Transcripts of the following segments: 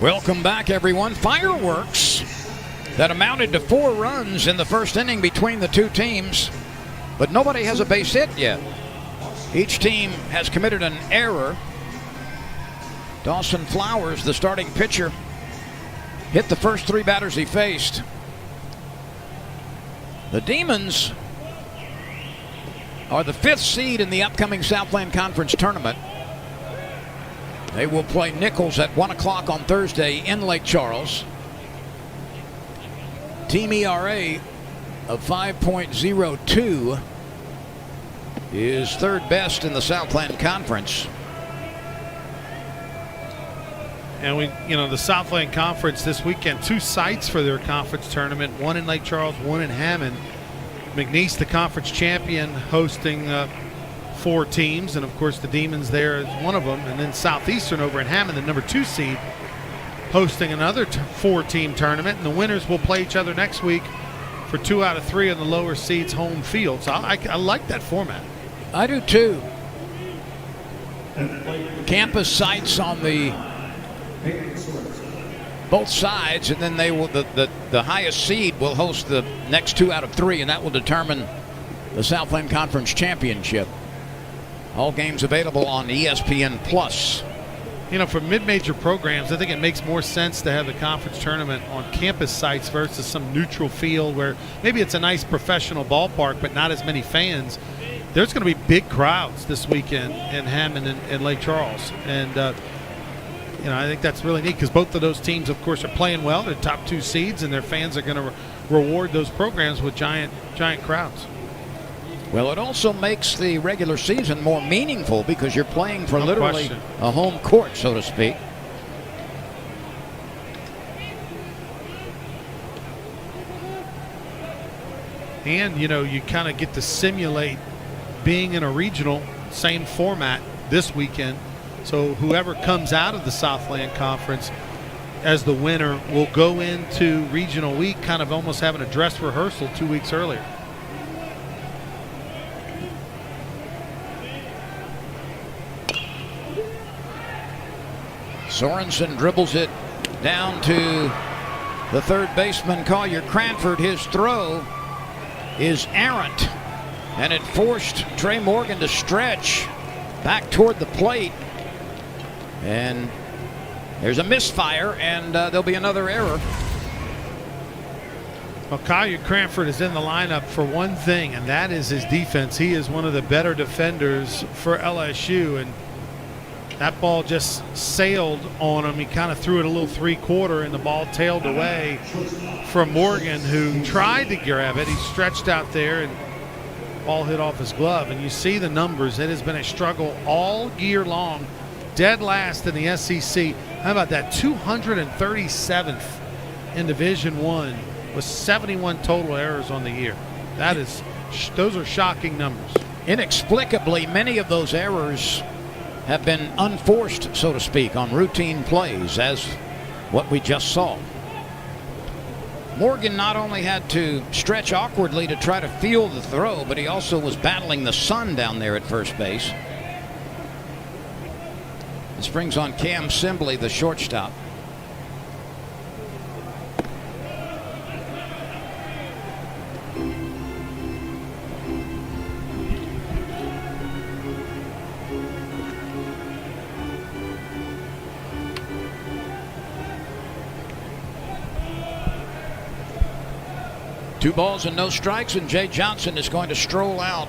Welcome back, everyone. Fireworks that amounted to 4 runs in the first inning between the two teams, but nobody has a base hit yet. Each team has committed an error. Dawson Flowers, the starting pitcher, hit the first 3 batters he faced. The Demons are the 5th seed in the upcoming Southland Conference tournament. They will play Nichols at 1 o'clock on Thursday in Lake Charles. Team ERA of 5.02 is 3rd best in the Southland Conference. And the Southland Conference this weekend, 2 sites for their conference tournament, 1 in Lake Charles, 1 in Hammond. McNeese, the conference champion, hosting 4 teams, and of course the Demons there is one of them. And then Southeastern over in Hammond, the number 2 seed, hosting another 4-team tournament. And the winners will play each other next week for 2 out of 3 on the lower seeds home field. So I like that format. I do too. Campus sites on both sides, and then they will the highest seed will host the next 2 out of 3, and that will determine the Southland Conference Championship. All games available on ESPN Plus. For mid-major programs, I think it makes more sense to have the conference tournament on campus sites versus some neutral field where maybe it's a nice professional ballpark but not as many fans. There's going to be big crowds this weekend in Hammond and Lake Charles, and I think that's really neat because both of those teams, of course, are playing well. They're top 2 seeds, and their fans are going to reward those programs with giant crowds. Well, it also makes the regular season more meaningful because you're playing for literally a home court, so to speak. And, you kind of get to simulate being in a regional, same format this weekend. So whoever comes out of the Southland Conference as the winner will go into regional week kind of almost having a dress rehearsal 2 weeks earlier. Sorensen dribbles it down to the third baseman, Collier Cranford. His throw is errant, and it forced Trey Morgan to stretch back toward the plate. And there's a misfire, and there'll be another error. Well, Collier Cranford is in the lineup for one thing, and that is his defense. He is one of the better defenders for LSU, and that ball just sailed on him. He kind of threw it a little 3-quarter, and the ball tailed away from Morgan, who tried to grab it. He stretched out there, and ball hit off his glove. And you see the numbers. It has been a struggle all year long. Dead last in the SEC. How about that? 237th in Division I with 71 total errors on the year. Those are shocking numbers. Inexplicably, many of those errors have been unforced, so to speak, on routine plays, as what we just saw. Morgan not only had to stretch awkwardly to try to field the throw, but he also was battling the sun down there at first base. This brings on Cam Sibley, the shortstop. Two balls and no strikes, and Jay Johnson is going to stroll out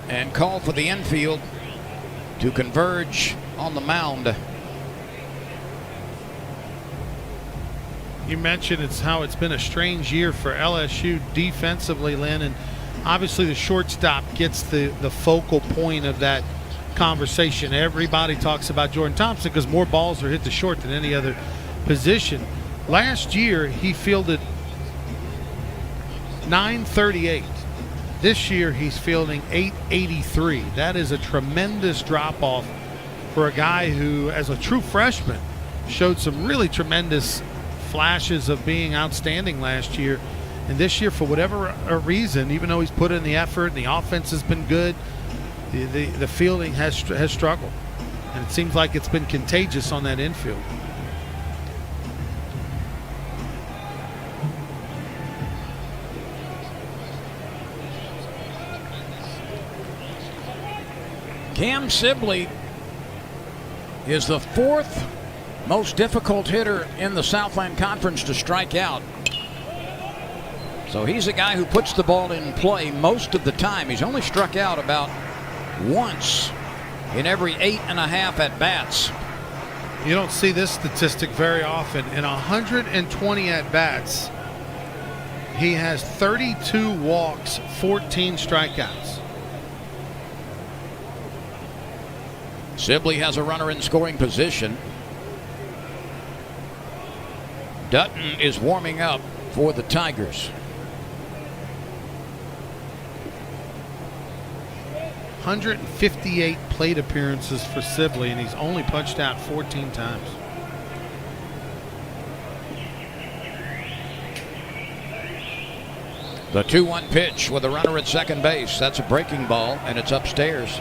and call for the infield to converge on the mound. You mentioned how it's been a strange year for LSU defensively, Lynn, and obviously the shortstop gets the focal point of that conversation. Everybody talks about Jordan Thompson because more balls are hit to short than any other position. Last year he fielded 938. This year he's fielding 883. That is a tremendous drop off for a guy who, as a true freshman, showed some really tremendous flashes of being outstanding last year. And this year, for whatever reason, even though he's put in the effort and the offense has been good, the fielding has struggled. And it seems like it's been contagious on that infield. Cam Sibley is the 4th most difficult hitter in the Southland Conference to strike out. So he's a guy who puts the ball in play most of the time. He's only struck out about once in every 8.5 at-bats. You don't see this statistic very often. In 120 at-bats, he has 32 walks, 14 strikeouts. Sibley has a runner in scoring position. Dutton is warming up for the Tigers. 158 plate appearances for Sibley, and he's only punched out 14 times. The 2-1 pitch with a runner at second base. That's a breaking ball, and it's upstairs.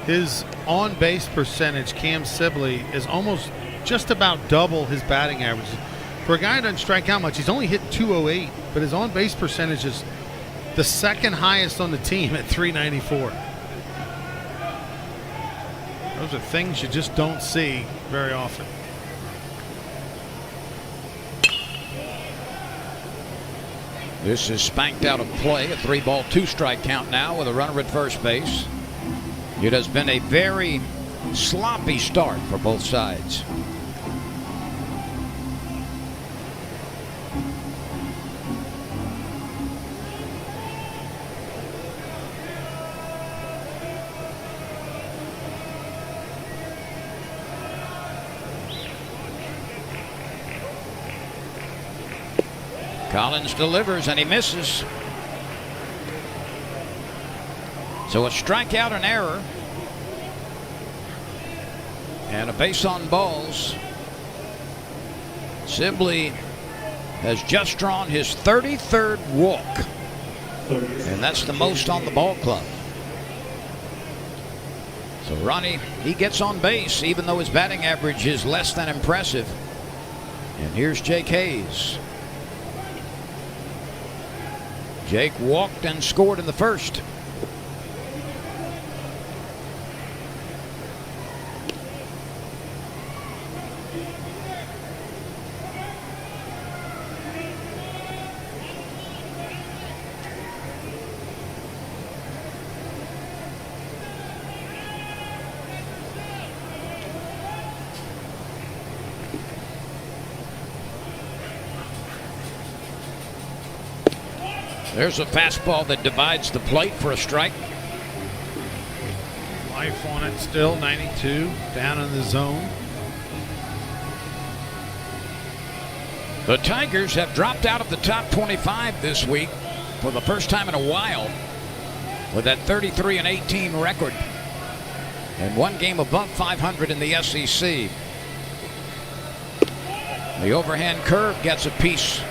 His on-base percentage, Cam Sibley, is almost just about double his batting average. For a guy who doesn't strike out much, he's only hit .208, but his on-base percentage is the second highest on the team at .394. Those are things you just don't see very often. This is spanked out of play. A 3-ball, 2-strike count now with a runner at first base. It has been a very sloppy start for both sides. Collins delivers and he misses. So a strikeout, an error, and a base on balls. Sibley has just drawn his 33rd walk, and that's the most on the ball club. So Ronnie, he gets on base even though his batting average is less than impressive. And here's Jake Hayes. Jake walked and scored in the first. There's a fastball that divides the plate for a strike. Life on it still, 92, down in the zone. The Tigers have dropped out of the top 25 this week for the first time in a while with that 33-18 record and one game above 500 in the SEC. The overhand curve gets a piece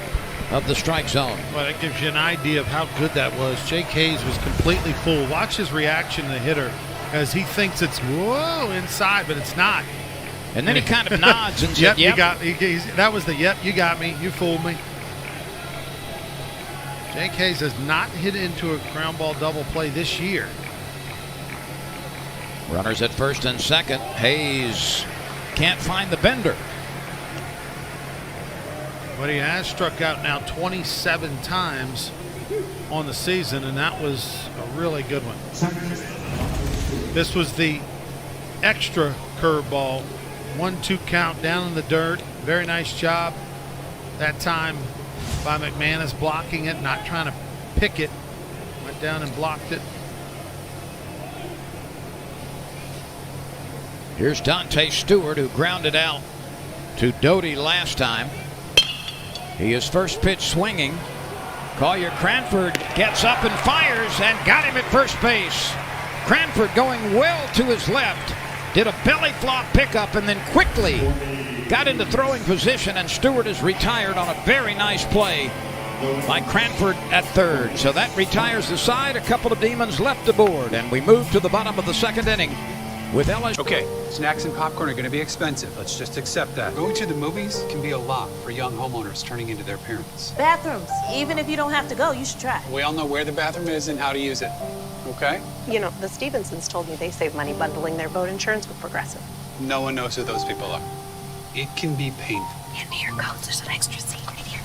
of the strike zone. Well, that gives you an idea of how good that was. Jake Hayes was completely full. Watch his reaction to the hitter as he thinks it's whoa inside, but it's not. And then he kind of nods and said, yep. You got me. That was the yep, you got me. You fooled me. Jake Hayes has not hit into a ground ball double play this year. Runners at first and second. Hayes can't find the bender. But he has struck out now 27 times on the season, and that was a really good one. This was the extra curveball. 1-2 count down in the dirt. Very nice job that time by McManus, blocking it, not trying to pick it. Went down and blocked it. Here's Dante Stewart, who grounded out to Doty last time. He is first pitch swinging. Collier Cranford gets up and fires and got him at first base. Cranford going well to his left. Did a belly flop pickup and then quickly got into throwing position, and Stewart is retired on a very nice play by Cranford at third. So that retires the side. A couple of demons left aboard, and we move to the bottom of the second inning with LSU. Okay, snacks and popcorn are going to be expensive. Let's just accept that. Going to the movies can be a lot for young homeowners turning into their parents. Bathrooms. Even if you don't have to go, you should try. We all know where the bathroom is and how to use it. okay? You know, the Stevensons told me they save money bundling their boat insurance with Progressive. No one knows who those people are. It can be painful. Hand me your coats. There's an extra seat right here.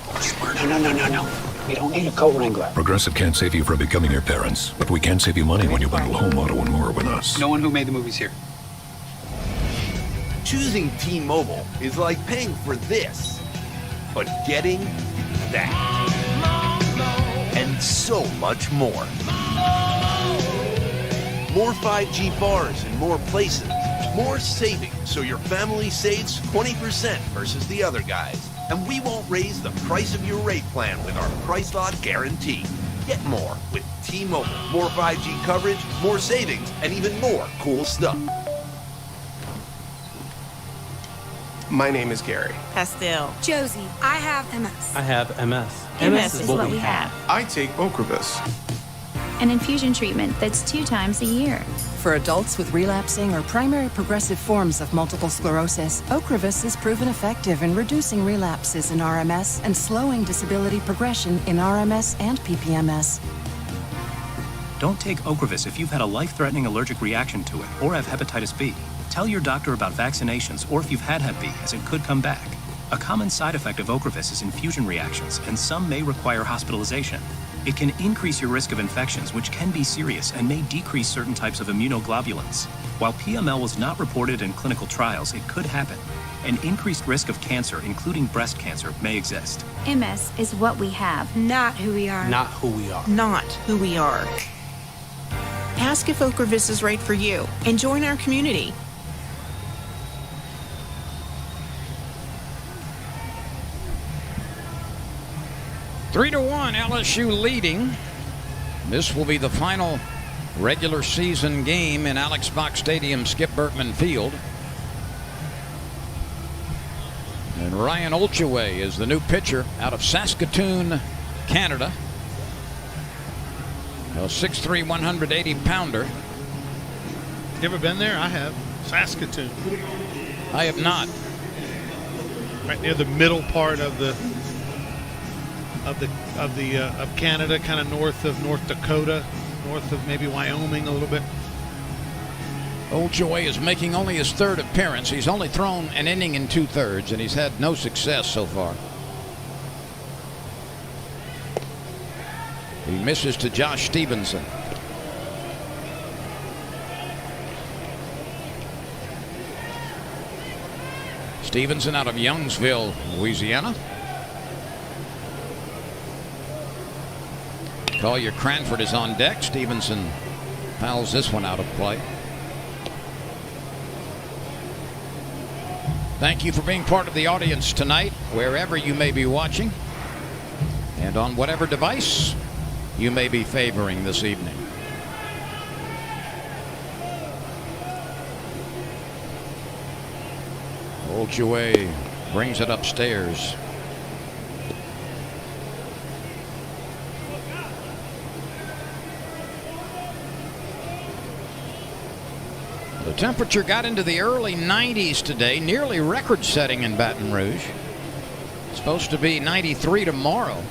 No. We don't need a coat wrangler. Progressive can't save you from becoming your parents, but we can save you money when you bundle home, auto, and more with us. No one who made the movies here. Choosing T-Mobile is like paying for this, but getting that. And so much more. More 5G bars in more places. More savings so your family saves 20% versus the other guys. And we won't raise the price of your rate plan with our Price Lock Guarantee. Get more with T-Mobile. More 5G coverage, more savings, and even more cool stuff. My name is Gary. Pastel. Josie, I have MS. I have MS. MS is what we have. I take Ocrevus, An infusion treatment that's 2 times a year. For adults with relapsing or primary progressive forms of multiple sclerosis, Ocrevus is proven effective in reducing relapses in RMS and slowing disability progression in RMS and PPMS. Don't take Ocrevus if you've had a life-threatening allergic reaction to it or have hepatitis B. Tell your doctor about vaccinations or if you've had Hep B, as it could come back. A common side effect of Ocrevus is infusion reactions, and some may require hospitalization. It can increase your risk of infections, which can be serious and may decrease certain types of immunoglobulins. While PML was not reported in clinical trials, it could happen. An increased risk of cancer, including breast cancer, may exist. MS is what we have. Not who we are. Not who we are. Not who we are. Ask if Ocrevus is right for you and join our community. Three to 1, LSU leading. This will be the final regular season game in Alex Box Stadium, Skip Bertman Field. And Ryan Olcheway is the new pitcher out of Saskatoon, Canada. A 6'3", 180-pounder. You ever been there? I have. Saskatoon. I have not. Right near the middle part of Canada, kind of north of North Dakota, north of maybe Wyoming a little bit. Olcheway is making only his 3rd appearance. He's only thrown an inning in 2/3, and he's had no success so far. He misses to Josh Stevenson. Stevenson out of Youngsville, Louisiana. Collier Cranford is on deck. Stevenson fouls this one out of play. Thank you for being part of the audience tonight, wherever you may be watching, and on whatever device you may be favoring this evening. Olcheway brings it upstairs. The temperature got into the early 90s today, nearly record-setting in Baton Rouge. It's supposed to be 93 tomorrow.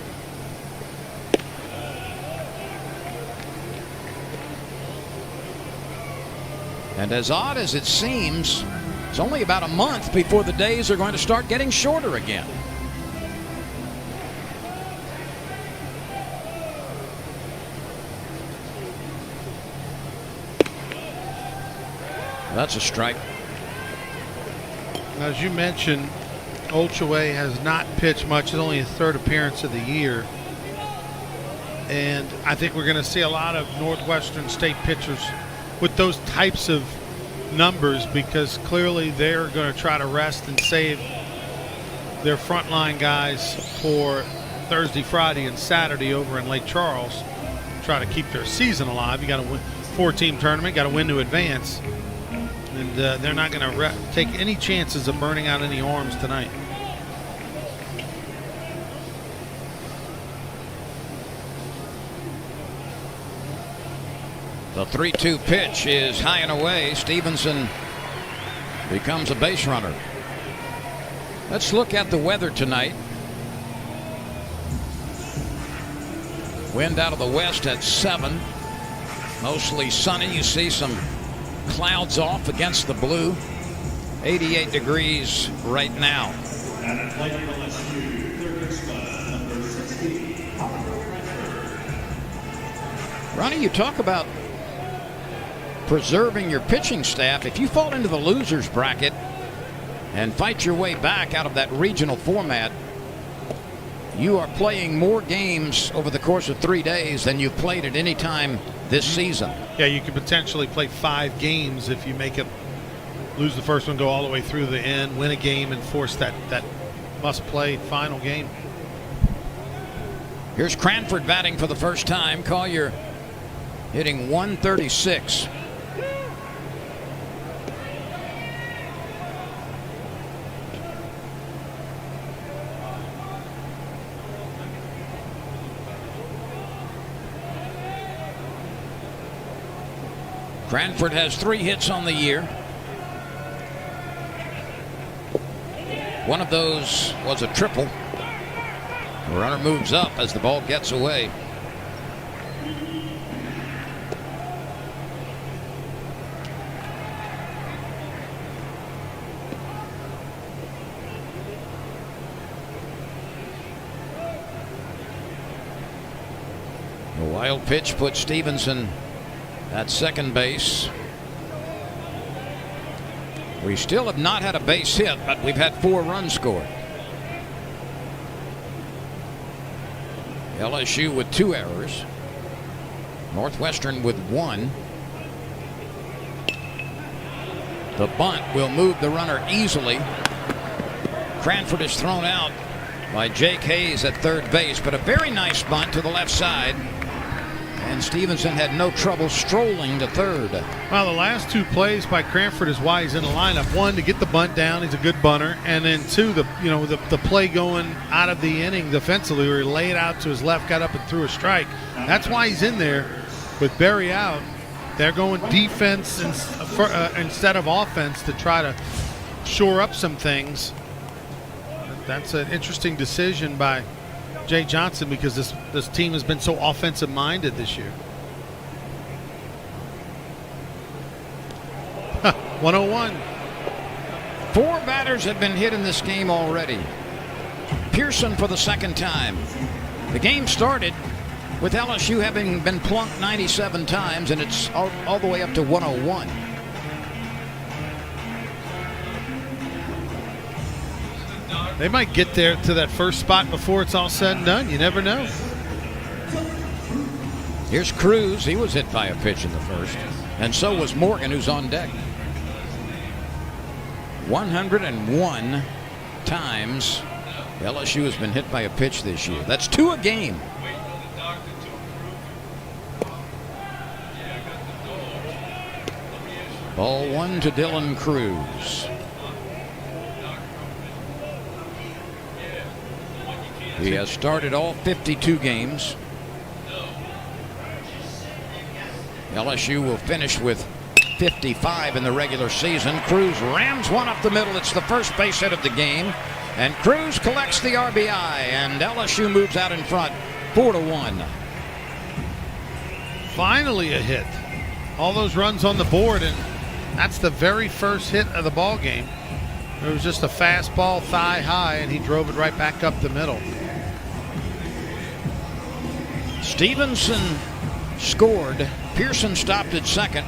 And as odd as it seems, it's only about a month before the days are going to start getting shorter again. That's a strike. As you mentioned, Olcheway has not pitched much. It's only his 3rd appearance of the year. And I think we're going to see a lot of Northwestern State pitchers with those types of numbers, because clearly they're going to try to rest and save their frontline guys for Thursday, Friday, and Saturday over in Lake Charles. Try to keep their season alive. You got to win 4-team tournament, got to win to advance. And they're not going to take any chances of burning out any arms tonight. The 3-2 pitch is high and away. Stevenson becomes a base runner. Let's look at the weather tonight. Wind out of the west at 7. Mostly sunny. You see some clouds off against the blue. 88 degrees right now. Ronnie, you talk about preserving your pitching staff. If you fall into the losers bracket and fight your way back out of that regional format, you are playing more games over the course of 3 days than you've played at any time this season. Yeah, you could potentially play 5 games if you make it, lose the first one, go all the way through the end, win a game, and force that must-play final game. Here's Cranford batting for the first time. Collier hitting 136. Cranford has 3 hits on the year. One of those was a triple. The runner moves up as the ball gets away. A wild pitch put Stevenson at second base. We still have not had a base hit, but we've had 4 runs scored. LSU with 2 errors. Northwestern with 1. The bunt will move the runner easily. Cranford is thrown out by Jake Hayes at third base, but a very nice bunt to the left side. And Stevenson had no trouble strolling to third. Well, the last 2 plays by Cranford is why he's in the lineup. 1, to get the bunt down, he's a good bunter, and then 2, the play going out of the inning defensively, where he laid out to his left, got up and threw a strike. That's why he's in there with Berry out. They're going defense instead of offense to try to shore up some things. That's an interesting decision by Jay Johnson, because this team has been so offensive minded this year. 101. 4 batters have been hit in this game already. Pearson for the second time. The game started with LSU having been plunked 97 times, and it's all the way up to 101. They might get there to that first spot before it's all said and done. You never know. Here's Cruz. He was hit by a pitch in the first. And so was Morgan, who's on deck. 101 times LSU has been hit by a pitch this year. That's 2 a game. Ball 1 to Dylan Cruz. He has started all 52 games. LSU will finish with 55 in the regular season. Cruz rams one up the middle. It's the first base hit of the game. And Cruz collects the RBI, and LSU moves out in front 4-1. Finally a hit. All those runs on the board, and that's the very first hit of the ball game. It was just a fastball thigh high, and he drove it right back up the middle. Stevenson scored. Pearson stopped at second.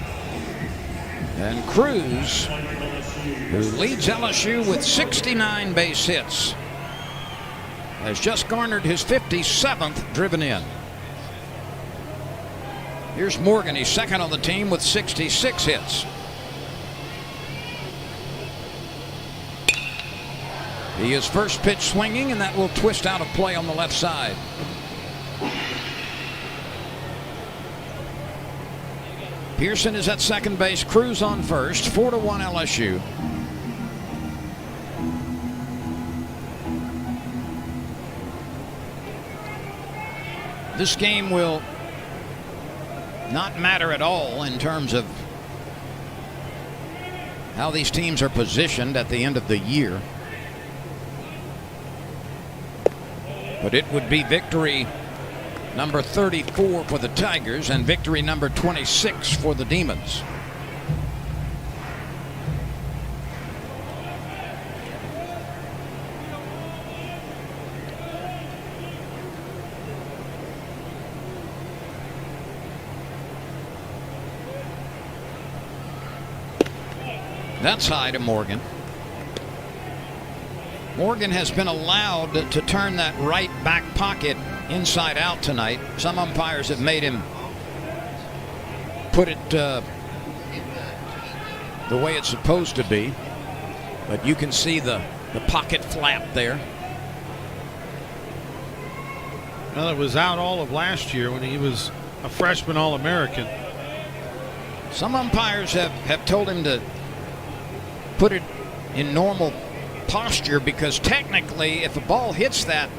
And Cruz, who leads LSU with 69 base hits, has just garnered his 57th driven in. Here's Morgan. He's second on the team with 66 hits. He is first pitch swinging, and that will twist out of play on the left side. Pearson is at second base. Cruz on first. 4-1 LSU. This game will not matter at all in terms of how these teams are positioned at the end of the year. But it would be victory number 34 for the Tigers, and victory number 26 for the Demons. That's high to Morgan. Morgan has been allowed to turn that right back pocket inside out tonight. Some umpires have made him put it the way it's supposed to be. But you can see the pocket flap there. Well, it was out all of last year when he was a freshman All-American. Some umpires have told him to put it in normal posture, because technically if a ball hits that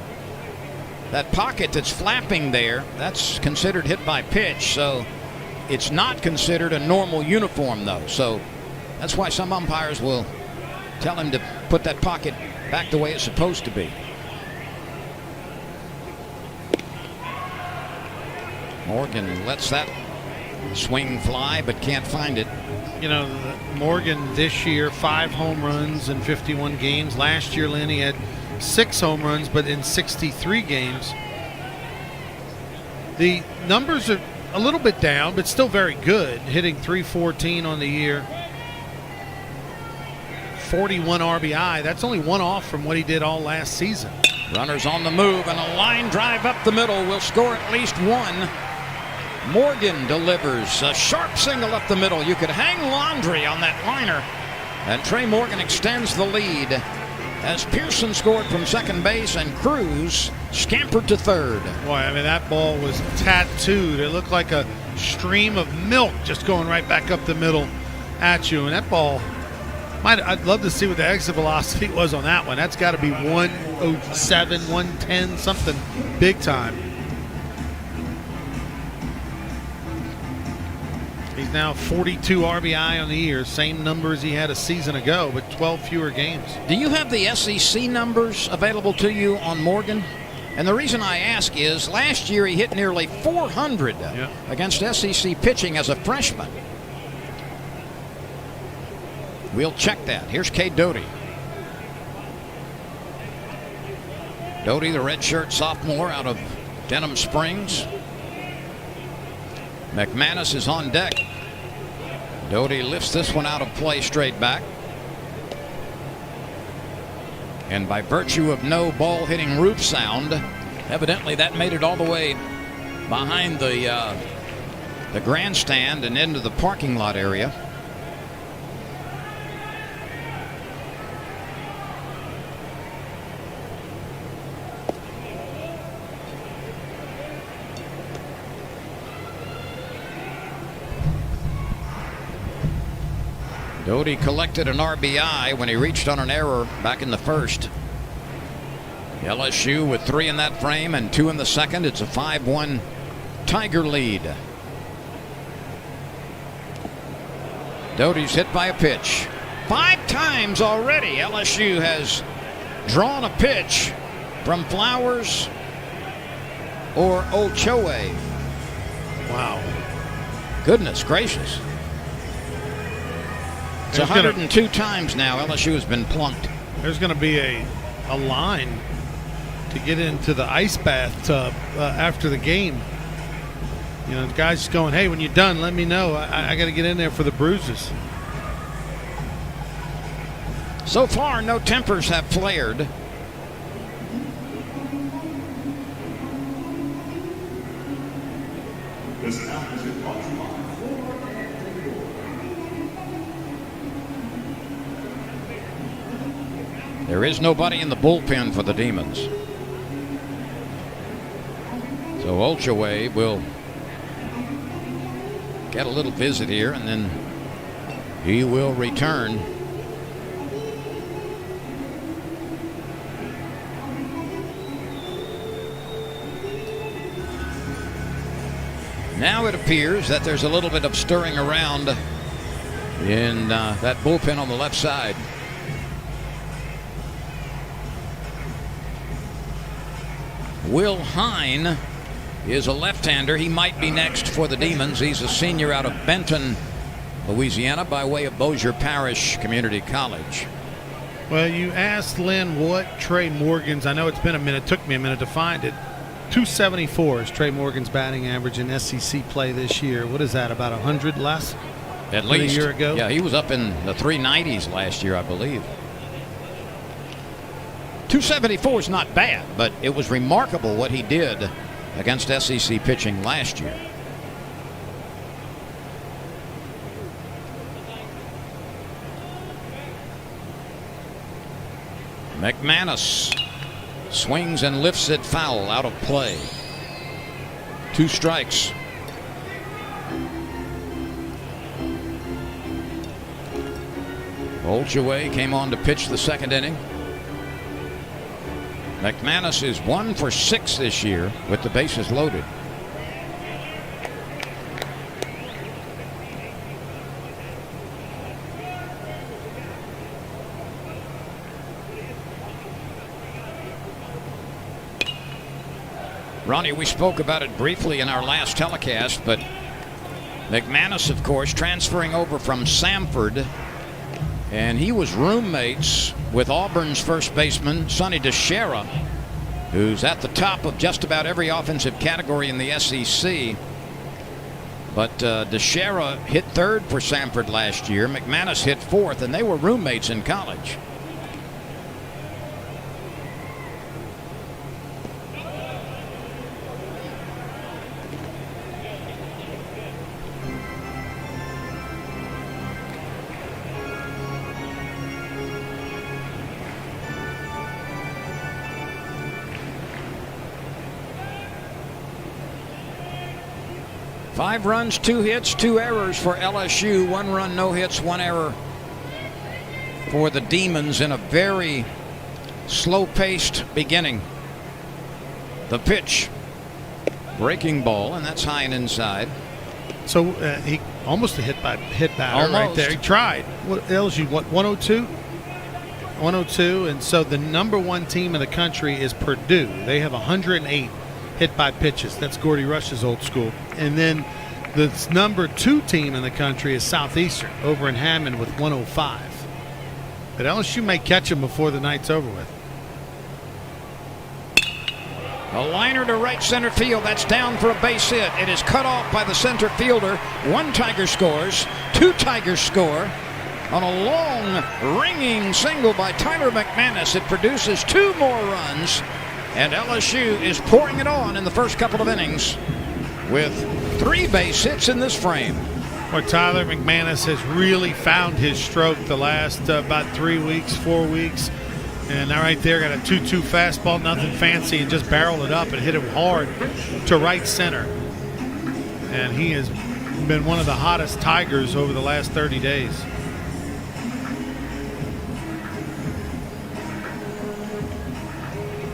pocket that's flapping there, that's considered hit by pitch. So it's not considered a normal uniform though. So that's why some umpires will tell him to put that pocket back the way it's supposed to be. Morgan lets that swing fly but can't find it. You know, Morgan this year, 5 home runs in 51 games. Last year, Lenny had 6 home runs, but in 63 games. The numbers are a little bit down, but still very good. Hitting .314 on the year. 41 RBI. That's only 1 off from what he did all last season. Runners on the move, and a line drive up the middle will score at least 1. Morgan delivers a sharp single up the middle. You could hang laundry on that liner. And Trey Morgan extends the lead as Pearson scored from second base and Cruz scampered to third. Boy, I mean, that ball was tattooed. It looked like a stream of milk just going right back up the middle at you. And that ball, I'd love to see what the exit velocity was on that one. That's got to be 107, 110, something big time. He's now 42 RBI on the year, same numbers he had a season ago, but 12 fewer games. Do you have the SEC numbers available to you on Morgan? And the reason I ask is last year he hit nearly 400 against SEC pitching as a freshman. We'll check that. Here's Cade Doty. Doty, the redshirt sophomore out of Denham Springs. McManus is on deck. Doty lifts this one out of play straight back. And by virtue of no ball hitting roof sound, evidently that made it all the way behind the grandstand and into the parking lot area. Doty collected an RBI when he reached on an error back in the first. LSU with 3 in that frame and 2 in the second. It's a 5-1 Tiger lead. Doty's hit by a pitch. 5 times already LSU has drawn a pitch from Flowers or Ochoa. Wow. Goodness gracious. It's 102 times now LSU has been plunked. There's going to be a line to get into the ice bathtub after the game. You know, the guy's just going, hey, when you're done, let me know. I got to get in there for the bruises. So far, no tempers have flared. There is nobody in the bullpen for the Demons. So Ochoa will get a little visit here, and then he will return. Now it appears that there's a little bit of stirring around in that bullpen on the left side. Will Hine is a left-hander. He might be next for the Demons. He's a senior out of Benton, Louisiana, by way of Bossier Parish Community College. Well, you asked Lynn what Trey Morgan's, I know it's been a minute, took me a minute to find it. 274 is Trey Morgan's batting average in SEC play this year. What is that, about 100 less at than least a year ago? Yeah, he was up in the 390s last year, I believe. 274 is not bad, but it was remarkable what he did against SEC pitching last year. McManus swings and lifts it foul, out of play. 2 strikes. Bolchaway came on to pitch the second inning. McManus is 1 for 6 this year with the bases loaded. Ronnie, we spoke about it briefly in our last telecast, but McManus, of course, transferring over from Samford, and he was roommates with Auburn's first baseman, Sonny DeShera, who's at the top of just about every offensive category in the SEC. But DeShera hit 3rd for Samford last year. McManus hit 4th, and they were roommates in college. Five runs, 2 hits, 2 errors for LSU. 1 run, no hits, 1 error for the Demons in a very slow-paced beginning. The pitch, breaking ball, and that's high and inside. So he almost a hit batter right there. He tried. What LSU? What, 102? 102, and so the number 1 team in the country is Purdue. They have 108 hit by pitches. That's Gordy Rush's old school. And then the number 2 team in the country is Southeastern over in Hammond with 105. But LSU may catch him before the night's over with. A liner to right center field. That's down for a base hit. It is cut off by the center fielder. 1 Tiger scores. 2 Tigers score on a long ringing single by Tyler McManus. It produces 2 more runs. And LSU is pouring it on in the first couple of innings with 3 base hits in this frame. Well, Tyler McManus has really found his stroke the last about 3 weeks, 4 weeks. And now right there, got a 2-2 fastball, nothing fancy, and just barreled it up and hit it hard to right center. And he has been one of the hottest Tigers over the last 30 days.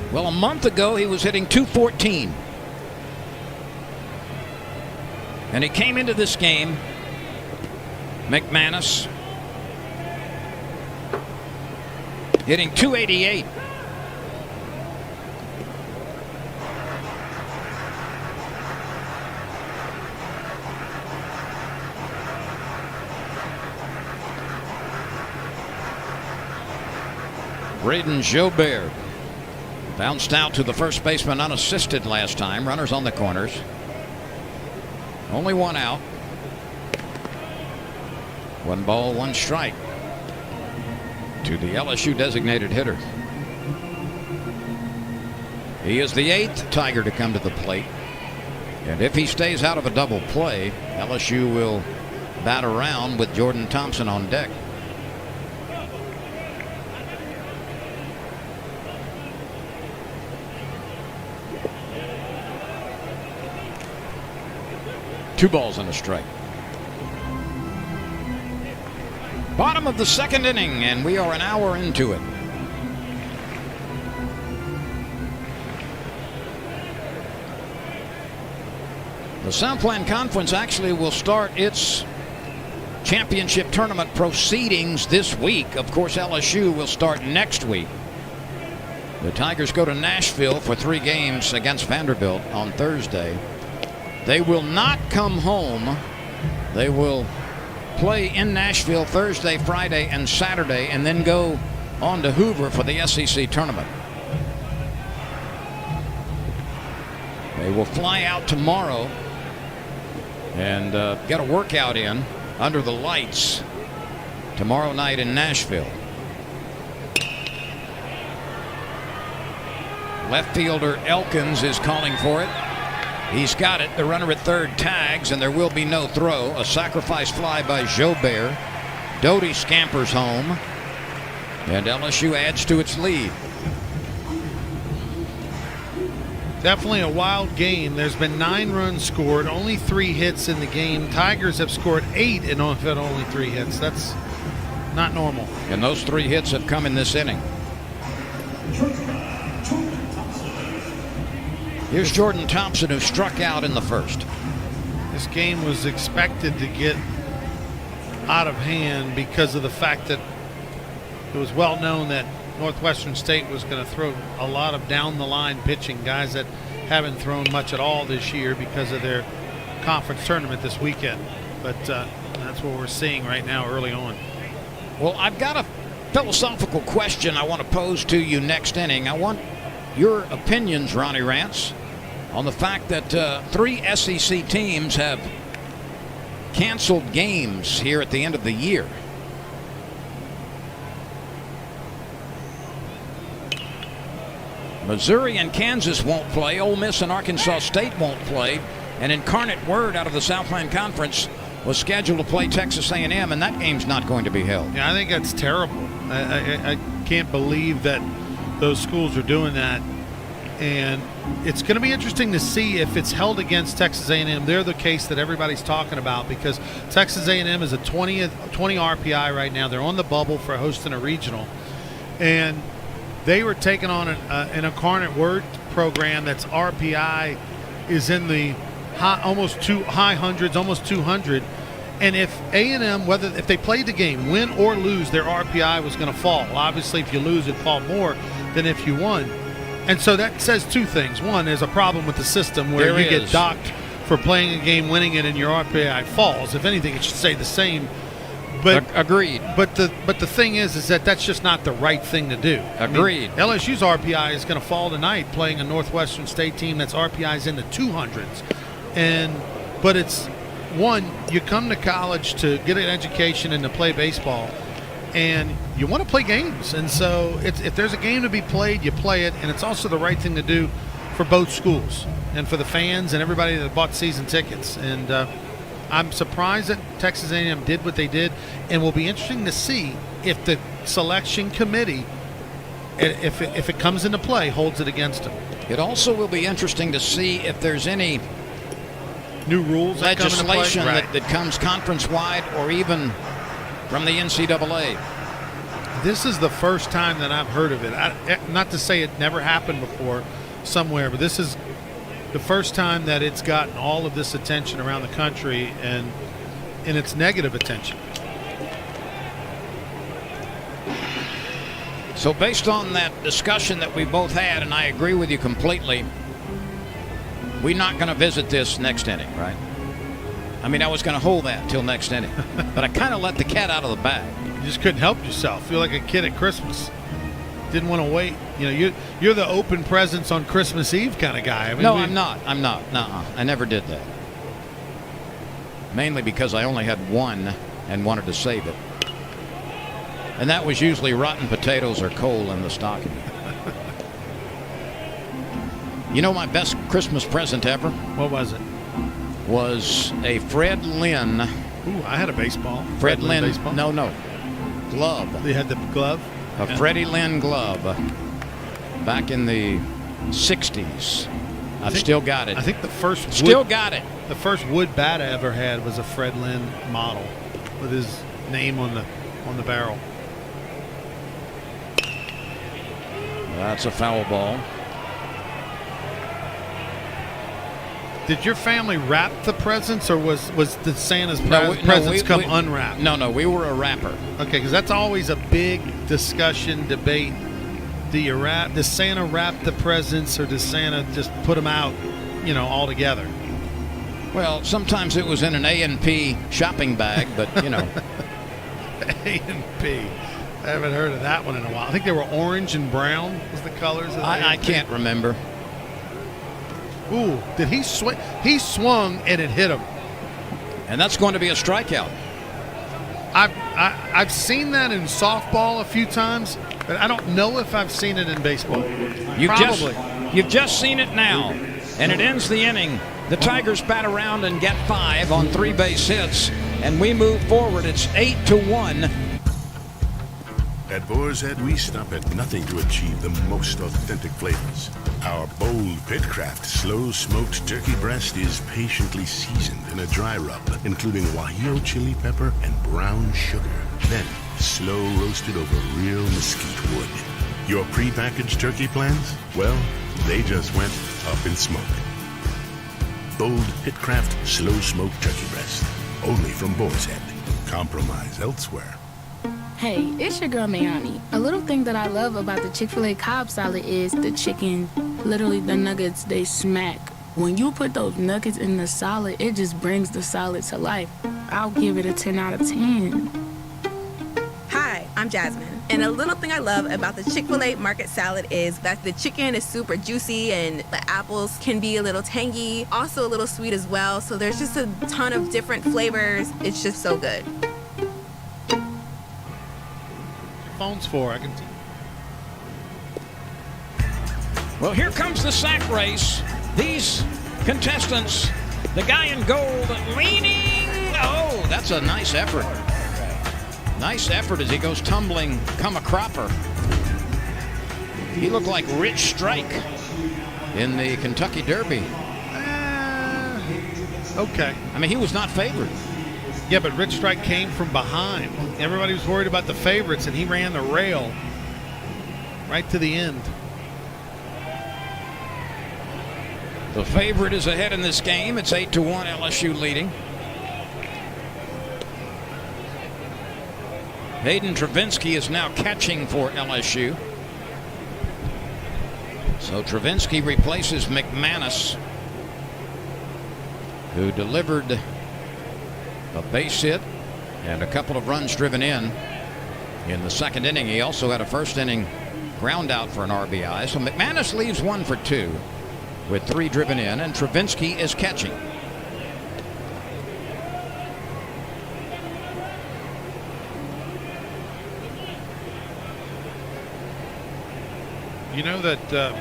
Well, a month ago, he was hitting .214. And he came into this game, McManus, hitting .288. Braden Jobert bounced out to the first baseman unassisted last time. Runners on the corners. Only 1 out. 1 ball, 1 strike to the LSU designated hitter. He is the 8th Tiger to come to the plate. And if he stays out of a double play, LSU will bat around with Jordan Thompson on deck. Two balls and a strike. Bottom of the second inning, and we are an hour into it. The Southland Conference actually will start its championship tournament proceedings this week. Of course, LSU will start next week. The Tigers go to Nashville for 3 games against Vanderbilt on Thursday. They will not come home. They will play in Nashville Thursday, Friday, and Saturday, and then go on to Hoover for the SEC tournament. They will fly out tomorrow and get a workout in under the lights tomorrow night in Nashville. Left fielder Elkins is calling for it. He's got it. The runner at third tags, and there will be no throw. A sacrifice fly by Jobert. Doty scampers home, and LSU adds to its lead. Definitely a wild game. There's been 9 runs scored, only 3 hits in the game. Tigers have scored 8 and have had only 3 hits. That's not normal. And those 3 hits have come in this inning. Here's Jordan Thompson, who struck out in the first. This game was expected to get out of hand because of the fact that it was well known that Northwestern State was going to throw a lot of down-the-line pitching, guys that haven't thrown much at all this year because of their conference tournament this weekend. But that's what we're seeing right now early on. Well, I've got a philosophical question I want to pose to you next inning. I want your opinions, Ronnie Rance, on the fact that 3 SEC teams have canceled games here at the end of the year. Missouri and Kansas won't play. Ole Miss and Arkansas State won't play. And Incarnate Word out of the Southland Conference was scheduled to play Texas A&M, and that game's not going to be held. Yeah, I think that's terrible. I can't believe that those schools are doing that. And it's going to be interesting to see if it's held against Texas A&M. They're the case that everybody's talking about because Texas A&M is a 20 RPI right now. They're on the bubble for hosting a regional. And they were taking on an Incarnate Word program that's RPI is in the high hundreds, almost 200. And if A&M, if they played the game, win or lose, their RPI was going to fall. Obviously, if you lose, it'd fall more than if you won. And so that says 2 things. One, there's a problem with the system where you get docked for playing a game, winning it, and your RPI falls. If anything, it should say the same. But agreed. But the thing is that that's just not the right thing to do. Agreed. I mean, LSU's RPI is going to fall tonight playing a Northwestern State team that's RPI's in the 200s. But it's one, you come to college to get an education and to play baseball, and you want to play games. And so if there's a game to be played, you play it, and it's also the right thing to do for both schools and for the fans and everybody that bought season tickets. And I'm surprised that Texas A&M did what they did, and will be interesting to see if the selection committee, if it comes into play, holds it against them. It also will be interesting to see if there's any new rules legislation that comes conference-wide or even from the NCAA. This is the first time that I've heard of it. Not to say it never happened before somewhere, but this is the first time that it's gotten all of this attention around the country, and it's negative attention. So based on that discussion that we both had, and I agree with you completely, we're not going to visit this next inning, right? I mean, I was going to hold that till next inning, but I kind of let the cat out of the bag. You just couldn't help yourself. Feel like a kid at Christmas. Didn't want to wait. You know, you're the open presents on Christmas Eve kind of guy. I mean, I'm not. Nuh-uh. I never did that. Mainly because I only had one and wanted to save it. And that was usually rotten potatoes or coal in the stocking. You know my best Christmas present ever? What was it? Was a Fred Lynn. Ooh, I had a baseball. Fred Lynn baseball? No. Glove. They had the glove? A Freddie Lynn glove. Back in the 60s. I've still got it. I think the first got it. The first wood bat I ever had was a Fred Lynn model with his name on the barrel. That's a foul ball. Did your family wrap the presents, or was the Santa's presents come unwrapped? No, we were a wrapper. Okay, because that's always a big discussion, debate Does Santa wrap the presents, or does Santa just put them out, all together? Well, sometimes it was in an A&P shopping bag, but A&P. I haven't heard of that one in a while. I think they were orange and brown was the colors of the I can't remember. Ooh, did he swing? He swung and it hit him. And that's going to be a strikeout. I've seen that in softball a few times, but I don't know if I've seen it in baseball. You've just seen it now, and it ends the inning. The Tigers bat around and get 5 on 3 base hits, and we move forward. It's 8-1. At Boar's Head, we stop at nothing to achieve the most authentic flavors. Our bold Pitcraft slow-smoked turkey breast is patiently seasoned in a dry rub, including Guajillo chili pepper and brown sugar. Then, slow roasted over real mesquite wood. Your prepackaged turkey plans? Well, they just went up in smoke. Bold Pitcraft slow-smoked turkey breast. Only from Boar's Head. Compromise elsewhere. Hey, it's your girl Mayani. A little thing that I love about the Chick-fil-A Cobb salad is the chicken. Literally, the nuggets, they smack. When you put those nuggets in the salad, it just brings the salad to life. I'll give it a 10 out of 10. Hi, I'm Jasmine. And a little thing I love about the Chick-fil-A market salad is that the chicken is super juicy and the apples can be a little tangy, also a little sweet as well. So there's just a ton of different flavors. It's just so good. Phone's for. I can. Well, here comes the sack race. These contestants, the guy in gold leaning. Oh, that's a nice effort. Nice effort as he goes tumbling, come a cropper. He looked like Rich Strike in the Kentucky Derby. Okay. I mean, he was not favored. Yeah, but Rich Strike came from behind. Everybody was worried about the favorites, and he ran the rail right to the end. The favorite is ahead in this game. It's 8-1, LSU leading. Hayden Travinski is now catching for LSU. So Travinski replaces McManus, who delivered a base hit and a couple of runs driven in the second inning. He also had a first inning ground out for an RBI. So McManus leaves 1 for 2 with 3 driven in, and Travinski is catching. You know that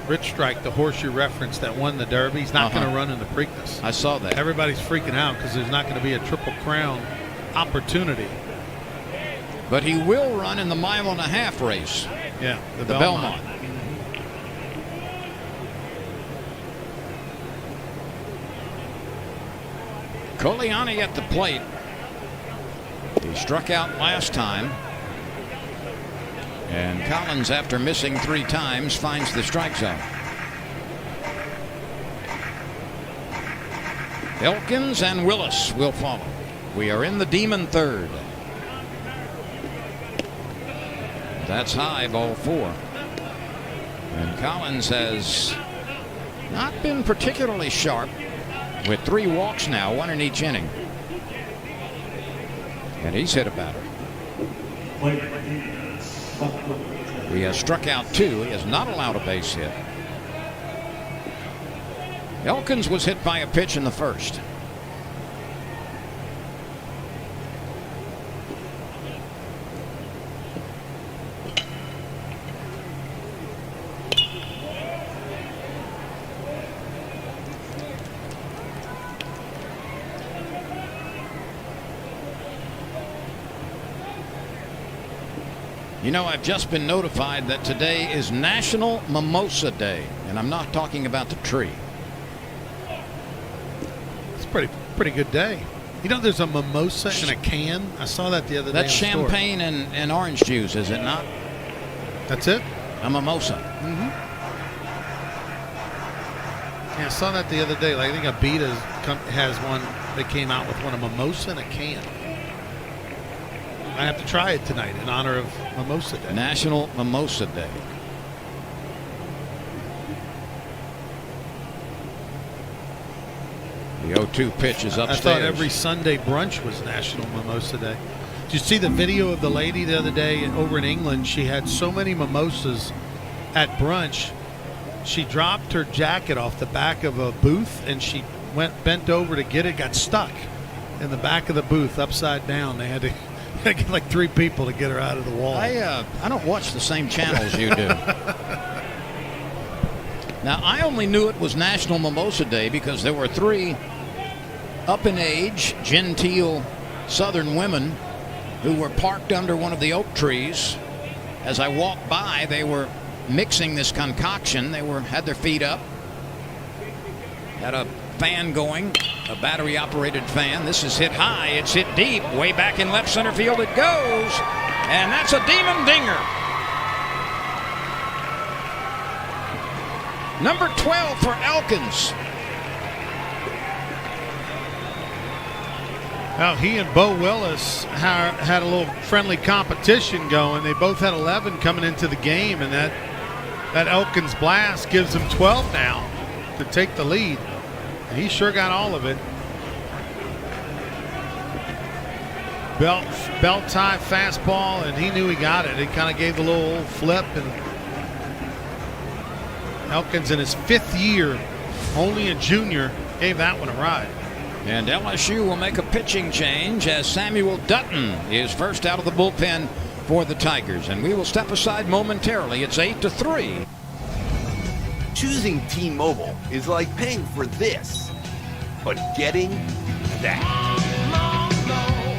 Rich Strike, the horse you referenced that won the Derby, he's not going to run in the Preakness. I saw that. Everybody's freaking out because there's not going to be a Triple Crown opportunity. But he will run in the mile-and-a-half race. Yeah, the Belmont. Coliani at the plate. He struck out last time. And Collins, after missing 3 times, finds the strike zone. Elkins and Willis will follow. We are in the Demon third. That's high, ball 4. And Collins has not been particularly sharp, with 3 walks now, 1 in each inning. And he's hit a batter. He has struck out 2. He has not allowed a base hit. Elkins was hit by a pitch in the first. You know, I've just been notified that today is National Mimosa Day, and I'm not talking about the tree. It's a pretty good day. You know, there's a mimosa in a can. I saw that the other day. That's champagne and orange juice, is it not? That's it? A mimosa. Mm-hmm. Yeah, I saw that the other day. Like, I think Abita has one. They came out with one, a mimosa in a can. I have to try it tonight in honor of Mimosa Day. National Mimosa Day. The 0-2 pitch is upstairs. I thought every Sunday brunch was National Mimosa Day. Did you see the video of the lady the other day over in England? She had so many mimosas at brunch. She dropped her jacket off the back of a booth and she bent over to get it, got stuck in the back of the booth upside down. They had to get like 3 people to get her out of the wall. I don't watch the same channels you do. Now, I only knew it was National Mimosa Day because there were 3 up in age, genteel Southern women who were parked under one of the oak trees. As I walked by, they were mixing this concoction. They had their feet up, had a fan going, a battery-operated fan. This is hit high. It's hit deep. Way back in left center field it goes, and that's a demon dinger. Number 12 for Elkins. Well, he and Bo Willis had a little friendly competition going. They both had 11 coming into the game, and that Elkins blast gives him 12 now to take the lead. And he sure got all of it. Belt tie fastball, and he knew he got it. It kind of gave the little old flip, and Elkins in his 5th year, only a junior, gave that one a ride. And LSU will make a pitching change as Samuel Dutton is first out of the bullpen for the Tigers. And we will step aside momentarily. It's 8-3. Choosing T-Mobile is like paying for this, but getting that.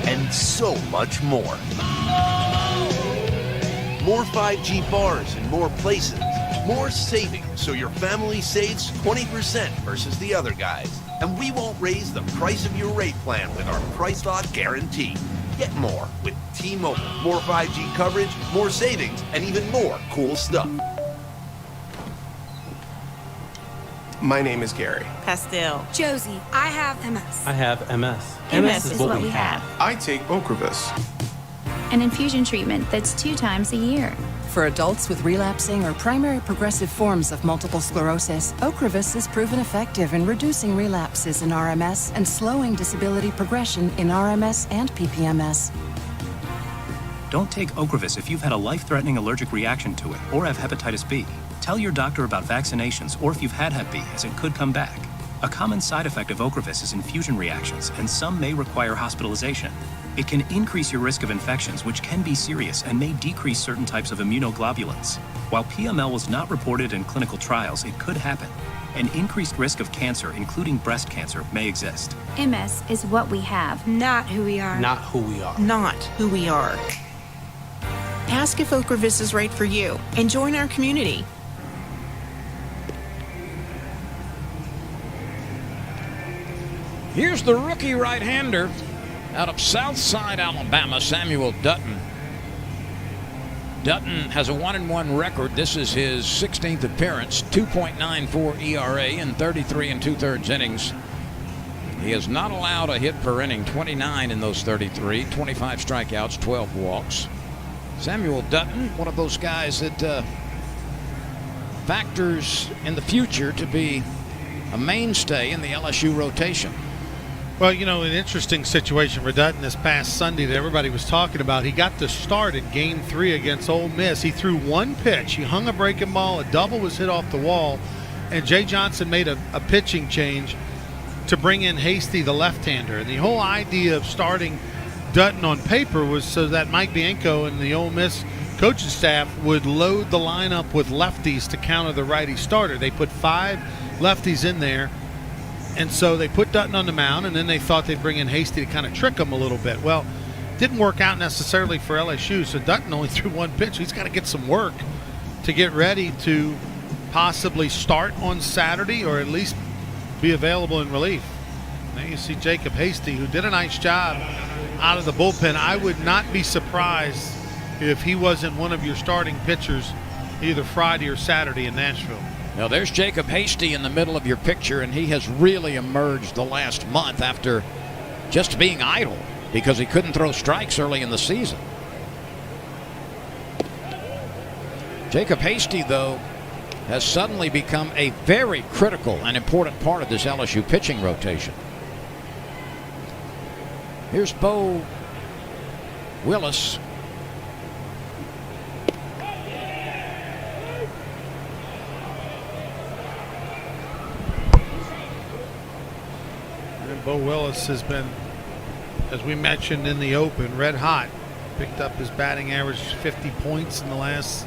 And so much more. More 5G bars in more places. More savings so your family saves 20% versus the other guys. And we won't raise the price of your rate plan with our price lock guarantee. Get more with T-Mobile. More 5G coverage, more savings, and even more cool stuff. My name is Gary. Pastel. Josie. I have MS. I have MS. MS is what we have. I take Ocrevus. An infusion treatment that's 2 times a year. For adults with relapsing or primary progressive forms of multiple sclerosis, Ocrevus is proven effective in reducing relapses in RMS and slowing disability progression in RMS and PPMS. Don't take Ocrevus if you've had a life-threatening allergic reaction to it or have hepatitis B. Tell your doctor about vaccinations or if you've had Hep B, as it could come back. A common side effect of Ocrevus is infusion reactions, and some may require hospitalization. It can increase your risk of infections, which can be serious and may decrease certain types of immunoglobulins. While PML was not reported in clinical trials, it could happen. An increased risk of cancer, including breast cancer, may exist. MS is what we have. Not who we are. Not who we are. Not who we are. Ask if Ocrevus is right for you and join our community. Here's the rookie right-hander out of Southside, Alabama, Samuel Dutton. Dutton has a 1-1 record. This is his 16th appearance, 2.94 ERA in 33 2/3 innings. He has not allowed a hit per inning, 29 in those 33, 25 strikeouts, 12 walks. Samuel Dutton, one of those guys that factors in the future to be a mainstay in the LSU rotation. Well, you know, an interesting situation for Dutton this past Sunday that everybody was talking about. He got the start in Game 3 against Ole Miss. He threw one pitch. He hung a breaking ball. A double was hit off the wall. And Jay Johnson made a pitching change to bring in Hasty, the left-hander. And the whole idea of starting Dutton on paper was so that Mike Bianco and the Ole Miss coaching staff would load the lineup with lefties to counter the righty starter. They put 5 lefties in there. And so they put Dutton on the mound, and then they thought they'd bring in Hasty to kind of trick him a little bit. Well, didn't work out necessarily for LSU, so Dutton only threw one pitch. He's got to get some work to get ready to possibly start on Saturday or at least be available in relief. Now you see Jacob Hasty, who did a nice job out of the bullpen. I would not be surprised if he wasn't one of your starting pitchers either Friday or Saturday in Nashville. Now there's Jacob Hasty in the middle of your picture, and he has really emerged the last month after just being idle because he couldn't throw strikes early in the season. Jacob Hasty, though, has suddenly become a very critical and important part of this LSU pitching rotation. Here's Bo Willis. And Bo Willis has been, as we mentioned in the open, red hot. Picked up his batting average 50 points in the last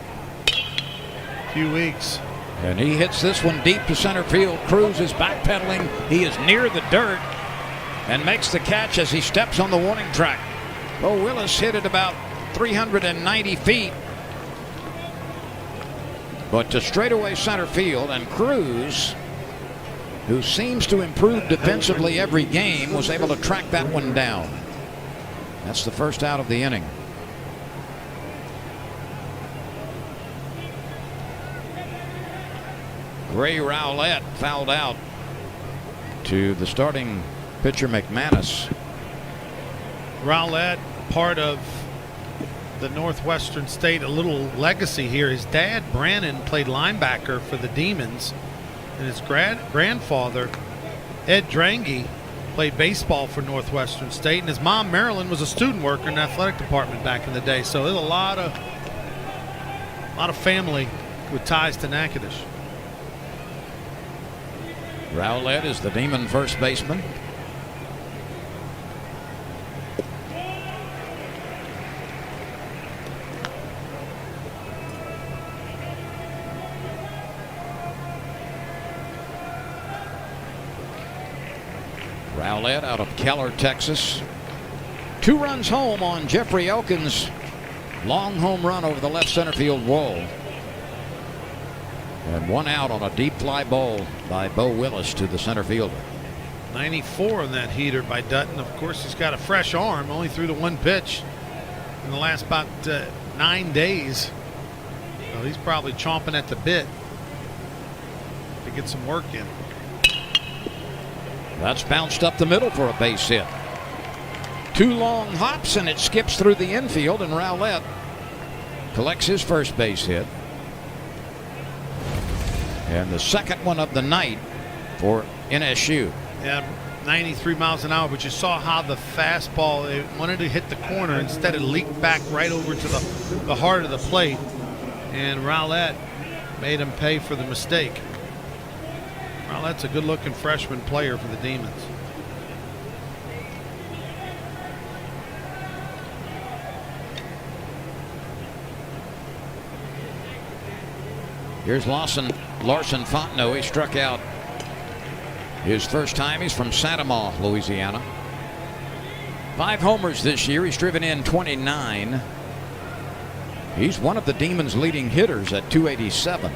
few weeks. And he hits this one deep to center field. Cruz is backpedaling. He is near the dirt and makes the catch as he steps on the warning track. Bo Willis hit it about 390 feet, but to straightaway center field, and Cruz, who seems to improve defensively every game, was able to track that one down. That's the first out of the inning. Ray Rowlett fouled out to the starting pitcher McManus. Rowlett, part of the Northwestern State, a little legacy here. His dad, Brannon, played linebacker for the Demons, and his grandfather, Ed Drange, played baseball for Northwestern State, and his mom, Marilyn, was a student worker in the athletic department back in the day. So there's a lot of family with ties to Natchitoches. Rowlett is the Demon first baseman. Rowlett out of Keller, Texas. 2 runs home on Jeffrey Elkins' long home run over the left center field wall. And 1 out on a deep fly ball by Bo Willis to the center fielder. 94 on that heater by Dutton. Of course, he's got a fresh arm. Only threw the 1 pitch in the last about 9 days. So he's probably chomping at the bit to get some work in. That's bounced up the middle for a base hit. 2 long hops and it skips through the infield, and Rowlett collects his first base hit. And the second one of the night for NSU. Yeah, 93 miles an hour, but you saw how the fastball, it wanted to hit the corner. Instead, it leaked back right over to the heart of the plate. And Rowlett made him pay for the mistake. Rowlett's a good-looking freshman player for the Demons. Here's Larson Fontenot. He struck out his first time. He's from Santa Ma, Louisiana. 5 homers this year. He's driven in 29. He's one of the Demons' leading hitters at 287.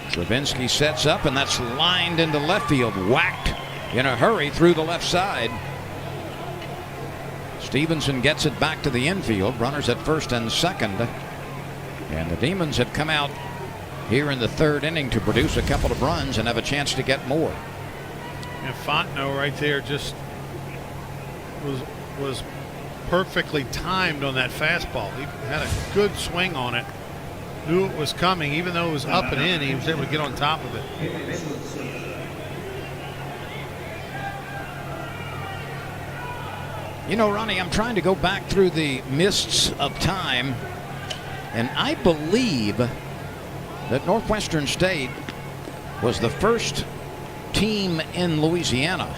Stravinsky sets up, and that's lined into left field. Whacked in a hurry through the left side. Stevenson gets it back to the infield. Runners at first and second. And the Demons have come out here in the 3rd inning to produce a couple of runs and have a chance to get more. And Fontenot right there just was perfectly timed on that fastball. He had a good swing on it. Knew it was coming, even though it was up and in, he was able to get on top of it. You know, Ronnie, I'm trying to go back through the mists of time, and I believe that Northwestern State was the first team in Louisiana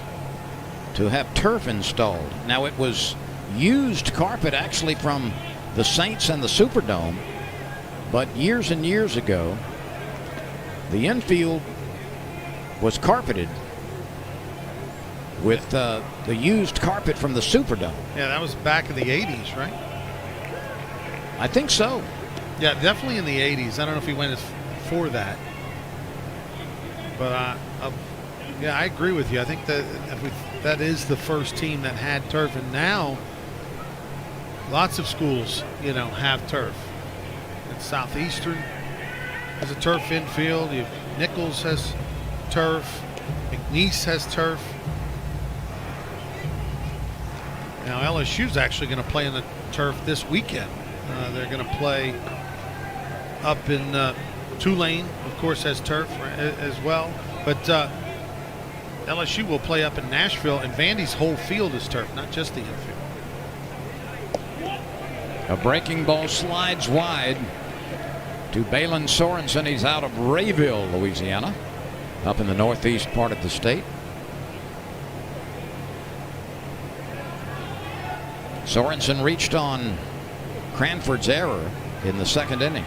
to have turf installed. Now, it was used carpet actually from the Saints and the Superdome. But years and years ago, the infield was carpeted with the used carpet from the Superdome. Yeah, that was back in the 80s, right? I think so. Yeah, definitely in the 80s. I don't know if he went for that. But yeah, I agree with you. I think that is the first team that had turf. And now lots of schools, have turf. Southeastern has a turf infield. Nichols has turf. McNeese has turf. Now LSU's actually going to play in the turf this weekend. They're going to play up in Tulane, of course, has turf as well. But LSU will play up in Nashville, and Vandy's whole field is turf, not just the infield. A breaking ball slides wide to Balin Sorensen. He's out of Rayville, Louisiana, up in the northeast part of the state. Sorensen reached on Cranford's error in the second inning.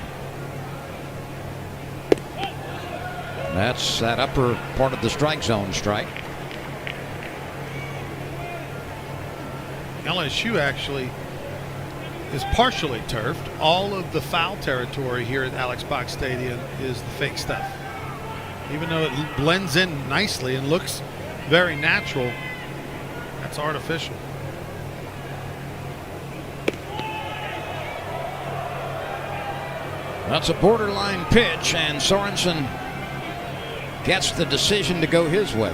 That's that upper part of the strike zone strike. LSU actually is partially turfed. All of the foul territory here at Alex Box Stadium is the fake stuff. Even though it blends in nicely and looks very natural, that's artificial. That's a borderline pitch, and Sorensen gets the decision to go his way.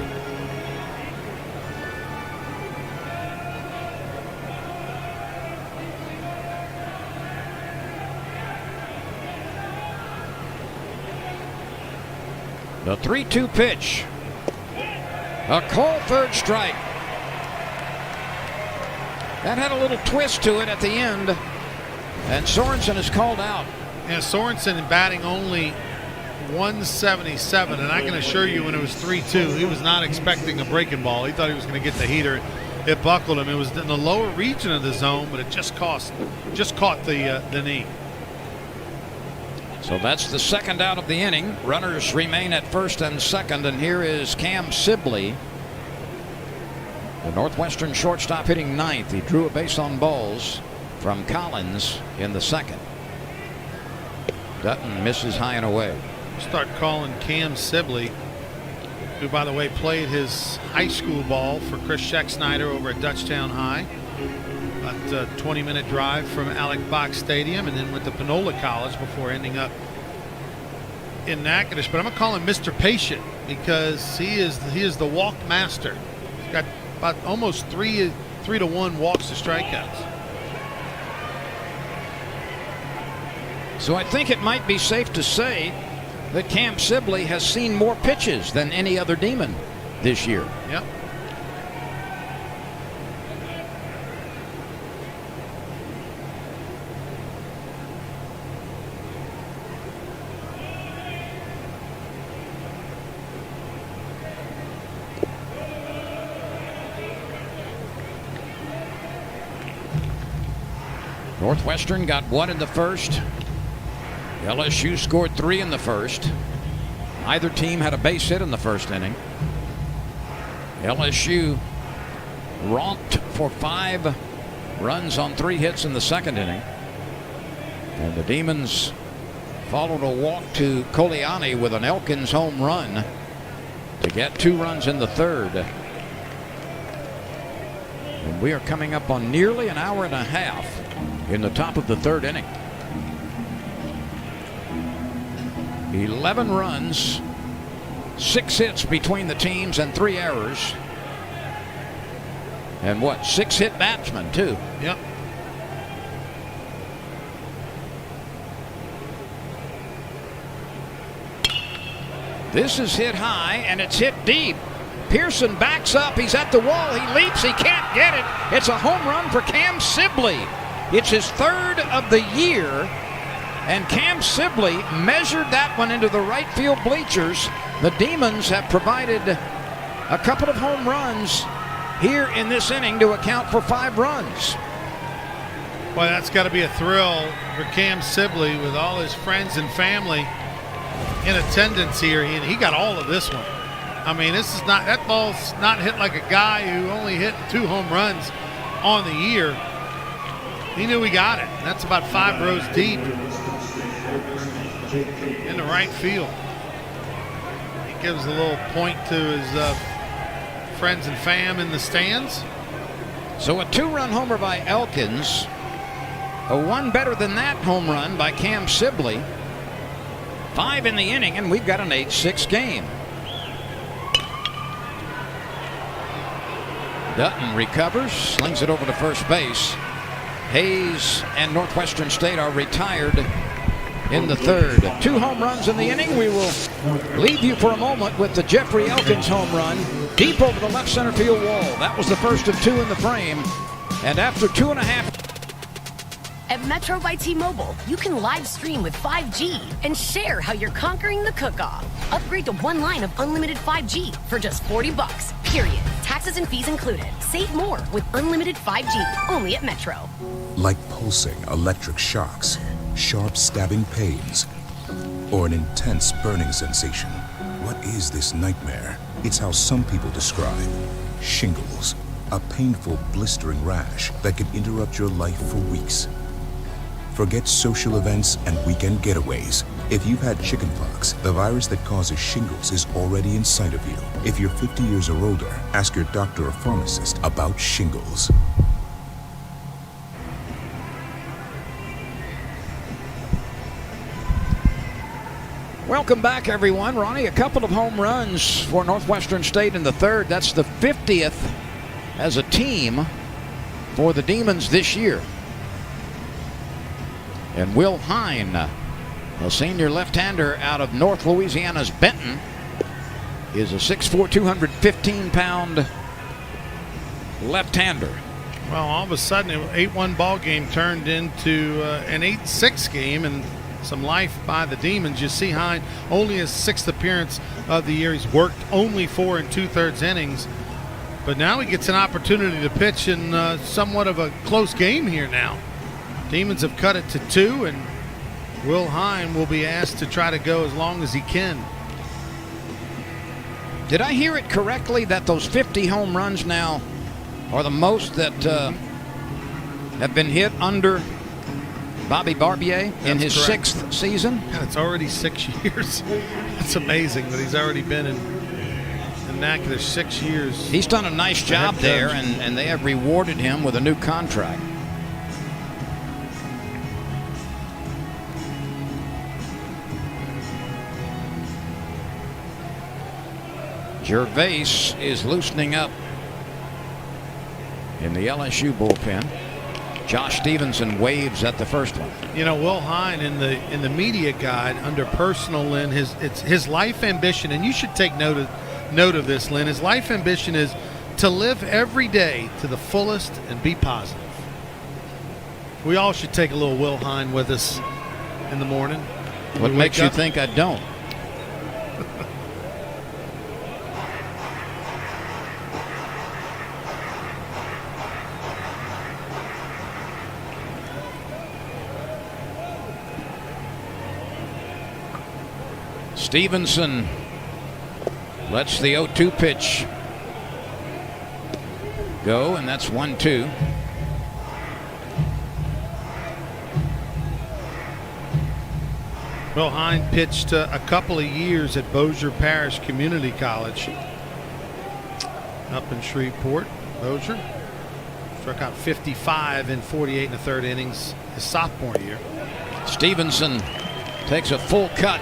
The 3-2 pitch. A called third strike. That had a little twist to it at the end, and Sorensen is called out. Yeah, Sorensen batting only 177, and I can assure you when it was 3-2, he was not expecting a breaking ball. He thought he was going to get the heater. It buckled him. It was in the lower region of the zone, but it just caught the knee. So that's the second out of the inning. Runners remain at first and second, and here is Cam Sibley, the Northwestern shortstop, hitting ninth. He drew a base on balls from Collins in the second. Dutton misses high and away. Start calling Cam Sibley, who, by the way, played his high school ball for Chris Scheck-Snyder over at Dutchtown High. About a 20-minute drive from Alex Box Stadium, and then went to Panola College before ending up in Natchitoches. But I'm going to call him Mr. Patient because he is the walk master. He's got about almost 3-to-1 walks to strikeouts. So I think it might be safe to say that Cam Sibley has seen more pitches than any other Demon this year. Yep. Northwestern got one in the first. LSU scored 3 in the first. Either team had a base hit in the first inning. LSU romped for 5 runs on 3 hits in the second inning. And the Demons followed a walk to Coliani with an Elkins home run to get 2 runs in the third. And we are coming up on nearly an hour and a half in the top of the third inning. 11 runs, 6 hits between the teams, and 3 errors. And 6 hit batsmen, too. Yep. This is hit high, and it's hit deep. Pearson backs up. He's at the wall. He leaps. He can't get it. It's a home run for Cam Sibley. It's his 3rd of the year. And Cam Sibley measured that one into the right field bleachers. The Demons have provided a couple of home runs here in this inning to account for 5 runs. Boy, that's got to be a thrill for Cam Sibley with all his friends and family in attendance here. He got all of this one. I mean, that ball's not hit like a guy who only hit 2 home runs on the year. He knew he got it. That's about 5 rows deep in the right field. He gives a little point to his friends and fam in the stands. So a 2-run homer by Elkins, a 1 better than that home run by Cam Sibley. 5 in the inning, and we've got an 8-6 game. Dutton recovers, slings it over to first base. Hayes and Northwestern State are retired in the third. 2 home runs in the inning. We will leave you for a moment with the Jeffrey Elkins home run deep over the left center field wall. That was the first of 2 in the frame. And after 2.5. At Metro by T-Mobile, you can live stream with 5G and share how you're conquering the cook-off. Upgrade to 1 line of unlimited 5G for just $40, period. Taxes and fees included. Save more with unlimited 5G, only at Metro. Like pulsing electric shocks, sharp stabbing pains, or an intense burning sensation. What is this nightmare? It's how some people describe shingles, a painful blistering rash that can interrupt your life for weeks. Forget social events and weekend getaways. If you've had chickenpox, the virus that causes shingles is already inside of you. If you're 50 years or older, ask your doctor or pharmacist about shingles. Welcome back, everyone. Ronnie, a couple of home runs for Northwestern State in the third. That's the 50th as a team for the Demons this year. And Will Hine, a senior left-hander out of North Louisiana's Benton, is a 6'4", 215-pound left-hander. Well, all of a sudden, an 8-1 ball game turned into an 8-6 game, and some life by the Demons. You see Hine, only his 6th appearance of the year. He's worked only 4 2/3 innings, but now he gets an opportunity to pitch in somewhat of a close game here now. Demons have cut it to 2, and Will Hine will be asked to try to go as long as he can. Did I hear it correctly that those 50 home runs now are the most that have been hit under Bobby Barbier in his correct. 6th season? God, it's already 6 years. It's amazing that he's already been in Natchitoches 6 years. He's done a nice job there, and they have rewarded him with a new contract. Gervais is loosening up in the LSU bullpen. Josh Stevenson waves at the first one. You know, Will Hine in the media guide under personal, Lynn, his life ambition, and you should take note of this, Lynn. His life ambition is to live every day to the fullest and be positive. We all should take a little Will Hine with us in the morning. What makes you think I don't? Stevenson lets the 0-2 pitch go, and that's 1-2. Will Hine pitched a couple of years at Bossier Parish Community College up in Shreveport. Bossier struck out 55 in 48 1/3 innings his sophomore year. Stevenson takes a full cut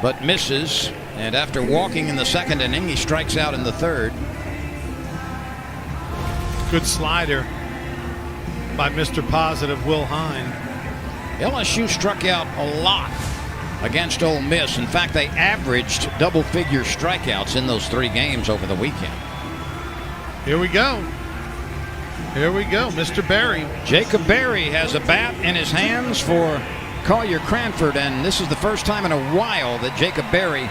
but misses, and after walking in the 2nd inning, he strikes out in the 3rd. Good slider by Mr. Positive Will Hine. LSU struck out a lot against Ole Miss. In fact, they averaged double-figure strikeouts in those 3 games over the weekend. Here we go. Here we go, Mr. Berry. Jacob Berry has a bat in his hands for Collier Cranford, and this is the first time in a while that Jacob Berry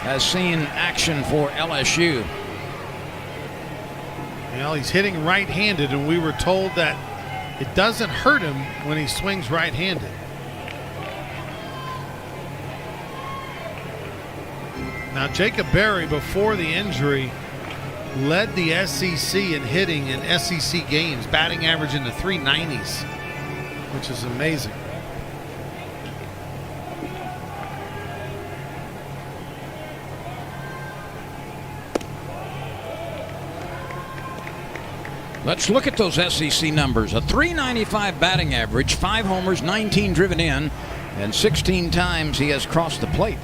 has seen action for LSU. Well, he's hitting right-handed, and we were told that it doesn't hurt him when he swings right-handed. Now, Jacob Berry, before the injury, led the SEC in hitting in SEC games, batting average in the 390s, which is amazing. Let's look at those SEC numbers. A 395 batting average, 5 homers, 19 driven in, and 16 times he has crossed the plate.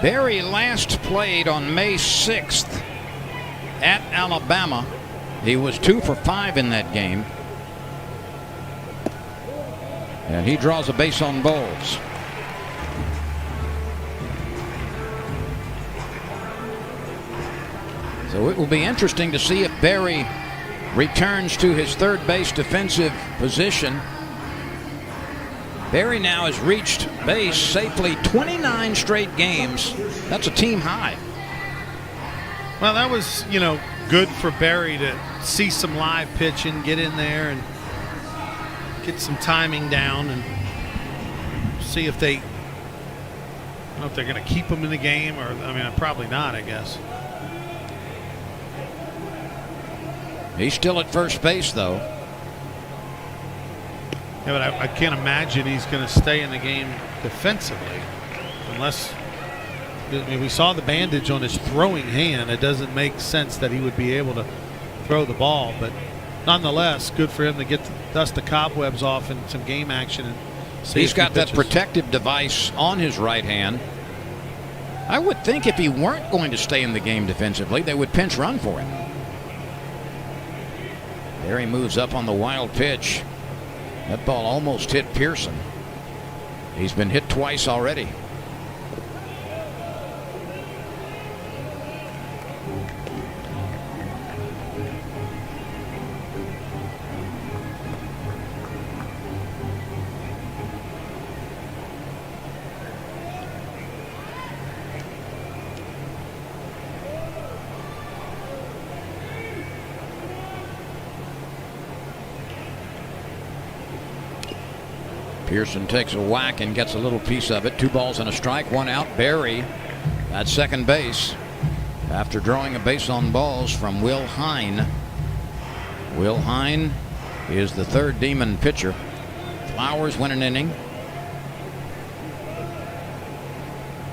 Berry last played on May 6th at Alabama. He was 2 for 5 in that game. And he draws a base on balls. So it will be interesting to see if Berry returns to his third base defensive position. Berry now has reached base safely 29 straight games. That's a team high. Well, that was, good for Berry to see some live pitching, get in there and get some timing down and see if I don't know if they're going to keep him in the game or, probably not, I guess. He's still at first base, though. Yeah, but I can't imagine he's going to stay in the game defensively unless we saw the bandage on his throwing hand. It doesn't make sense that he would be able to throw the ball, but nonetheless, good for him to get dust the cobwebs off and some game action. And he's got that protective device on his right hand. I would think if he weren't going to stay in the game defensively, they would pinch run for him. There he moves up on the wild pitch. That ball almost hit Pearson. He's been hit twice already. Pearson takes a whack and gets a little piece of it. 2 balls and a strike, 1 out. Berry at second base after drawing a base on balls from Will Hine. Will Hine is the third Demon pitcher. Flowers win an inning.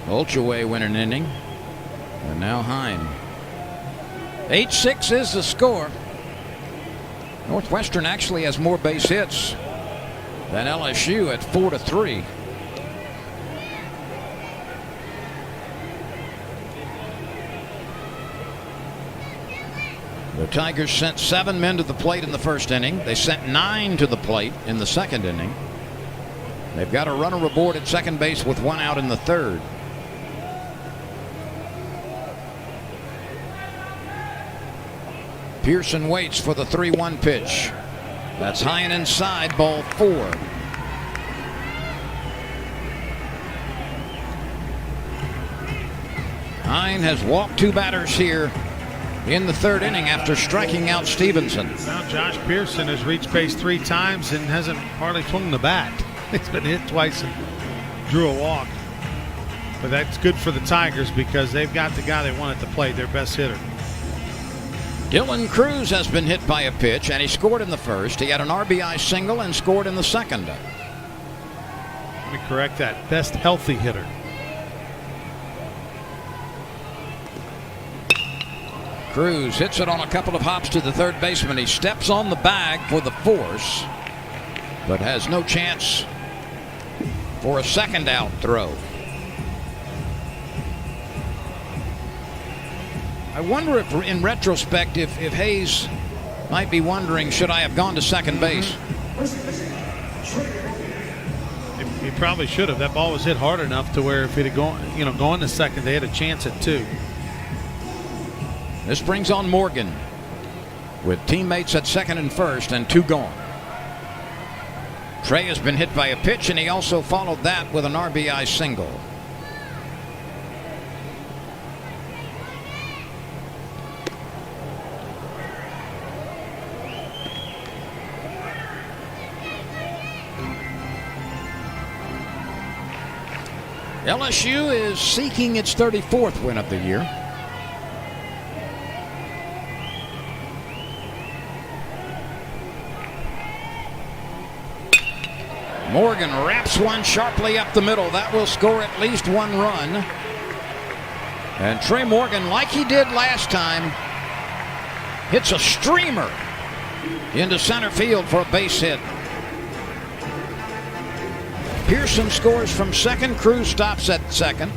Olcheway win an inning. And now Hine. 8-6 is the score. Northwestern actually has more base hits than LSU at 4-3. The Tigers sent 7 men to the plate in the first inning. They sent 9 to the plate in the second inning. They've got a runner aboard at second base with 1 out in the third. Pearson waits for the 3-1 pitch. That's high and inside, ball 4. Hine has walked 2 batters here in the third inning after striking out Stevenson. Now Josh Pearson has reached base 3 times and hasn't hardly swung the bat. He's been hit twice and drew a walk. But that's good for the Tigers because they've got the guy they want at the plate, their best hitter. Dylan Cruz has been hit by a pitch, and he scored in the first. He had an RBI single and scored in the second. Let me correct that. Best healthy hitter. Cruz hits it on a couple of hops to the third baseman. He steps on the bag for the force, but has no chance for a second out throw. I wonder if, in retrospect, if Hayes might be wondering, should I have gone to second base? He probably should have. That ball was hit hard enough to where if he'd have gone to second, they had a chance at 2. This brings on Morgan with teammates at second and first and 2 gone. Trey has been hit by a pitch, and he also followed that with an RBI single. LSU is seeking its 34th win of the year. Morgan wraps one sharply up the middle. That will score at least 1 run. And Trey Morgan, like he did last time, hits a streamer into center field for a base hit. Pearson scores from second. Cruz stops at second.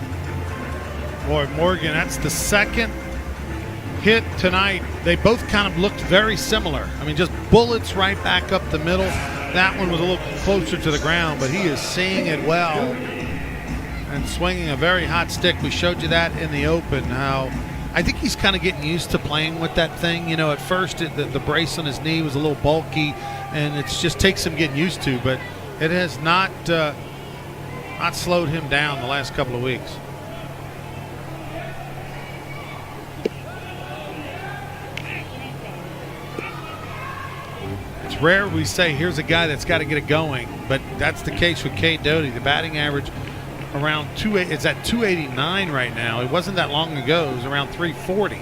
Boy, Morgan, that's the second hit tonight. They both kind of looked very similar. I mean, just bullets right back up the middle. That one was a little closer to the ground, but he is seeing it well and swinging a very hot stick. We showed you that in the open, how I think he's kind of getting used to playing with that thing. You know, at first the brace on his knee was a little bulky, and it just takes him getting used to, but it has not slowed him down the last couple of weeks. It's rare we say here's a guy that's got to get it going, but that's the case with Cade Doughty. The batting average around it's at 289 right now. It wasn't that long ago. It was around 340.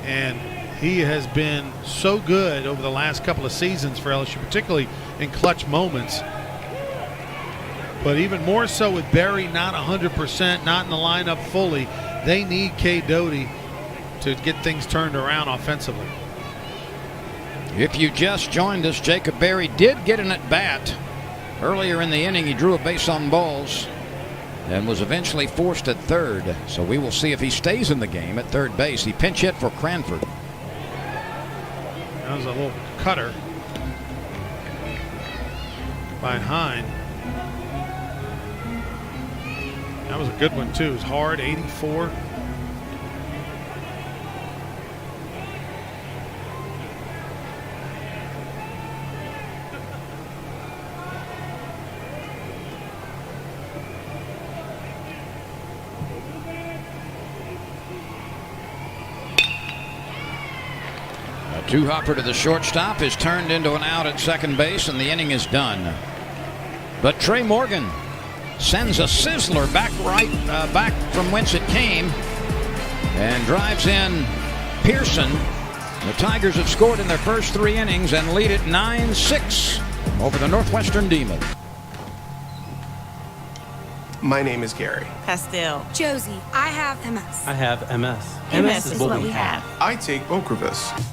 And he has been so good over the last couple of seasons for LSU, particularly in clutch moments. But even more so with Barry not 100%, not in the lineup fully, they need Cade Doughty to get things turned around offensively. If you just joined us, Jacob Berry did get an at-bat. Earlier in the inning, he drew a base on balls and was eventually forced at third. So we will see if he stays in the game at third base. He pinch hit for Cranford. That was a little cutter by Hine. That was a good one, too. It was hard, 84. Two-hopper to the shortstop is turned into an out at second base, and the inning is done. But Trey Morgan sends a sizzler back from whence it came and drives in Pearson. The Tigers have scored in their first 3 innings and lead it 9-6 over the Northwestern Demon. My name is Gary. Pastel. Josie, I have MS. I have MS. MS is what we have. I take Ocrevus.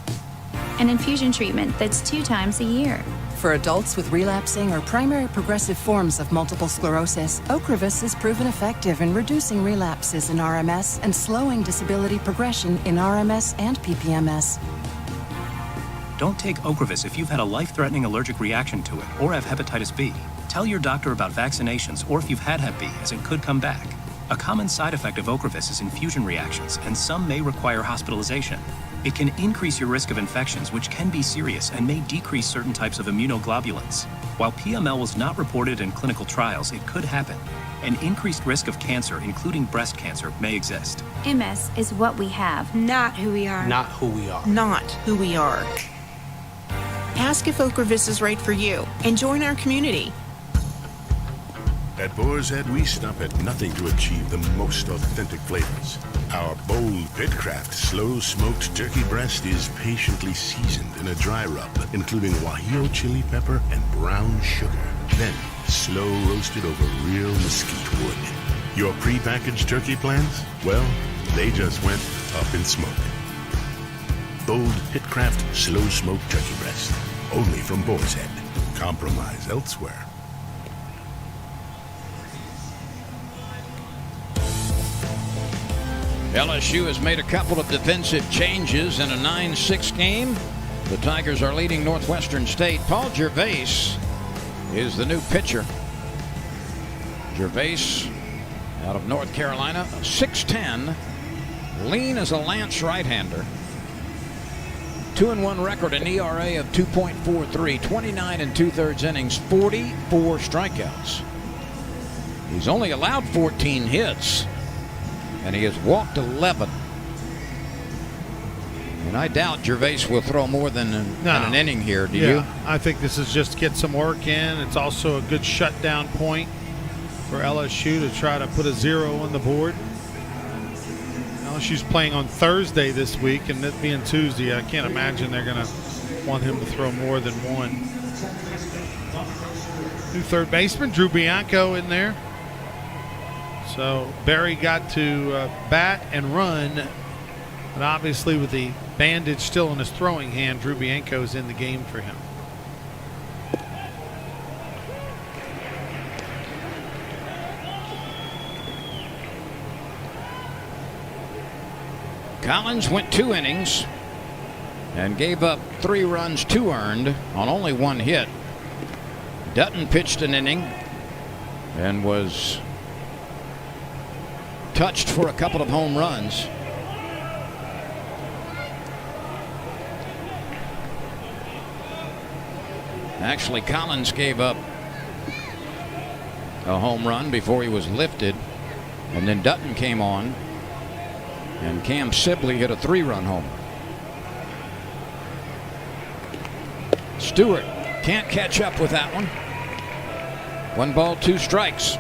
An infusion treatment that's 2 times a year. For adults with relapsing or primary progressive forms of multiple sclerosis, Ocrevus is proven effective in reducing relapses in RMS and slowing disability progression in RMS and PPMS. Don't take Ocrevus if you've had a life-threatening allergic reaction to it or have hepatitis B. Tell your doctor about vaccinations or if you've had Hep B, as it could come back. A common side effect of Ocrevus is infusion reactions, and some may require hospitalization. It can increase your risk of infections, which can be serious and may decrease certain types of immunoglobulins. While PML was not reported in clinical trials, it could happen. An increased risk of cancer, including breast cancer, may exist. MS is what we have. Not who we are. Not who we are. Not who we are. Ask if Ocrevus is right for you and join our community. At Boar's Head, we stop at nothing to achieve the most authentic flavors. Our bold Pitcraft slow-smoked turkey breast is patiently seasoned in a dry rub, including Guajillo chili pepper and brown sugar. Then, slow roasted over real mesquite wood. Your pre-packaged turkey plans? Well, they just went up in smoke. Bold Pitcraft slow-smoked turkey breast. Only from Boar's Head. Compromise elsewhere. LSU has made a couple of defensive changes in a 9-6 game. The Tigers are leading Northwestern State. Paul Gervais is the new pitcher. Gervais out of North Carolina, 6'10", lean as a Lance right-hander. 2-1 record, an ERA of 2.43, 29 2/3 innings, 44 strikeouts. He's only allowed 14 hits. And he has walked 11. And I doubt Gervais will throw more than an inning here. Do you? I think this is just get some work in. It's also a good shutdown point for LSU to try to put a 0 on the board. LSU's playing on Thursday this week, and it being Tuesday, I can't imagine they're going to want him to throw more than 1. New third baseman, Drew Bianco, in there. So Barry got to bat and run, but obviously with the bandage still in his throwing hand, Drew Bianco's in the game for him. Collins went 2 innings and gave up 3 runs, 2 earned on only 1 hit. Dutton pitched an inning and was touched for a couple of home runs. Actually, Collins gave up a home run before he was lifted, and then Dutton came on, and Cam Sibley hit a 3-run homer. Stewart can't catch up with that one. 1 ball, 2 strikes.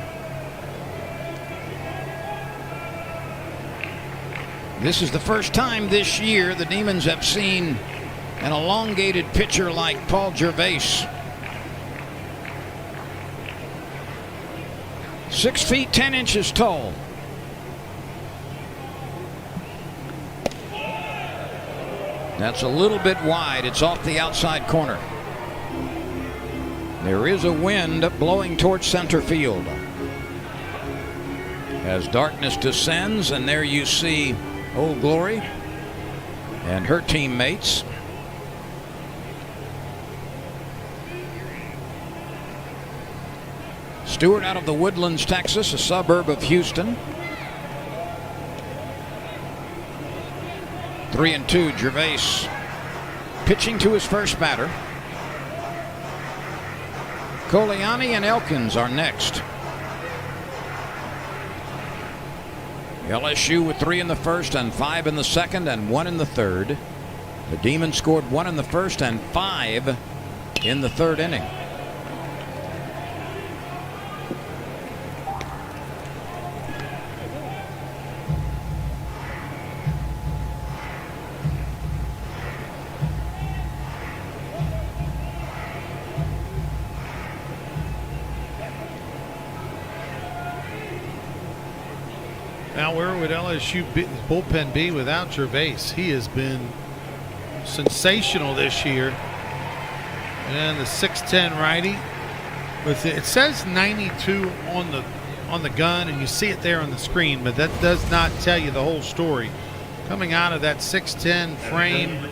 This is the first time this year the Demons have seen an elongated pitcher like Paul Gervais. 6 feet 10 inches tall. That's a little bit wide. It's off the outside corner. There is a wind blowing towards center field. As darkness descends, and there you see Old Glory and her teammates. Stewart out of the Woodlands, Texas, a suburb of Houston. 3-2, Gervais pitching to his first batter. Coliani and Elkins are next. LSU with 3 in the first and 5 in the second and 1 in the third. The Demons scored 1 in the first and 5 in the third inning. Now, where would LSU bullpen be without Gervais? He has been sensational this year. And the 6'10" righty. It says 92 on the gun, and you see it there on the screen, but that does not tell you the whole story. Coming out of that 6'10" frame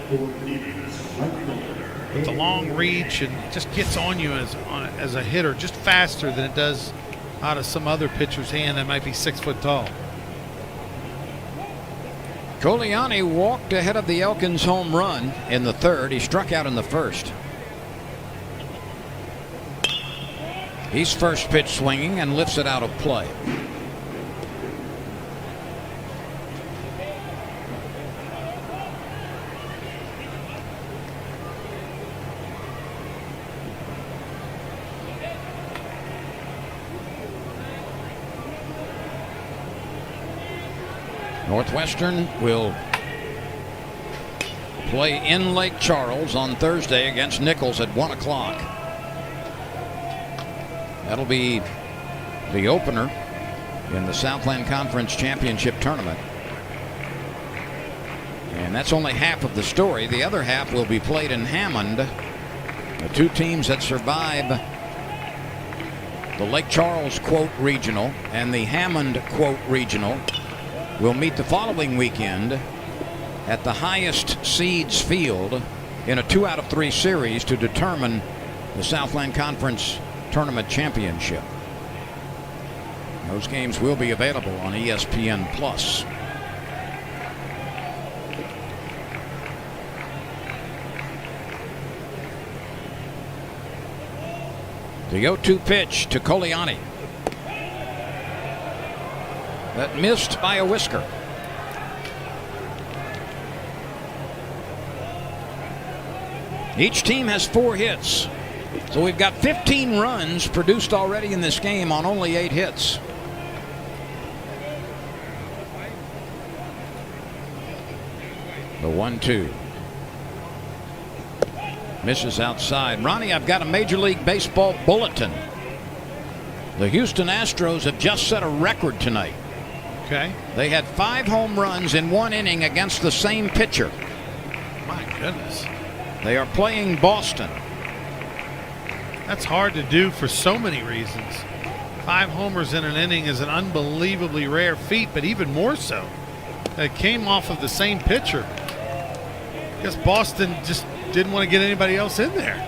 with the long reach, and it just gets on you as a hitter just faster than it does out of some other pitcher's hand that might be 6 foot tall. Coliani walked ahead of the Elkins home run in the third. He struck out in the first. He's first pitch swinging and lifts it out of play. Northwestern will play in Lake Charles on Thursday against Nichols at 1 o'clock. That'll be the opener in the Southland Conference Championship Tournament. And that's only half of the story. The other half will be played in Hammond. The 2 teams that survive the Lake Charles quote regional and the Hammond quote regional will meet the following weekend at the highest seeds field in a 2 out of 3 series to determine the Southland Conference Tournament Championship. Those games will be available on ESPN Plus. The 0-2 pitch to Coliani. That missed by a whisker. Each team has 4 hits. So we've got 15 runs produced already in this game on only 8 hits. The 1-2. Misses outside. Ronnie, I've got a Major League Baseball bulletin. The Houston Astros have just set a record tonight. Okay. They had 5 home runs in 1 inning against the same pitcher. My goodness. They are playing Boston. That's hard to do for so many reasons. 5 homers in an inning is an unbelievably rare feat, but even more so It came off of the same pitcher. I guess Boston just didn't want to get anybody else in there.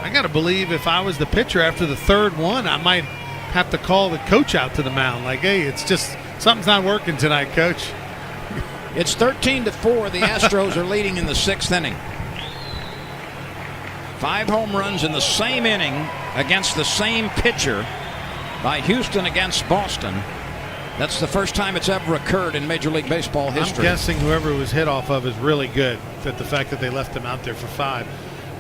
I got to believe if I was the pitcher after the third one, I might have to call the coach out to the mound. Like, hey, it's just something's not working tonight, coach. It's 13-4. The Astros are leading in the 6th inning. 5 home runs in the same inning against the same pitcher by Houston against Boston. That's the first time it's ever occurred in Major League Baseball history. I'm guessing whoever it was hit off of is really good. That the fact that they left him out there for 5.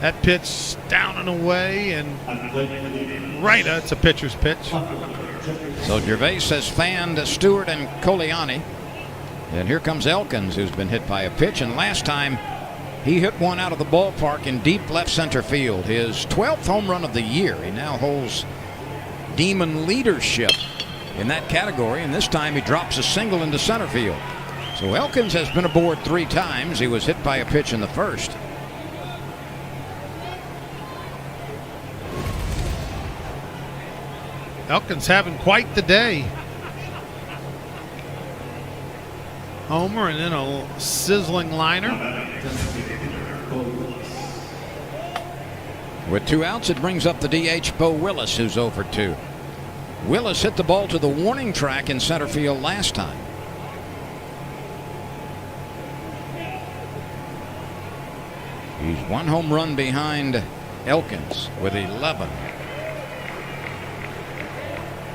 That pitch down and away, and right, it's a pitcher's pitch. So Gervais has fanned Stewart and Coliani. And here comes Elkins, who's been hit by a pitch. And last time, he hit one out of the ballpark in deep left center field. His 12th home run of the year. He now holds Demon leadership in that category. And this time, he drops a single into center field. So Elkins has been aboard 3 times. He was hit by a pitch in the first. Elkins having quite the day. Homer and then a sizzling liner. With 2 outs, it brings up the DH Bo Willis, who's over 2. Willis hit the ball to the warning track in center field last time. He's 1 home run behind Elkins with 11.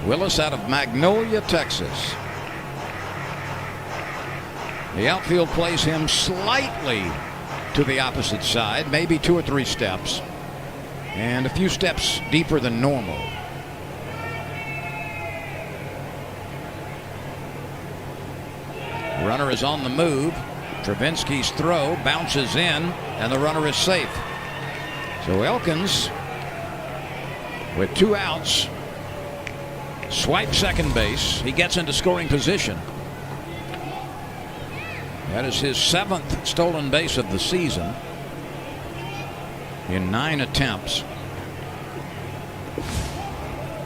Willis out of Magnolia, Texas. The outfield plays him slightly to the opposite side, maybe 2 or 3 steps, and a few steps deeper than normal. Runner is on the move. Travinski's throw bounces in, and the runner is safe. So Elkins, with 2 outs, swipes second base. He gets into scoring position. That is his 7th stolen base of the season in 9 attempts.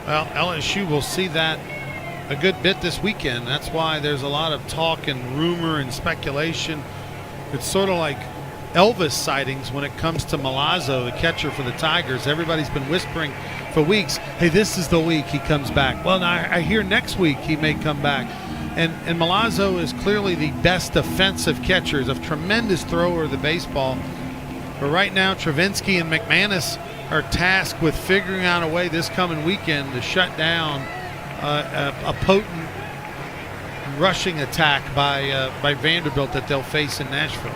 Well, LSU will see that a good bit this weekend. That's why there's a lot of talk and rumor and speculation. It's sort of like Elvis sightings when it comes to Milazzo, the catcher for the Tigers. Everybody's been whispering for weeks, hey, this is the week he comes back. Well, now I hear next week he may come back. And Milazzo is clearly the best defensive catcher, is a tremendous thrower of the baseball. But right now, Travinski and McManus are tasked with figuring out a way this coming weekend to shut down a potent rushing attack by Vanderbilt that they'll face in Nashville.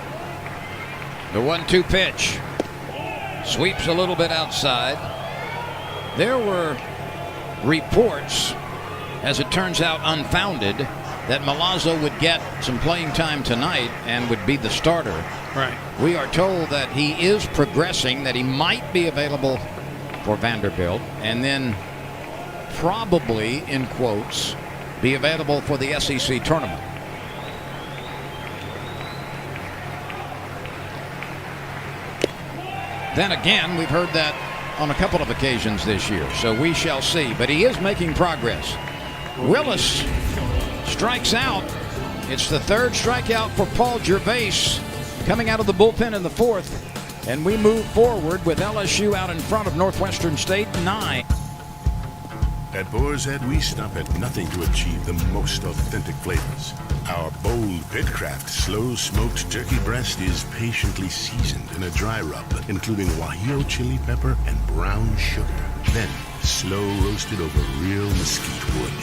The 1-2 pitch sweeps a little bit outside. There were reports, as it turns out unfounded, that Milazzo would get some playing time tonight and would be the starter. Right. We are told that he is progressing, that he might be available for Vanderbilt, and then probably, in quotes, be available for the SEC tournament. Then again, we've heard that on a couple of occasions this year, so we shall see. But he is making progress. Willis strikes out. It's the 3rd strikeout for Paul Gervais coming out of the bullpen in the 4th. And we move forward with LSU out in front of Northwestern State 9. At Boar's Head, we stop at nothing to achieve the most authentic flavors. Our bold Pitcraft slow-smoked turkey breast is patiently seasoned in a dry rub, including Guajillo chili pepper and brown sugar. Then, slow roasted over real mesquite wood.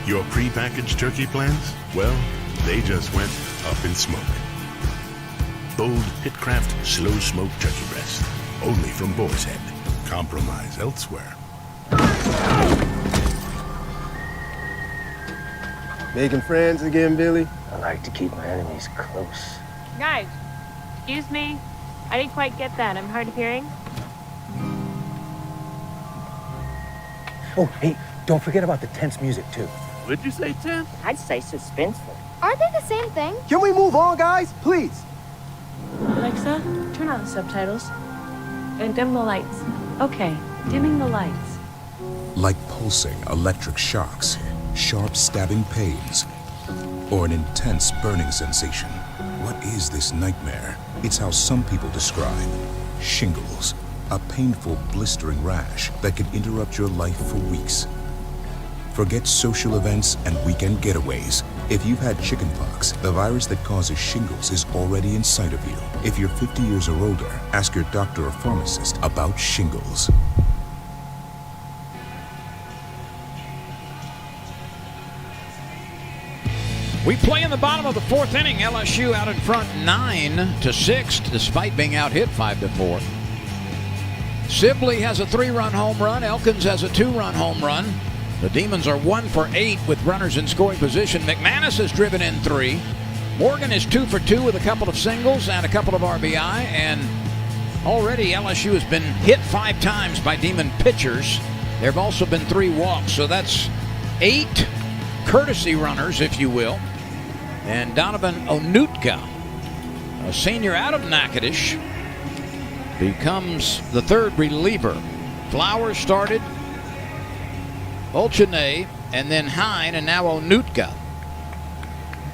Your prepackaged turkey plans? Well, they just went up in smoke. Bold Pitcraft slow-smoked turkey breast. Only from Boar's Head. Compromise elsewhere. Making friends again, Billy? I like to keep my enemies close. Guys, excuse me. I didn't quite get that. I'm hard of hearing. Oh, hey, don't forget about the tense music, too. Would you say tense? I'd say suspenseful. Aren't they the same thing? Can we move on, guys? Please. Alexa, turn on the subtitles. And dim the lights. Okay, dimming the lights. Like pulsing electric shocks, sharp stabbing pains, or an intense burning sensation. What is this nightmare? It's how some people describe shingles, a painful blistering rash that can interrupt your life for weeks. Forget social events and weekend getaways. If you've had chickenpox, the virus that causes shingles is already in sight of you. If you're 50 years or older, ask your doctor or pharmacist about shingles. We play in the bottom of the fourth inning. LSU out in front 9-6, despite being out hit 5-4. Sibley has a 3-run home run. Elkins has a 2-run home run. The Demons are 1 for 8 with runners in scoring position. McManus has driven in 3. Morgan is 2 for 2 with a couple of singles and a couple of RBI. And already LSU has been hit 5 times by Demon pitchers. There have also been 3 walks. So that's 8 courtesy runners, if you will. And Donovan Onutka, a senior out of Natchitoches, becomes the 3rd reliever. Flowers started, Olchene, and then Hine, and now Onutka.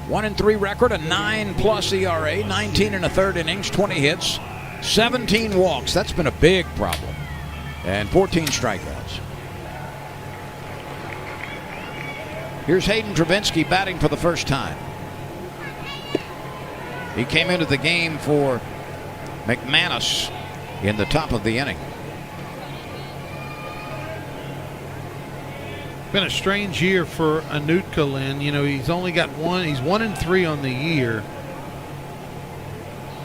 1-3 record, a 9+ ERA, 19 1/3 innings, 20 hits, 17 walks. That's been a big problem. And 14 strikeouts. Here's Hayden Travinski batting for the first time. He came into the game for McManus in the top of the inning. Been a strange year for Onutka, Lynn. You know, he's only got one. He's 1-3 on the year.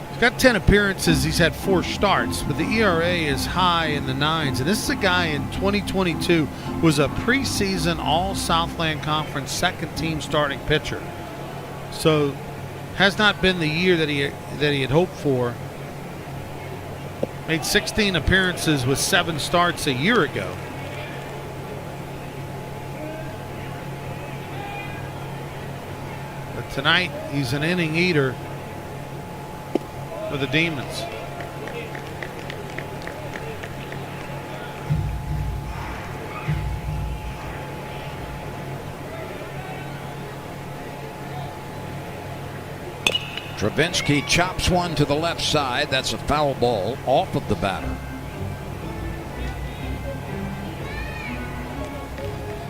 He's got 10 appearances. He's had 4 starts, but the ERA is high in the 9s. And this is a guy in 2022 was a preseason All Southland Conference second-team starting pitcher. So, has not been the year that he had hoped for. Made 16 appearances with 7 starts a year ago. But tonight, he's an inning eater for the Demons. Travinski chops one to the left side. That's a foul ball off of the batter.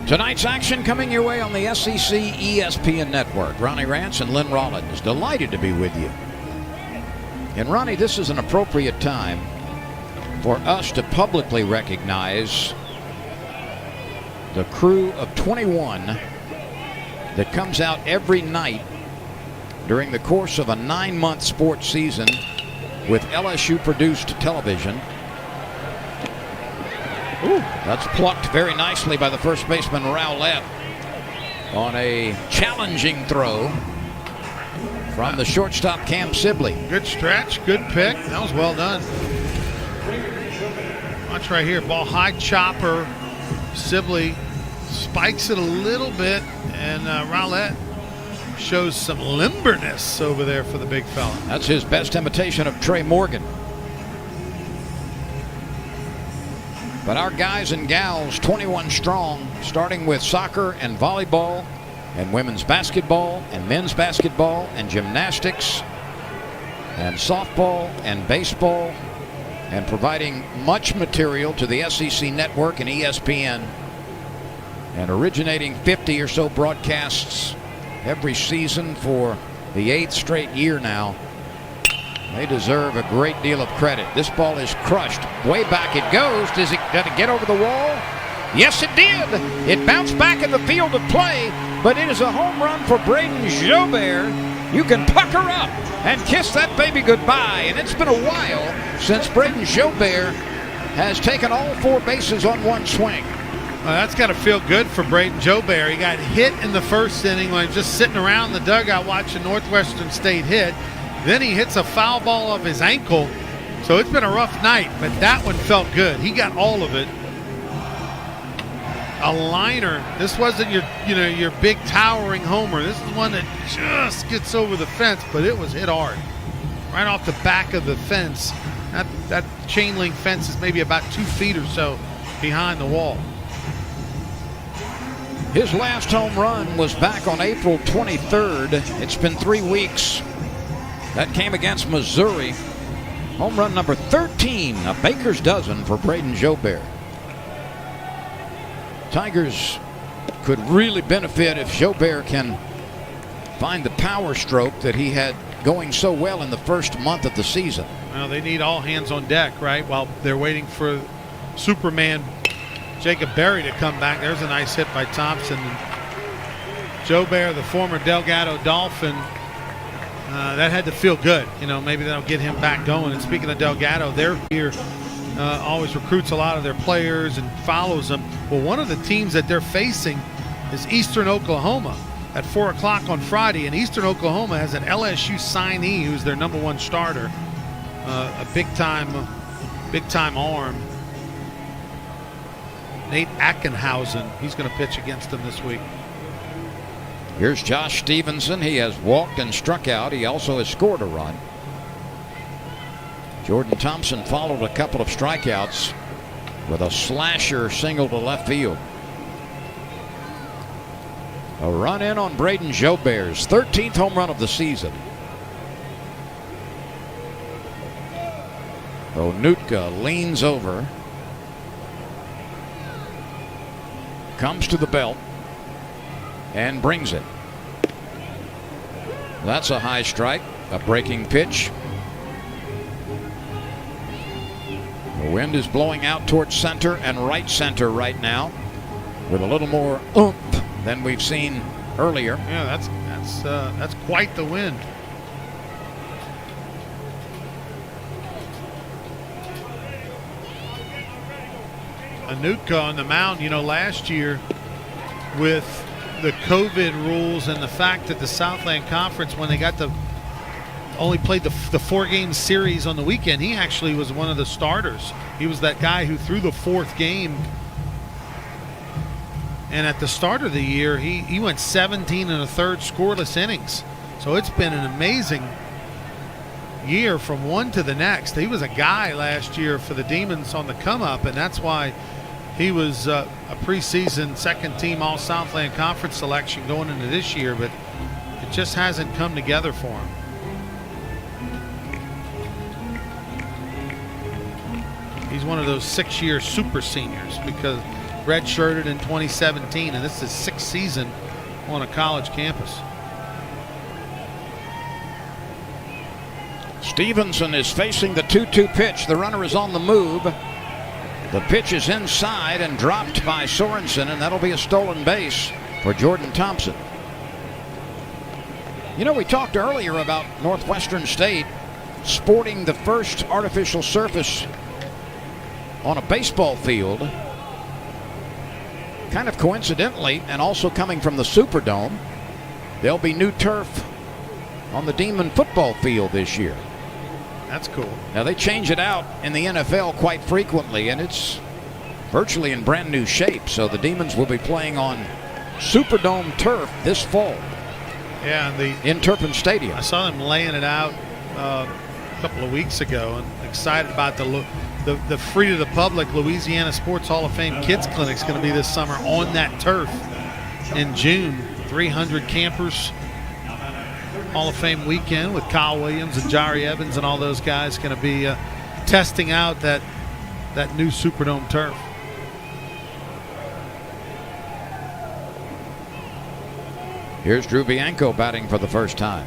Tonight's action coming your way on the SEC ESPN Network. Ronnie Rance and Lynn Rollins, delighted to be with you. And Ronnie, this is an appropriate time for us to publicly recognize the crew of 21 that comes out every night during the course of a 9-month sports season with LSU-produced television. Ooh, that's plucked very nicely by the first baseman Rowlett on a challenging throw from the shortstop Cam Sibley. Good stretch, good pick. That was well done. Watch right here, ball high chopper. Sibley spikes it a little bit, and Rowlett shows some limberness over there for the big fella. That's his best imitation of Trey Morgan. But our guys and gals, 21 strong, starting with soccer and volleyball and women's basketball and men's basketball and gymnastics and softball and baseball, and providing much material to the SEC Network and ESPN, and originating 50 or so broadcasts every season for the 8th straight year now. They deserve a great deal of credit. This ball is crushed. Way back it goes. Did it get over the wall? Yes, it did. It bounced back in the field of play, but it is a home run for Braden Jobert. You can pucker up and kiss that baby goodbye. And it's been a while since Braden Jobert has taken all 4 bases on one swing. Well, that's got to feel good for Braden Jobert. He got hit in the first inning when he was just sitting around the dugout watching Northwestern State hit. Then he hits a foul ball off his ankle. So it's been a rough night, but that one felt good. He got all of it. A liner. This wasn't your big towering homer. This is one that just gets over the fence, but it was hit hard. Right off the back of the fence. That chain link fence is maybe about 2 feet or so behind the wall. His last home run was back on April 23rd. It's been 3 weeks. That came against Missouri. Home run number 13, a baker's dozen for Braden Jobert. Tigers could really benefit if Jobert can find the power stroke that he had going so well in the first month of the season. Well, they need all hands on deck, right? While they're waiting for Superman Jacob Berry to come back. There's a nice hit by Thompson. Jobert, the former Delgado Dolphin, that had to feel good. You know, maybe that'll get him back going. And speaking of Delgado, they're here. Always recruits a lot of their players and follows them. Well, one of the teams that they're facing is Eastern Oklahoma at 4 o'clock on Friday. And Eastern Oklahoma has an LSU signee who's their #1 starter, a big-time arm, Nate Ackenhausen. He's going to pitch against them this week. Here's Josh Stevenson. He has walked and struck out. He also has scored a run. Jordan Thompson followed a couple of strikeouts with a slasher single to left field. A run in on Braden Jobert's 13th home run of the season. Onutka leans over. Comes to the belt and brings it. That's a high strike, a breaking pitch. The wind is blowing out towards center and right center right now with a little more oomph than we've seen earlier. Yeah, that's quite the wind. Onutka on the mound. You know, last year with the COVID rules and the fact that the Southland Conference, when they got only played the 4-game series on the weekend, he actually was one of the starters. He was that guy who threw the 4th game. And at the start of the year, he went 17 1/3 scoreless innings. So it's been an amazing year from one to the next. He was a guy last year for the Demons on the come up, and that's why he was a preseason second-team All-Southland Conference selection going into this year, but it just hasn't come together for him. He's one of those 6-year super seniors because redshirted in 2017, and this is his 6th season on a college campus. Stevenson is facing the 2-2 pitch. The runner is on the move. The pitch is inside and dropped by Sorensen, and that'll be a stolen base for Jordan Thompson. You know, we talked earlier about Northwestern State sporting the first artificial surface on a baseball field. Kind of coincidentally, and also coming from the Superdome, there'll be new turf on the Demon football field this year. That's cool. Now, they change it out in the NFL quite frequently, and it's virtually in brand new shape. So the Demons will be playing on Superdome turf this fall. Yeah, in Turpin Stadium. I saw them laying it out a couple of weeks ago, and excited about the free to the public Louisiana Sports Hall of Fame Kids Clinic is going to be this summer on that turf in June. 300 campers. Hall of Fame weekend with Kyle Williams and Jari Evans and all those guys going to be testing out that new Superdome turf. Here's Drew Bianco batting for the first time.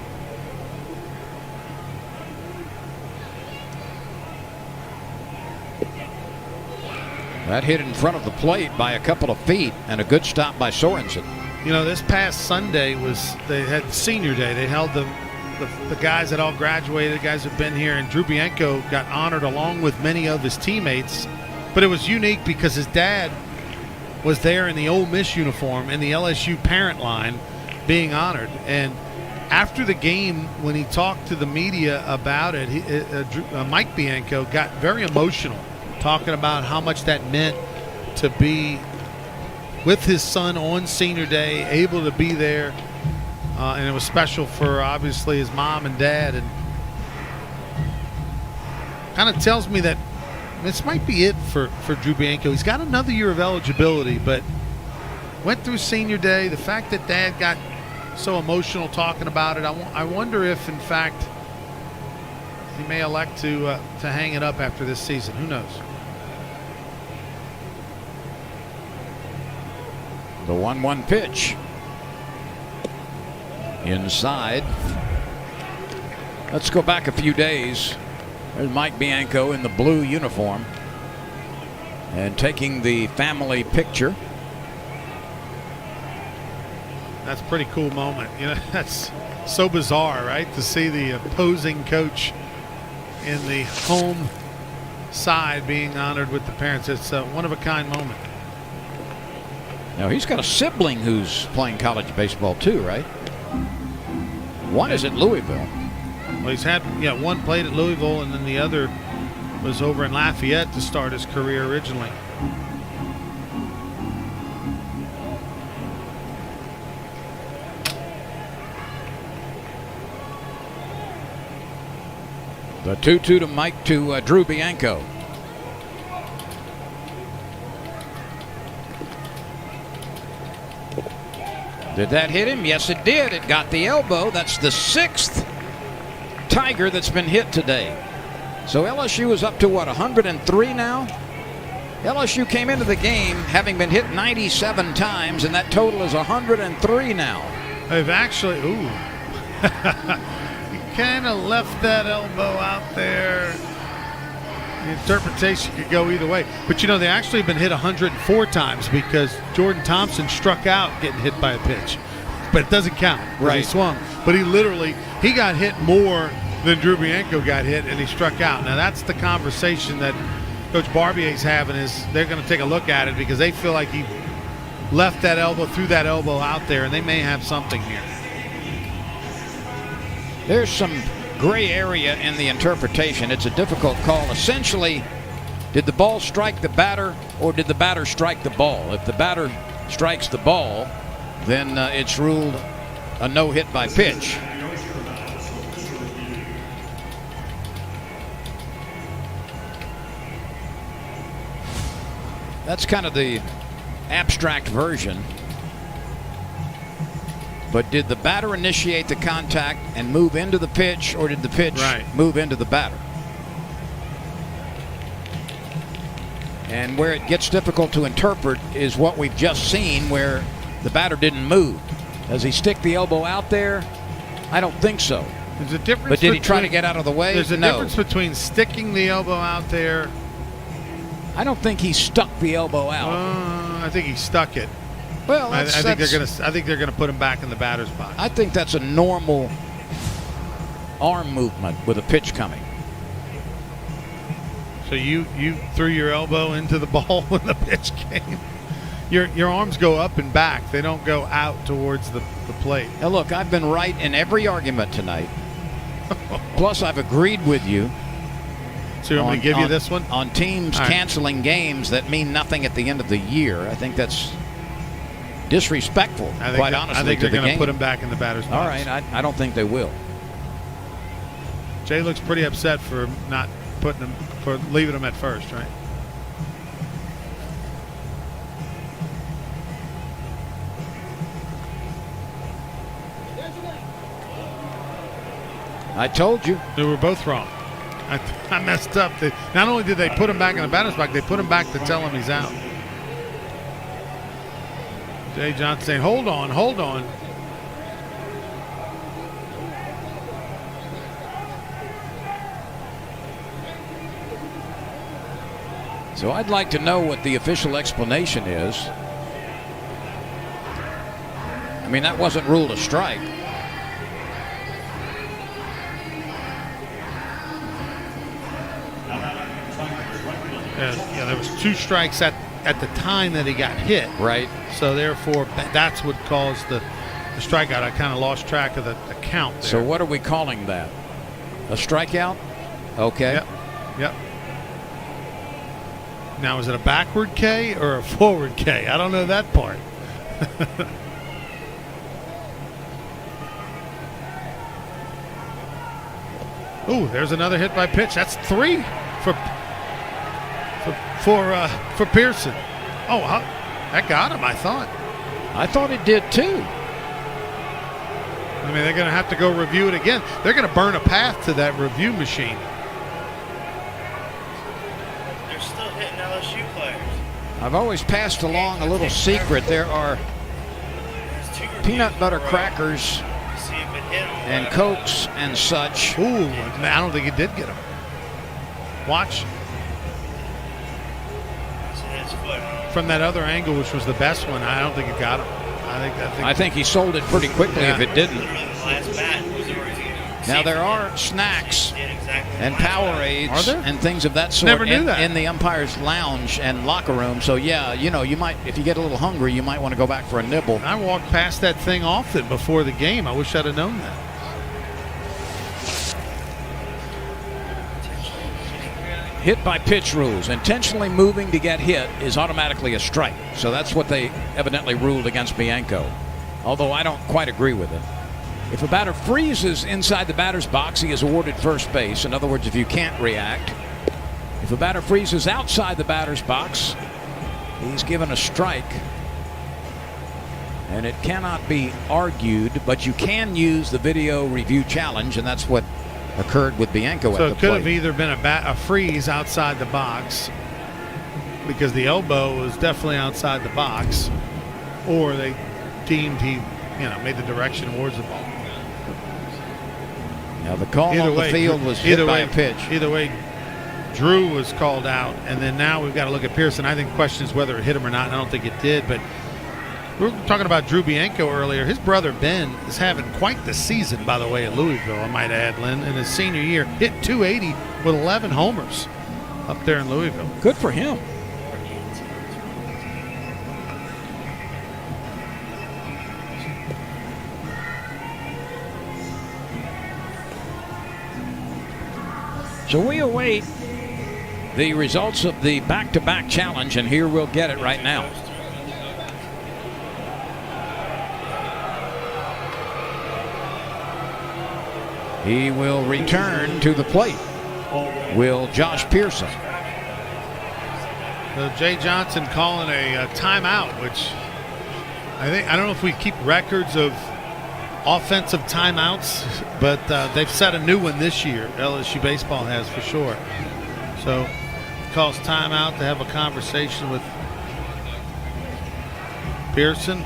That hit in front of the plate by a couple of feet, and a good stop by Sorensen. You know, this past Sunday they had senior day. They held the guys that all graduated, guys who've been here, and Drew Bianco got honored along with many of his teammates. But it was unique because his dad was there in the Ole Miss uniform in the LSU parent line being honored. And after the game, when he talked to the media about it, Mike Bianco got very emotional, talking about how much that meant to be with his son on senior day, able to be there. And it was special for, obviously, his mom and dad. And kind of tells me that this might be it for Drew Bianco. He's got another year of eligibility, but went through senior day. The fact that Dad got so emotional talking about it, I wonder if, in fact, he may elect to hang it up after this season. Who knows? The 1-1 pitch. Inside. Let's go back a few days. There's Mike Bianco in the blue uniform and taking the family picture. That's a pretty cool moment. You know, that's so bizarre, right? To see the opposing coach in the home side being honored with the parents. It's a one-of-a-kind moment. Now, he's got a sibling who's playing college baseball too, right? One is at Louisville. Well, he's had, one played at Louisville, and then the other was over in Lafayette to start his career originally. The 2-2 to Drew Bianco. Did that hit him? Yes, it did. It got the elbow. That's the 6th Tiger that's been hit today. So LSU is up to what, 103 now? LSU came into the game having been hit 97 times, and that total is 103 now. They've actually, he kind of left that elbow out there. The interpretation could go either way. But, they actually have been hit 104 times because Jordan Thompson struck out getting hit by a pitch. But it doesn't count. Right. He swung. But he got hit more than Drew Bianco got hit, and he struck out. Now, that's the conversation that Coach Barbier's having, is they're going to take a look at it because they feel like he left that elbow, threw that elbow out there, and they may have something here. There's some gray area in the interpretation. It's a difficult call. Essentially, did the ball strike the batter or did the batter strike the ball? If the batter strikes the ball, then it's ruled a no hit by pitch. That's kind of the abstract version. But did the batter initiate the contact and move into the pitch, or did the pitch move into the batter? And where it gets difficult to interpret is what we've just seen, where the batter didn't move. Does he stick the elbow out there? I don't think so. There's a difference. But did he try to get out of the way? There's a difference between sticking the elbow out there. I don't think he stuck the elbow out. I think he stuck it. Well, I think they're gonna put him back in the batter's box. I think that's a normal arm movement with a pitch coming. So you threw your elbow into the ball when the pitch came. Your arms go up and back. They don't go out towards the plate. Now look, I've been right in every argument tonight. Plus, I've agreed with you. So you want me to give you this one? On teams canceling games that mean nothing at the end of the year. I think that's disrespectful, quite honestly. I think they're going to put him back in the batter's box. All right, I don't think they will. Jay looks pretty upset for not putting him, for leaving him at first, right? I told you. They were both wrong. I messed up. Not only did they put him back in the batter's box, they put him back to tell him he's out. Jay Johnson saying, hold on, hold on. So I'd like to know what the official explanation is. I mean, that wasn't ruled a strike. Yeah, there was 2 strikes at the time that he got hit. Right. So therefore, that's what caused the strikeout. I kind of lost track of the count there. So what are we calling that? A strikeout? Okay. Yep. Now, is it a backward K or a forward K? I don't know that part. Ooh, there's another hit by pitch. That's 3 for Pearson. Oh, that got him, I thought. I thought it did too. I mean, they're going to have to go review it again. They're going to burn a path to that review machine. They're still hitting LSU players. I've always passed along a little secret. There are peanut butter crackers and Cokes and such. Ooh, I don't think it did get him. Watch. From that other angle, which was the best one, I don't think it got him. I think he sold it pretty quickly if it didn't. Last bat was Now, there are snacks and Powerades and things of that sort Never knew that. in the umpire's lounge and locker room. So, yeah, you know, you might, if you get a little hungry, you might want to go back for a nibble. I walked past that thing often before the game. I wish I'd have known that. Hit by pitch rules. Intentionally moving to get hit is automatically a strike. So that's what they evidently ruled against Bianco, although I don't quite agree with it. If a batter freezes inside the batter's box, he is awarded first base. In other words, if you can't react. If a batter freezes outside the batter's box, he's given a strike. And it cannot be argued, but you can use the video review challenge, and that's what occurred with Bianco So at the it could plate. have either been a freeze outside the box because the elbow was definitely outside the box, or they deemed he, made the direction towards the ball. Now the call on the field was hit by a pitch. Either way, Drew was called out, and then now we've got to look at Pearson. I think the question is whether it hit him or not, and I don't think it did, but we were talking about Drew Bianco earlier. His brother Ben is having quite the season, by the way, at Louisville, I might add, Lynn. In his senior year, hit 280 with 11 homers up there in Louisville. Good for him. So we await the results of the back-to-back challenge, and here we'll get it right now. He will return to the plate. Will Josh Pearson. So Jay Johnson calling a timeout, which I don't know if we keep records of offensive timeouts, but they've set a new one this year. LSU baseball has for sure. So calls timeout to have a conversation with Pearson.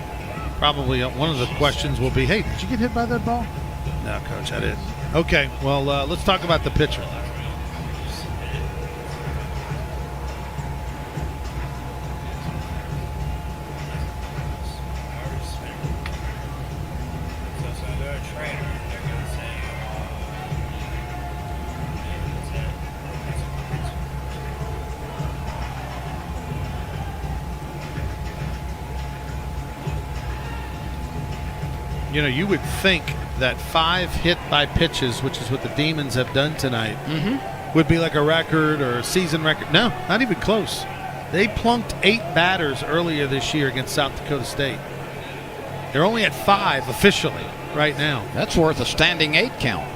Probably one of the questions will be, hey, did you get hit by that ball? No, Coach, I didn't. Okay, well, let's talk about the pitcher. You would think that 5 hit by pitches, which is what the Demons have done tonight, would be like a record or a season record. No, not even close. They plunked 8 batters earlier this year against South Dakota State. They're only at 5 officially right now. That's worth a standing 8 count.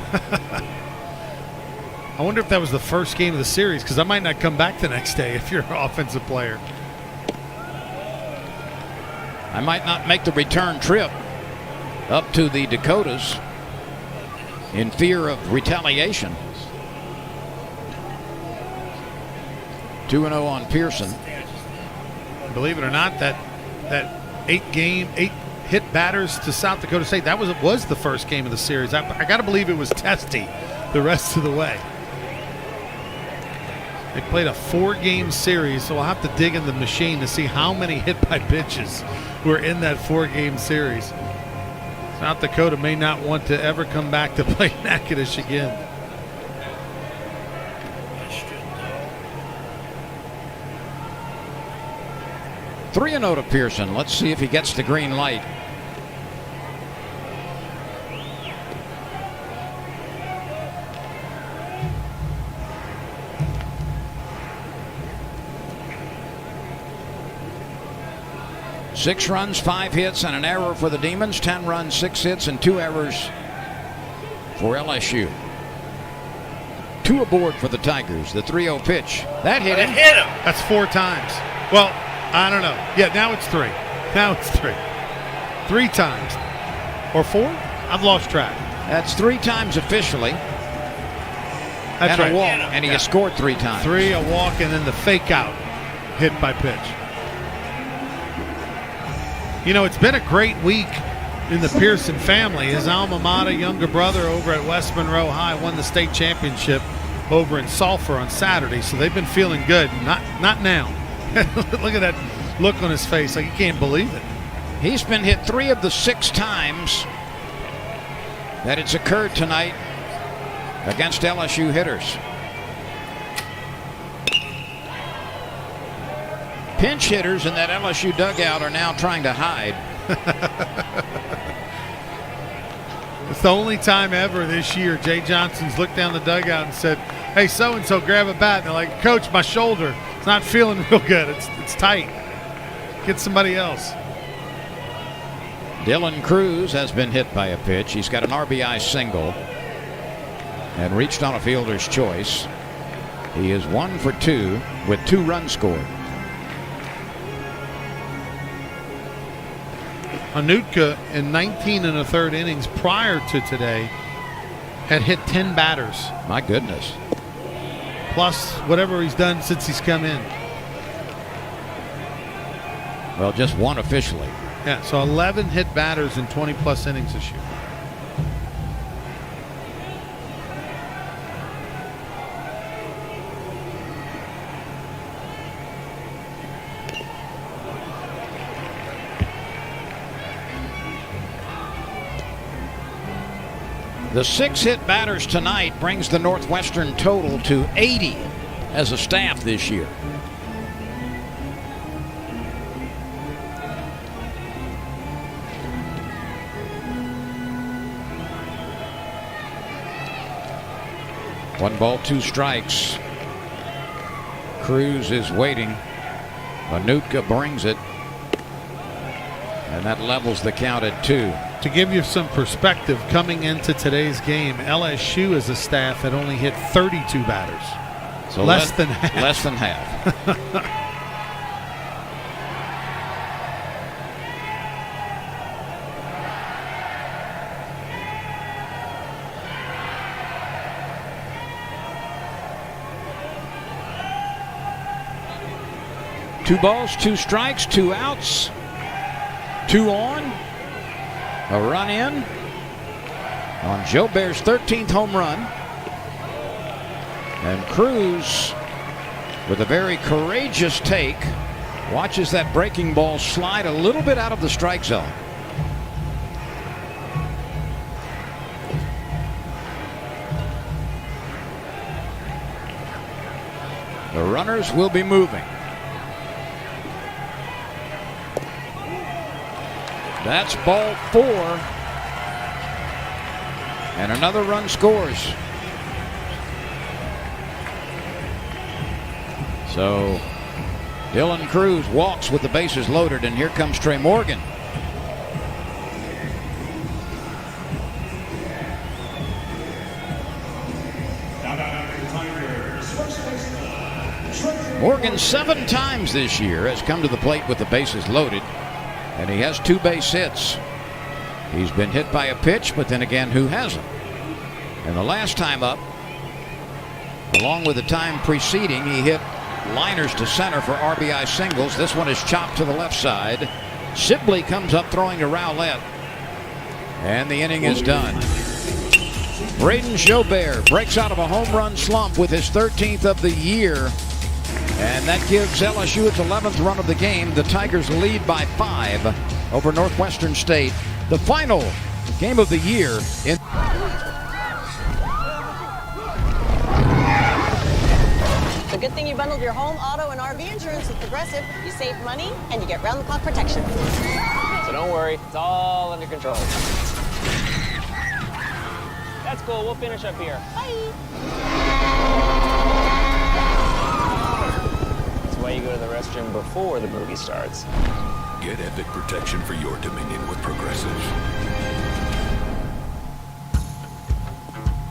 I wonder if that was the first game of the series, because I might not come back the next day if you're an offensive player. I might not make the return trip up to the Dakotas in fear of retaliation. 2-0 on Pearson. Believe it or not, that 8 hit batters to South Dakota State, that was the first game of the series. I got to believe it was testy the rest of the way. They played a 4-game series, so I'll have to dig in the machine to see how many hit by pitches were in that 4-game series. South Dakota may not want to ever come back to play Natchitoches again. Three and 0 to Pearson. Let's see if he gets the green light. Six runs, 5 hits, and an error for the Demons. 10 runs, 6 hits, and 2 errors for LSU. 2 aboard for the Tigers. The 3-0 pitch. That hit him. That's 4 times. Well, I don't know. Yeah, now it's 3. Now it's 3. 3 times. Or 4? I've lost track. That's 3 times officially. That's and right. a walk, and he has scored 3 times. 3, a walk, and then the fake out hit by pitch. You know, it's been a great week in the Pearson family. His alma mater, younger brother over at West Monroe High, won the state championship over in Sulphur on Saturday, so they've been feeling good. Not now. Look at that look on his face, like he can't believe it. He's been hit 3 of the 6 times that it's occurred tonight against LSU hitters. Pinch hitters in that LSU dugout are now trying to hide. It's the only time ever this year Jay Johnson's looked down the dugout and said, "Hey, so-and-so, grab a bat." And they're like, "Coach, my shoulder. It's not feeling real good. It's tight. Get somebody else." Dylan Cruz has been hit by a pitch. He's got an RBI single and reached on a fielder's choice. He is 1 for 2 with 2 runs scored. Anutka in 19 1/3 innings prior to today had hit 10 batters. My goodness. Plus whatever he's done since he's come in. Well, just 1 officially. Yeah, so 11 hit batters in 20-plus innings this year. The 6 hit batters tonight brings the Northwestern total to 80 as a staff this year. One ball, 2 strikes. Cruz is waiting. Anutka brings it. And that levels the count at 2. To give you some perspective, coming into today's game, LSU as a staff had only hit 32 batters. So less than half. Less than half. Two balls, 2 strikes, 2 outs, 2 on, a run in on Joe Bear's 13th home run. And Cruz, with a very courageous take, watches that breaking ball slide a little bit out of the strike zone. The runners will be moving. That's ball 4. And another run scores. So Dylan Cruz walks with the bases loaded, and here comes Trey Morgan. Morgan 7 times this year has come to the plate with the bases loaded. And he has 2 base hits. He's been hit by a pitch, but then again, who hasn't? And the last time up, along with the time preceding, he hit liners to center for RBI singles. This one is chopped to the left side. Sibley comes up throwing to Rowlett. And the inning is done. Braden Jobert breaks out of a home run slump with his 13th of the year. And that gives LSU its 11th run of the game. The Tigers lead by 5 over Northwestern State. The final game of the year. It's a good thing you bundled your home, auto, and RV insurance with Progressive. You save money and you get round-the-clock protection. So don't worry, it's all under control. That's cool, we'll finish up here. Bye. Why you go to the restroom before the movie starts. Get epic protection for your Dominion with Progressive.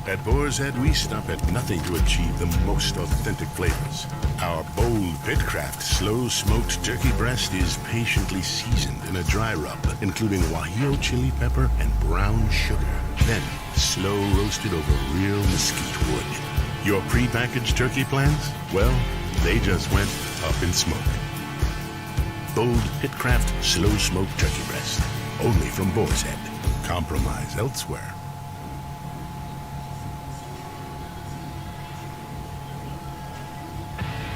At Boar's Head, we stop at nothing to achieve the most authentic flavors. Our bold Pitcraft slow-smoked turkey breast is patiently seasoned in a dry rub, including Guajillo chili pepper and brown sugar. Then, slow roasted over real mesquite wood. Your pre-packaged turkey plans? Well, they just went up in smoke. Bold Pitcraft slow-smoked turkey breast. Only from Boar's Head. Compromise elsewhere.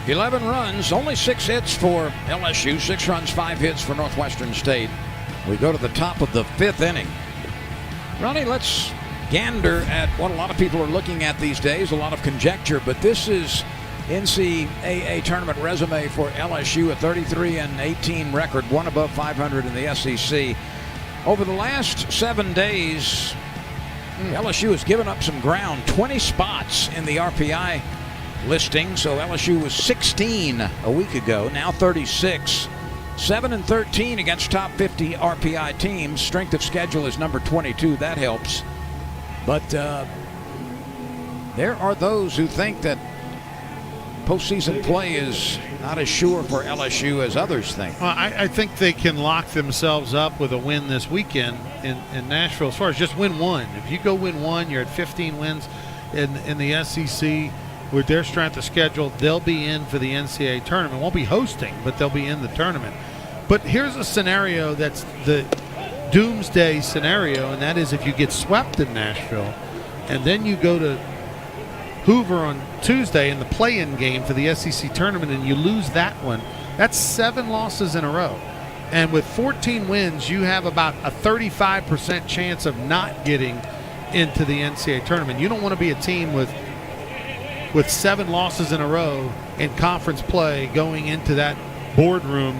11 runs, only 6 hits for LSU, 6 runs, 5 hits for Northwestern State. We go to the top of the 5th inning. Ronnie, let's gander at what a lot of people are looking at these days, a lot of conjecture, but this is NCAA tournament resume for LSU, a 33-18 record, one above 500 in the SEC. Over the last 7 days, LSU has given up some ground, 20 spots in the RPI listing. So LSU was 16 a week ago, now 36. 7-13 against top 50 RPI teams. Strength of schedule is number 22. That helps. But there are those who think that postseason play is not as sure for LSU as others think. Well, I think they can lock themselves up with a win this weekend in Nashville. As far as just win one, if you go win one, you're at 15 wins in the SEC. With their strength of schedule, they'll be in for the NCAA tournament. Won't be hosting, but they'll be in the tournament. But here's a scenario that's the doomsday scenario, and that is if you get swept in Nashville and then you go to Hoover on Tuesday in the play-in game for the SEC tournament and you lose that one, that's 7 losses in a row. And with 14 wins, you have about a 35% chance of not getting into the NCAA tournament. You don't want to be a team with 7 losses in a row in conference play going into that boardroom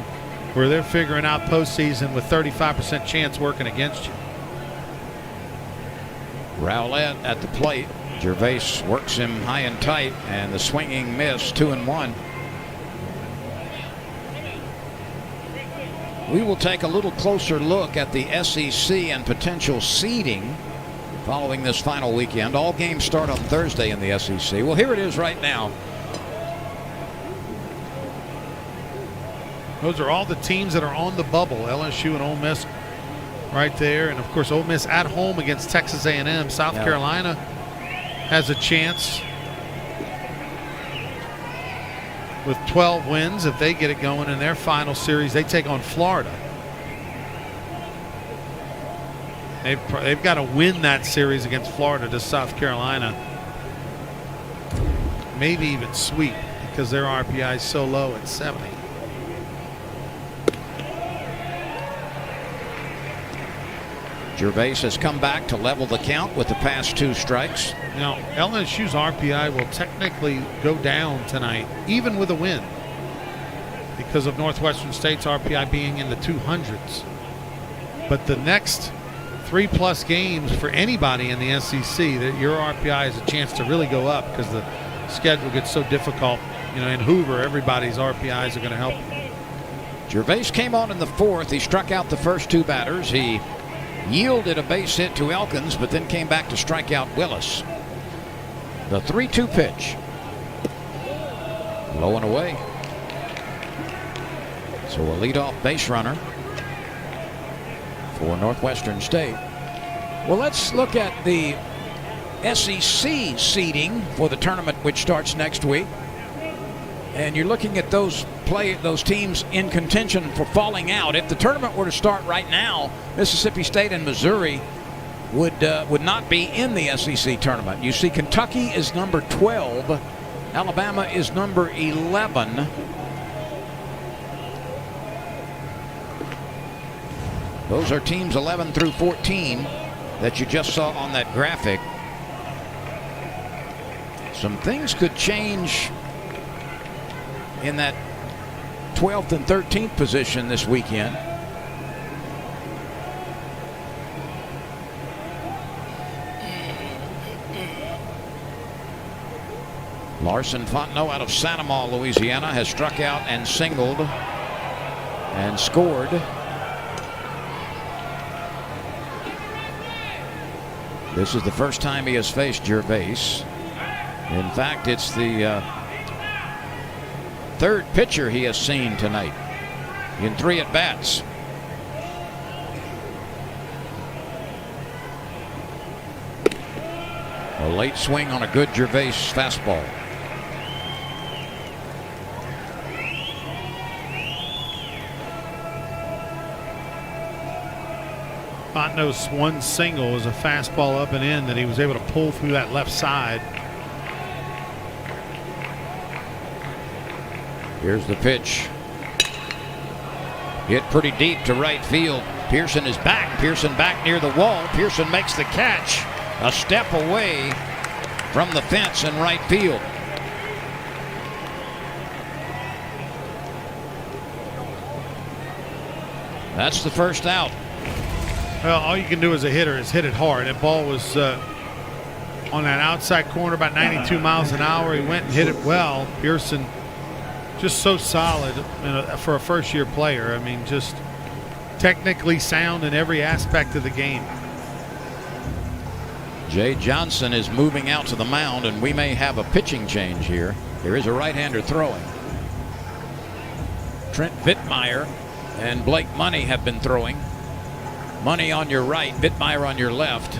where they're figuring out postseason with 35% chance working against you. Rowlett at the plate. Gervais works him high and tight, and the swinging miss, 2-1. We will take a little closer look at the SEC and potential seeding following this final weekend. All games start on Thursday in the SEC. Well, here it is right now. Those are all the teams that are on the bubble. LSU and Ole Miss right there. And, of course, Ole Miss at home against Texas A&M. South Carolina has a chance with 12 wins. If they get it going in their final series, they take on Florida. They've got to win that series against Florida to South Carolina. Maybe even sweep because their RPI is so low at 70. Gervais has come back to level the count with the past 2 strikes. Now, LSU's RPI will technically go down tonight, even with a win, because of Northwestern State's RPI being in the 200s. But the next 3+ games for anybody in the SEC, that your RPI has a chance to really go up because the schedule gets so difficult. You know, in Hoover, everybody's RPIs are going to help. Gervais came on in the 4th. He struck out the first 2 batters. He yielded a base hit to Elkins, but then came back to strike out Willis. The 3-2 pitch. Low and away. So a leadoff base runner for Northwestern State. Well, let's look at the SEC seeding for the tournament, which starts next week. And you're looking at those teams in contention for falling out. If the tournament were to start right now, Mississippi State and Missouri would not be in the SEC tournament. You see, Kentucky is number 12. Alabama is number 11. Those are teams 11 through 14 that you just saw on that graphic. Some things could change in that 12th and 13th position this weekend. Larson Fontenot out of Sanamaw, Louisiana, has struck out and singled and scored. This is the first time he has faced Gervais. In fact, it's the third pitcher he has seen tonight in 3 at-bats. A late swing on a good Gervais fastball. Fontenot's one single was a fastball up and in that he was able to pull through that left side. Here's the pitch. Hit pretty deep to right field. Pearson is back. Pearson back near the wall. Pearson makes the catch. A step away from the fence in right field. That's the first out. Well, all you can do as a hitter is hit it hard. That ball was on that outside corner about 92 miles an hour. He went and hit it well. Pearson just so solid for a first-year player. I mean, just technically sound in every aspect of the game. Jay Johnson is moving out to the mound, and we may have a pitching change here. There is a right-hander throwing. Trent Vittmeyer and Blake Money have been throwing. Money on your right, Vittmeyer on your left.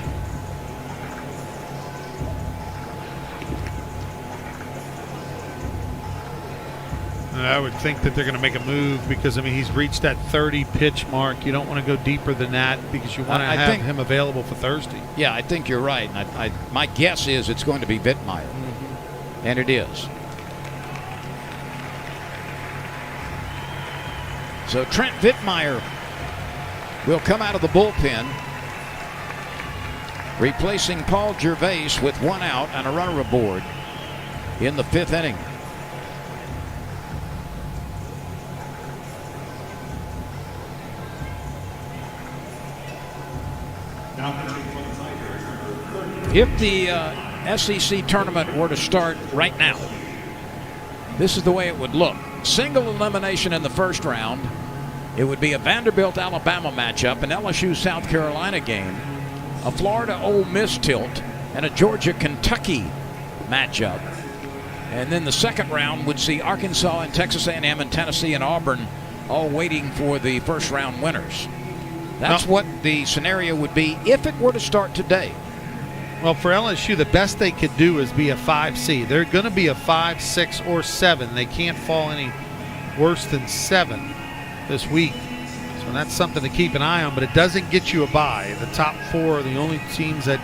I would think that they're going to make a move because, I mean, he's reached that 30 pitch mark. You don't want to go deeper than that because you want to have him available for Thursday. Yeah, I think you're right. My guess is it's going to be Vittmeyer. And it is. So Trent Vittmeyer will come out of the bullpen, replacing Paul Gervais with 1 out and a runner aboard in the 5th inning. If the SEC tournament were to start right now, this is the way it would look. Single elimination in the first round. It would be a Vanderbilt-Alabama matchup, an LSU-South Carolina game, a Florida-Ole Miss tilt, and a Georgia-Kentucky matchup. And then the second round would see Arkansas and Texas A&M and Tennessee and Auburn all waiting for the first-round winners. That's what the scenario would be if it were to start today. Well, for LSU, the best they could do is be a 5 seed. They're going to be a 5, 6, or 7. They can't fall any worse than 7 this week. So that's something to keep an eye on, but it doesn't get you a bye. The top 4 are the only teams that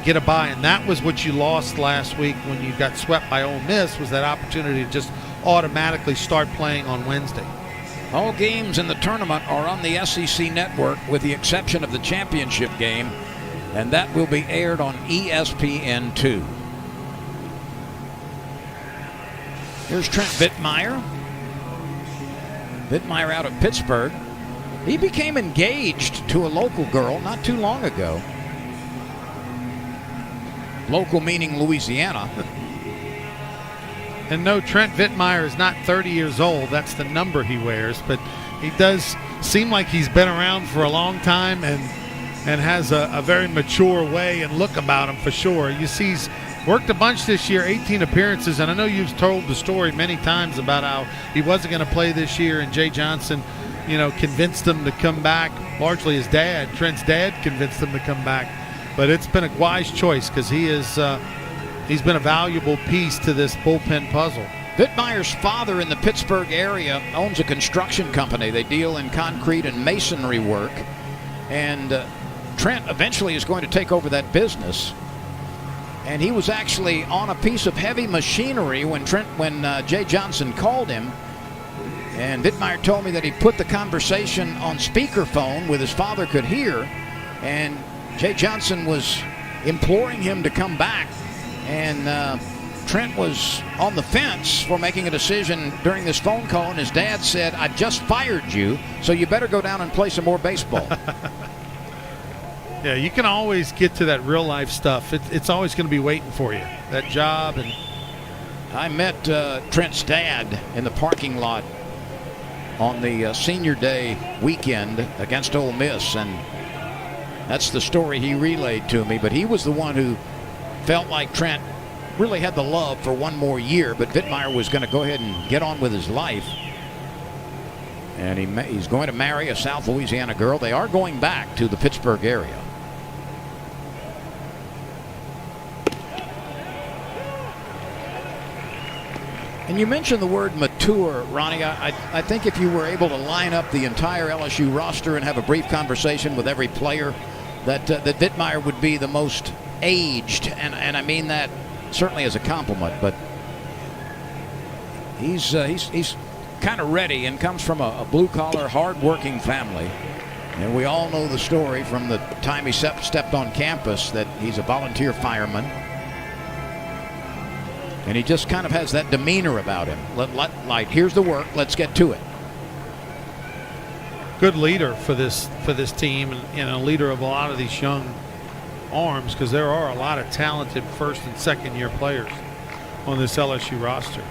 get a bye, and that was what you lost last week when you got swept by Ole Miss, was that opportunity to just automatically start playing on Wednesday. All games in the tournament are on the SEC network with the exception of the championship game, and that will be aired on ESPN2. Here's Trent Vittmeyer. Vittmeyer out of Pittsburgh. He became engaged to a local girl not too long ago. Local meaning Louisiana. And no, Trent Vittmeyer is not 30 years old. That's the number he wears, but he does seem like he's been around for a long time and has a very mature way and look about him for sure. You see, he's worked a bunch this year, 18 appearances, and I know you've told the story many times about how he wasn't going to play this year, and Jay Johnson, convinced him to come back. Largely his dad, Trent's dad, convinced him to come back. But it's been a wise choice because he's been a valuable piece to this bullpen puzzle. Vittmeyer's father in the Pittsburgh area owns a construction company. They deal in concrete and masonry work, and Trent eventually is going to take over that business. And he was actually on a piece of heavy machinery when Jay Johnson called him. And Vittmeyer told me that he put the conversation on speakerphone with his father could hear. And Jay Johnson was imploring him to come back. And Trent was on the fence for making a decision during this phone call. And his dad said, "I just fired you, so you better go down and play some more baseball." Yeah, you can always get to that real life stuff. It's always going to be waiting for you, that job. And I met Trent's dad in the parking lot on the senior day weekend against Ole Miss, and That's the story he relayed to me, but he was the one who felt like Trent really had the love for one more year, but Vittmeyer was going to go ahead and get on with his life. And he's going to marry a South Louisiana girl. They are going back to the Pittsburgh area. And you mentioned the word mature, Ronnie. I think if you were able to line up the entire LSU roster and have a brief conversation with every player, that Vittmeyer would be the most aged, and I mean that certainly as a compliment. But he's kind of ready and comes from a blue-collar, hard-working family. And we all know the story from the time he stepped on campus that he's a volunteer fireman. And he just kind of has that demeanor about him. Like, here's the work, let's get to it. Good leader for this team, and a leader of a lot of these young arms, because there are a lot of talented first and second year players on this LSU roster.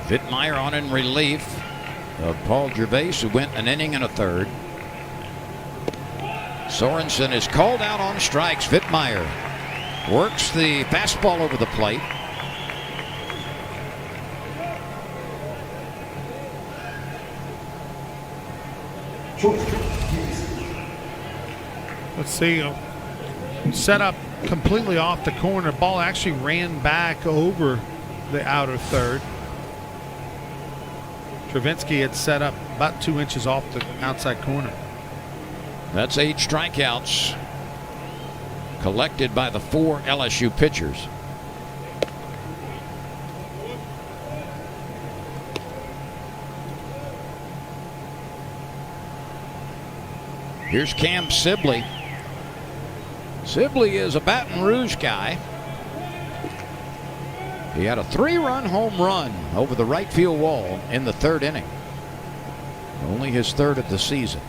Vittmeyer on in relief of Paul Gervais, who went an inning and a third. Sorensen is called out on strikes. Vittmeyer works the fastball over the plate. Let's see. Set up completely off the corner. Ball actually ran back over the outer third. Travinsky had set up about 2 inches off the outside corner. That's 8 strikeouts collected by the 4 LSU pitchers. Here's Cam Sibley. Sibley is a Baton Rouge guy. He had a 3-run home run over the right field wall in the 3rd inning. Only his 3rd of the season.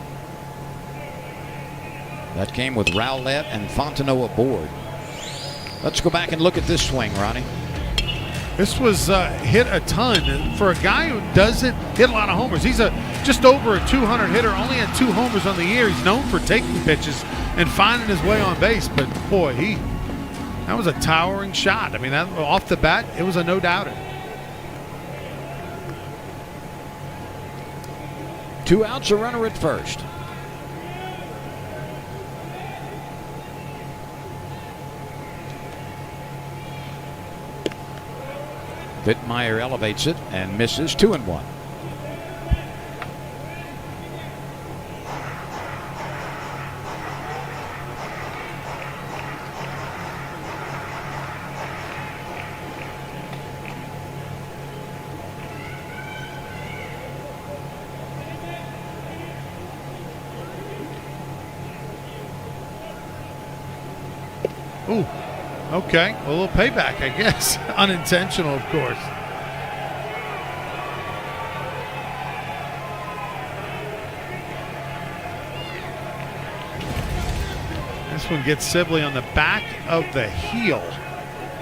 That came with Rowlett and Fontenot aboard. Let's go back and look at this swing, Ronnie. This was hit a ton for a guy who doesn't hit a lot of homers. He's just over a 200 hitter, only had 2 homers on the year. He's known for taking pitches and finding his way on base, but boy, that was a towering shot. I mean, that, off the bat, it was a no-doubter. 2 outs, a runner at first. Vittmeyer elevates it and misses. 2-1. Ooh, okay. A little payback, I guess. Unintentional, of course. This one gets Sibley on the back of the heel.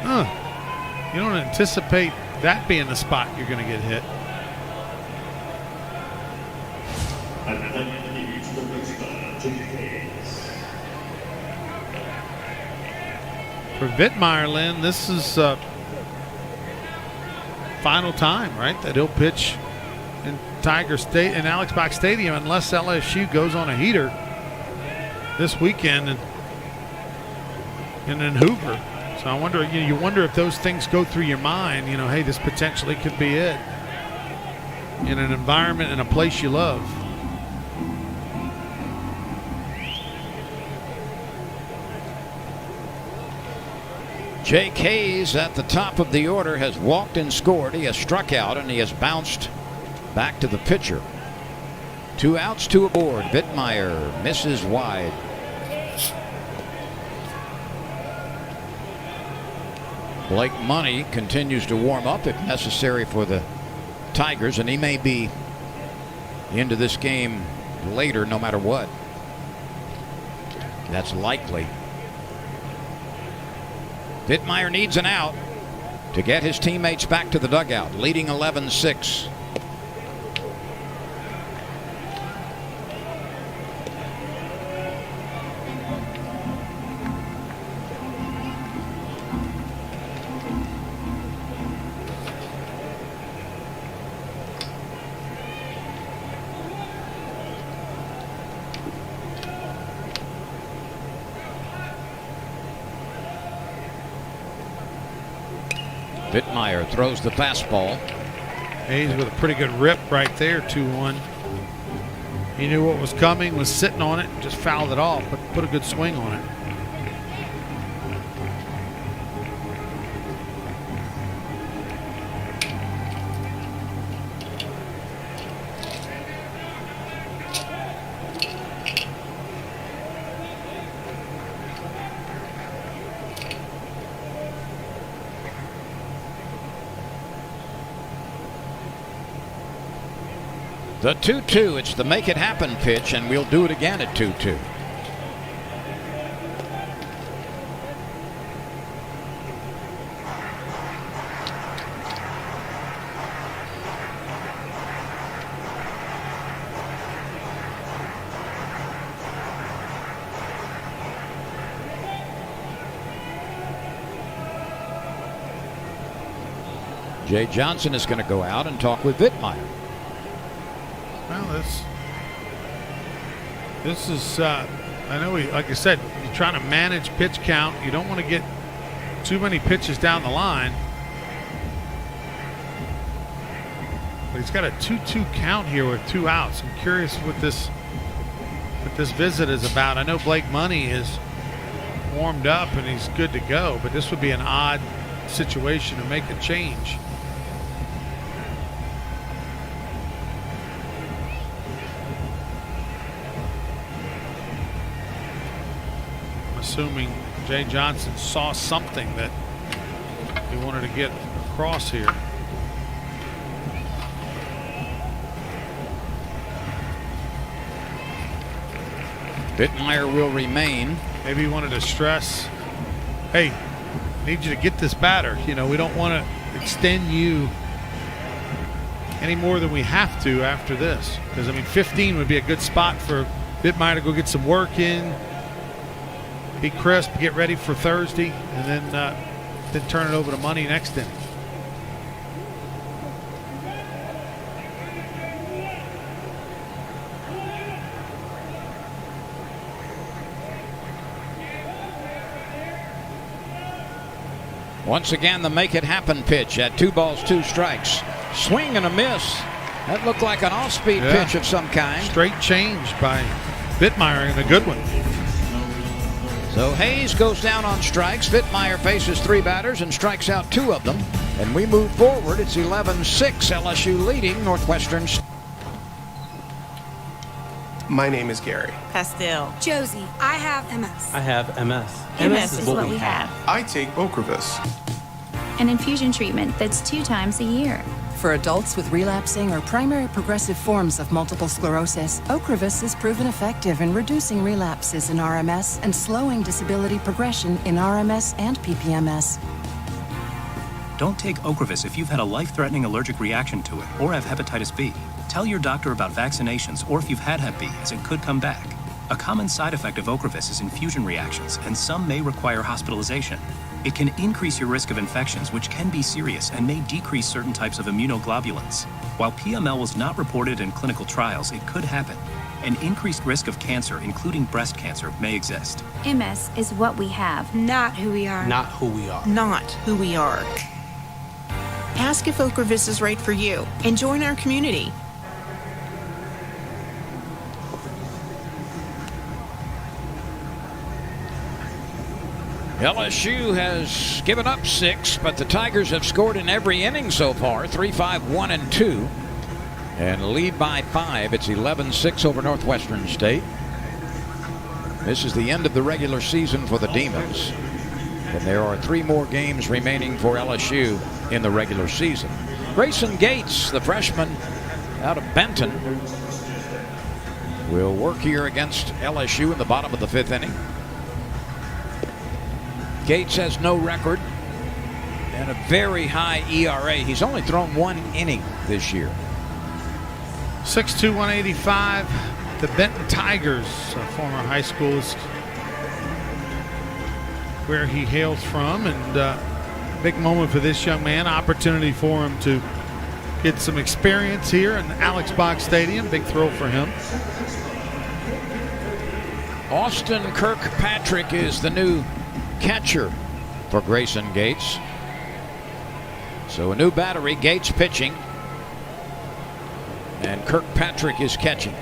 You don't anticipate that being the spot you're going to get hit. For Vittmeyer, Lynn, this is final time, right? That he'll pitch in Tiger State and Alex Box Stadium unless LSU goes on a heater this weekend and in Hoover. So I wonder, you wonder if those things go through your mind. Hey, this potentially could be it in an environment and a place you love. Jake Hayes at the top of the order has walked and scored. He has struck out and he has bounced back to the pitcher. 2 outs, 2 aboard. Vittmeyer misses wide. Blake Money continues to warm up if necessary for the Tigers, and he may be into this game later no matter what. That's likely. Vittmeyer needs an out. to get his teammates back to the dugout, leading 11-6. Vittmeyer throws the fastball. Hayes with a pretty good rip right there, 2-1. He knew what was coming, was sitting on it, just fouled it off, but put a good swing on it. The 2-2, it's the make it happen pitch, and we'll do it again at 2-2. Jay Johnson is going to go out and talk with Vittmeyer. Well, this is, I know, like I said, you're trying to manage pitch count. You don't want to get too many pitches down the line. But he's got a 2-2 count here with 2 outs. I'm curious what this visit is about. I know Blake Money is warmed up and he's good to go, but this would be an odd situation to make a change. Assuming Jay Johnson saw something that he wanted to get across here. Vittmeyer will remain. Maybe he wanted to stress, hey, I need you to get this batter. You know, we don't want to extend you any more than we have to after this. Because, I mean, 15 would be a good spot for Vittmeyer to go get some work in. Be crisp, get ready for Thursday, and then turn it over to Money next inning. Once again, the make it happen pitch at 2 balls, 2 strikes. Swing and a miss. That looked like an off-speed pitch of some kind. Straight change by Vittmeyer and a good one. So Hayes goes down on strikes. Vittmeyer faces 3 batters and strikes out 2 of them. And we move forward. It's 11-6, LSU leading Northwestern State. My name is Gary. Pastel. Josie. I have MS. I have MS. MS is what we have. I take Ocrevus. An infusion treatment that's 2 times a year. For adults with relapsing or primary progressive forms of multiple sclerosis, Ocrevus is proven effective in reducing relapses in RMS and slowing disability progression in RMS and PPMS. Don't take Ocrevus if you've had a life-threatening allergic reaction to it or have hepatitis B. Tell your doctor about vaccinations or if you've had Hep B, as it could come back. A common side effect of Ocrevus is infusion reactions, and some may require hospitalization. It can increase your risk of infections, which can be serious and may decrease certain types of immunoglobulins. While PML was not reported in clinical trials, it could happen. An increased risk of cancer, including breast cancer, may exist. MS is what we have. Not who we are. Not who we are. Not who we are. Ask if Ocrevus is right for you and join our community. LSU has given up 6, but the Tigers have scored in every inning so far. 3-5, 1 and 2. And lead by 5. It's 11-6 over Northwestern State. This is the end of the regular season for the Demons. And there are 3 more games remaining for LSU in the regular season. Grayson Gates, the freshman out of Benton, will work here against LSU in the bottom of the 5th inning. Gates has no record And a very high ERA. He's only thrown 1 inning this year. 6'2", 185. The Benton Tigers, a former high school, is where he hails from, and big moment for this young man. Opportunity for him to get some experience here in Alex Box Stadium. Big thrill for him. Austin Kirkpatrick is the new catcher for Grayson Gates. So a new battery, Gates pitching, and Kirkpatrick is catching.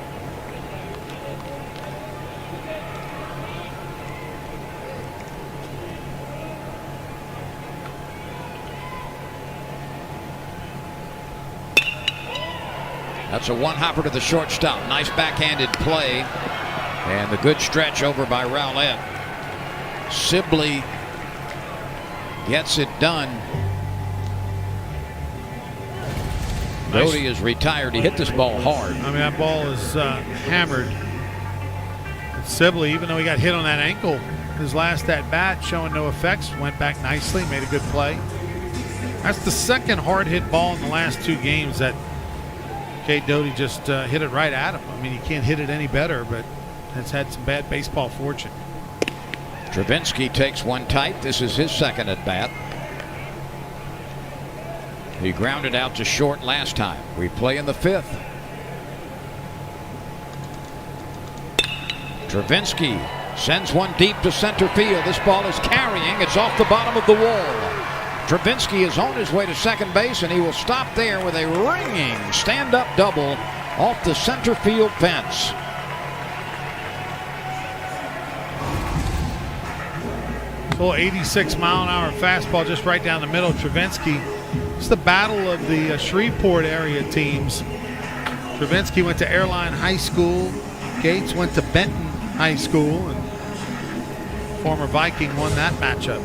That's a one-hopper to the shortstop. Nice backhanded play. And the good stretch over by Rowlett. Sibley gets it done. Doty is retired. He hit this ball hard. I mean, that ball is hammered. Sibley, even though he got hit on that ankle, his last at-bat showing no effects, went back nicely, made a good play. That's the second hard-hit ball in the last 2 games that Cade Doty just hit it right at him. I mean, you can't hit it any better, but has had some bad baseball fortune. Travinski takes one tight. This is his second at bat. He grounded out to short last time. We play in the 5th. Travinski sends one deep to center field. This ball is carrying. It's off the bottom of the wall. Travinski is on his way to second base, and he will stop there with a ringing stand-up double off the center field fence. Full 86-mile-an-hour fastball just right down the middle. Travinski. It's the battle of the Shreveport area teams. Travinski went to Airline High School. Gates went to Benton High School, and former Viking won that matchup.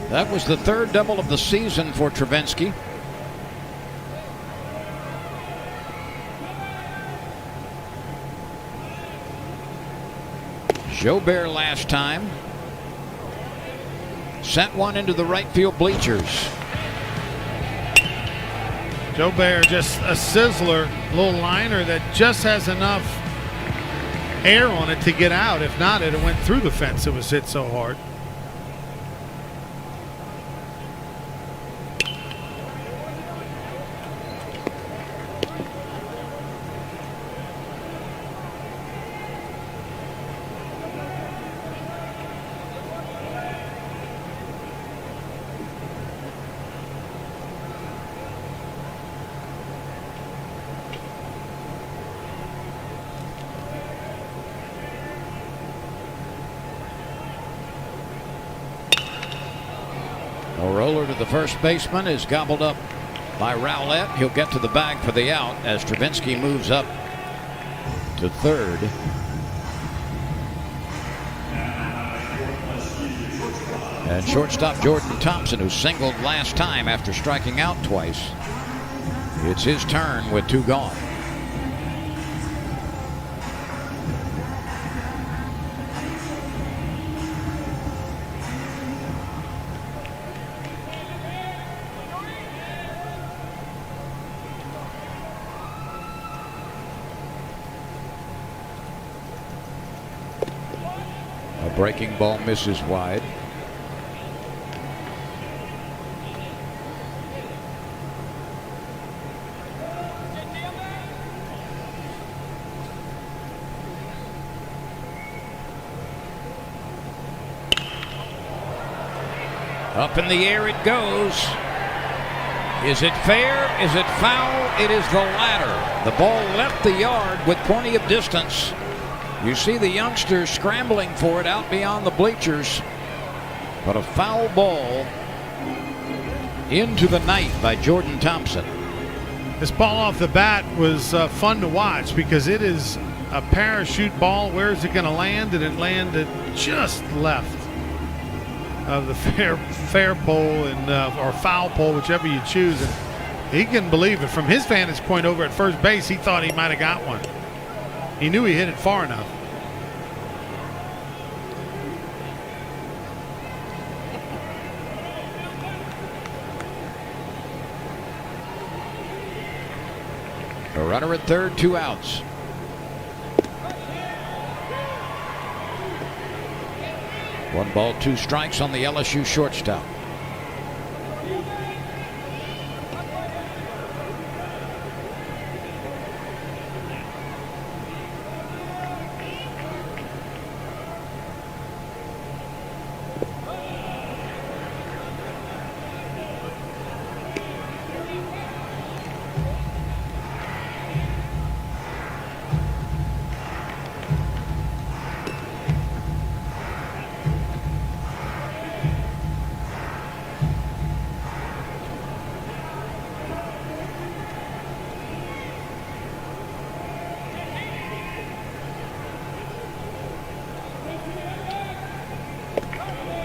That was the 3rd double of the season for Travinski. Jobert last time sent one into the right field bleachers. Jobert just a sizzler, a little liner that just has enough air on it to get out. If not, it went through the fence. It was hit so hard. A roller to the first baseman is gobbled up by Rowlett. He'll get to the bag for the out as Travinski moves up to third. And shortstop Jordan Thompson, who singled last time after striking out twice. It's his turn with 2 gone. A breaking ball misses wide. Up in the air it goes. Is it fair? Is it foul? It is the latter. The ball left the yard with plenty of distance. You see the youngsters scrambling for it out beyond the bleachers. But a foul ball into the night by Jordan Thompson. This ball off the bat was fun to watch because it is a parachute ball. Where is it going to land? And it landed just left of the fair pole and or foul pole, whichever you choose. And He couldn't believe it. From his vantage point over at first base, he thought he might have got one. He knew he hit it far enough. A runner at third, 2 outs. One ball, 2 strikes on the LSU shortstop.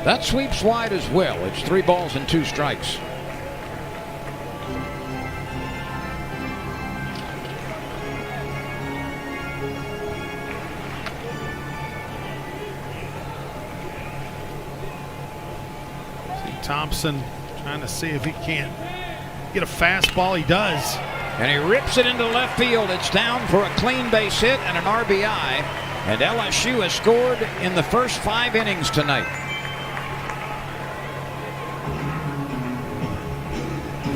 That sweeps wide as well. It's 3 balls and 2 strikes. Thompson trying to see if he can't get a fastball. He does. And he rips it into left field. It's down for a clean base hit and an RBI. And LSU has scored in the first 5 innings tonight.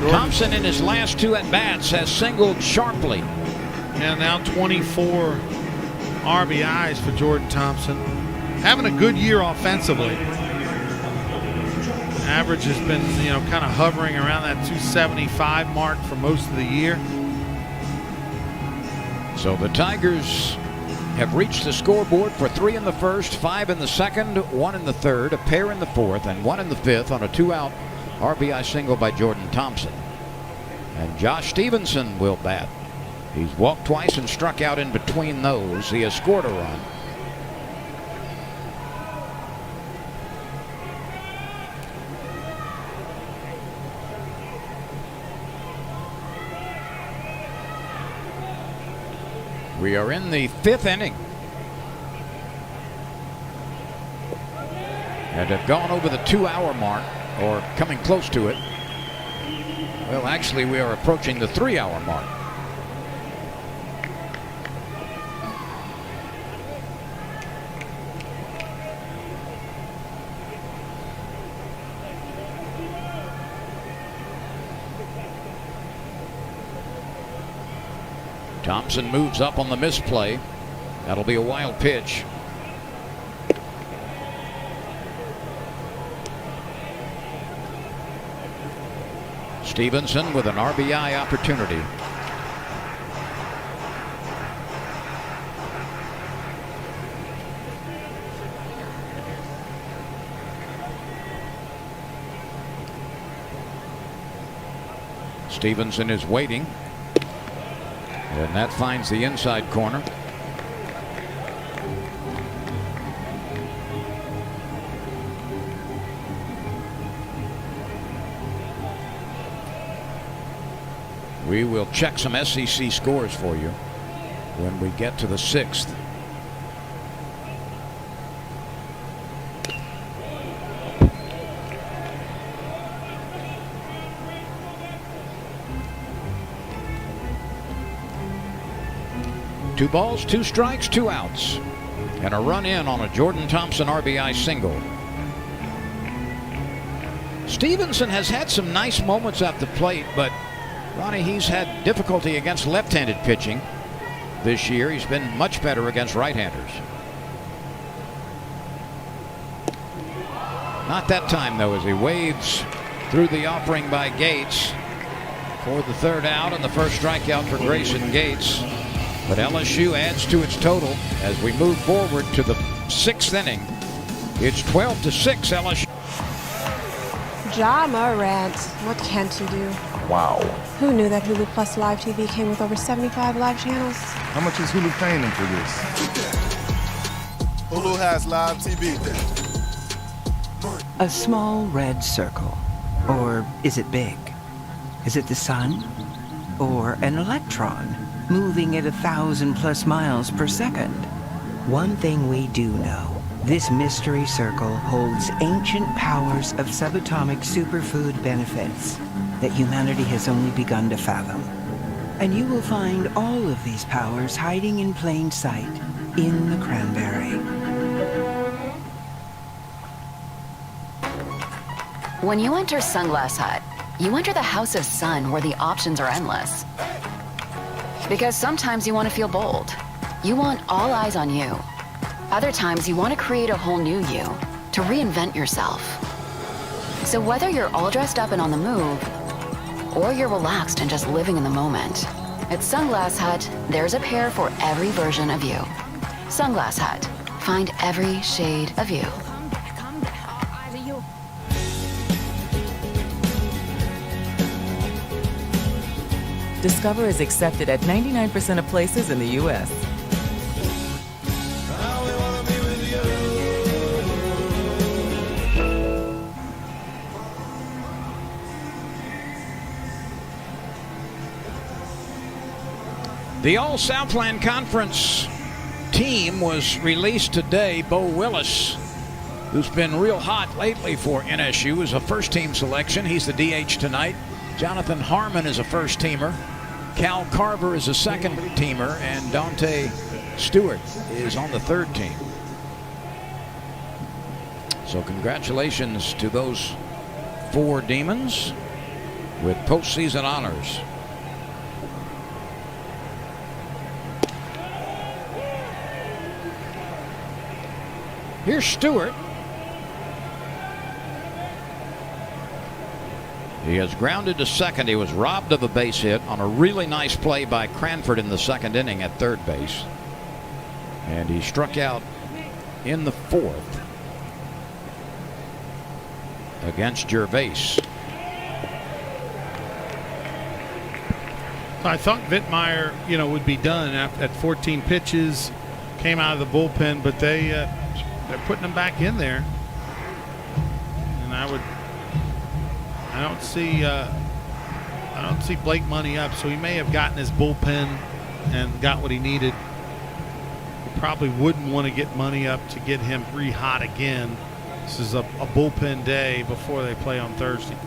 Thompson in his last 2 at-bats has singled sharply. And now 24 RBIs for Jordan Thompson. Having a good year offensively. Average has been, kind of hovering around that 275 mark for most of the year. So the Tigers have reached the scoreboard for 3 in the first, 5 in the second, 1 in the third, a pair in the fourth, and 1 in the fifth on a 2-out RBI single by Jordan Thompson. And Josh Stevenson will bat. He's walked twice and struck out in between those. He has scored a run. We are in the 5th inning. And have gone over the 2-hour mark, or coming close to it. Well, actually, we are approaching the 3-hour mark. Thompson moves up on the misplay. That'll be a wild pitch. Stevenson with an RBI opportunity. Stevenson is waiting. And that finds the inside corner. We will check some SEC scores for you when we get to the 6th. Two balls, 2 strikes, 2 outs, and a run in on a Jordan Thompson RBI single. Stevenson has had some nice moments at the plate, but Ronnie, he's had difficulty against left-handed pitching this year. He's been much better against right-handers. Not that time, though, as he waves through the offering by Gates for the 3rd out and the first strikeout for Grayson Gates. But LSU adds to its total as we move forward to the 6th inning. It's 12-6 LSU. Ja Morant, what can't you do? Wow. Who knew that Hulu Plus Live TV came with over 75 live channels? How much is Hulu paying them for this? Hulu has live TV. A small red circle. Or is it big? Is it the sun? Or an electron, moving at 1,000+ miles per second? One thing we do know, this mystery circle holds ancient powers of subatomic superfood benefits that humanity has only begun to fathom. And you will find all of these powers hiding in plain sight in the cranberry. When you enter Sunglass Hut, you enter the house of sun where the options are endless. Because sometimes you want to feel bold. You want all eyes on you. Other times you want to create a whole new you, to reinvent yourself. So whether you're all dressed up and on the move, or you're relaxed and just living in the moment, at Sunglass Hut, there's a pair for every version of you. Sunglass Hut. Find every shade of you. Discover is accepted at 99% of places in the U.S. The All-Southland Conference team was released today. Bo Willis, who's been real hot lately for NSU, is a first-team selection. He's the DH tonight. Jonathan Harmon is a first-teamer. Cal Carver is a second-teamer, and Dante Stewart is on the third team. So congratulations to those 4 Demons with postseason honors. Here's Stewart. He has grounded to second. He was robbed of a base hit on a really nice play by Cranford in the second inning at third base. And he struck out in the 4th against Gervais. I thought Vittmeyer, would be done at 14 pitches. Came out of the bullpen, but they're putting him back in there. And I don't see Blake Money up, so he may have gotten his bullpen and got what he needed. He probably wouldn't want to get Money up to get him re-hot again. This is a bullpen day before they play on Thursday.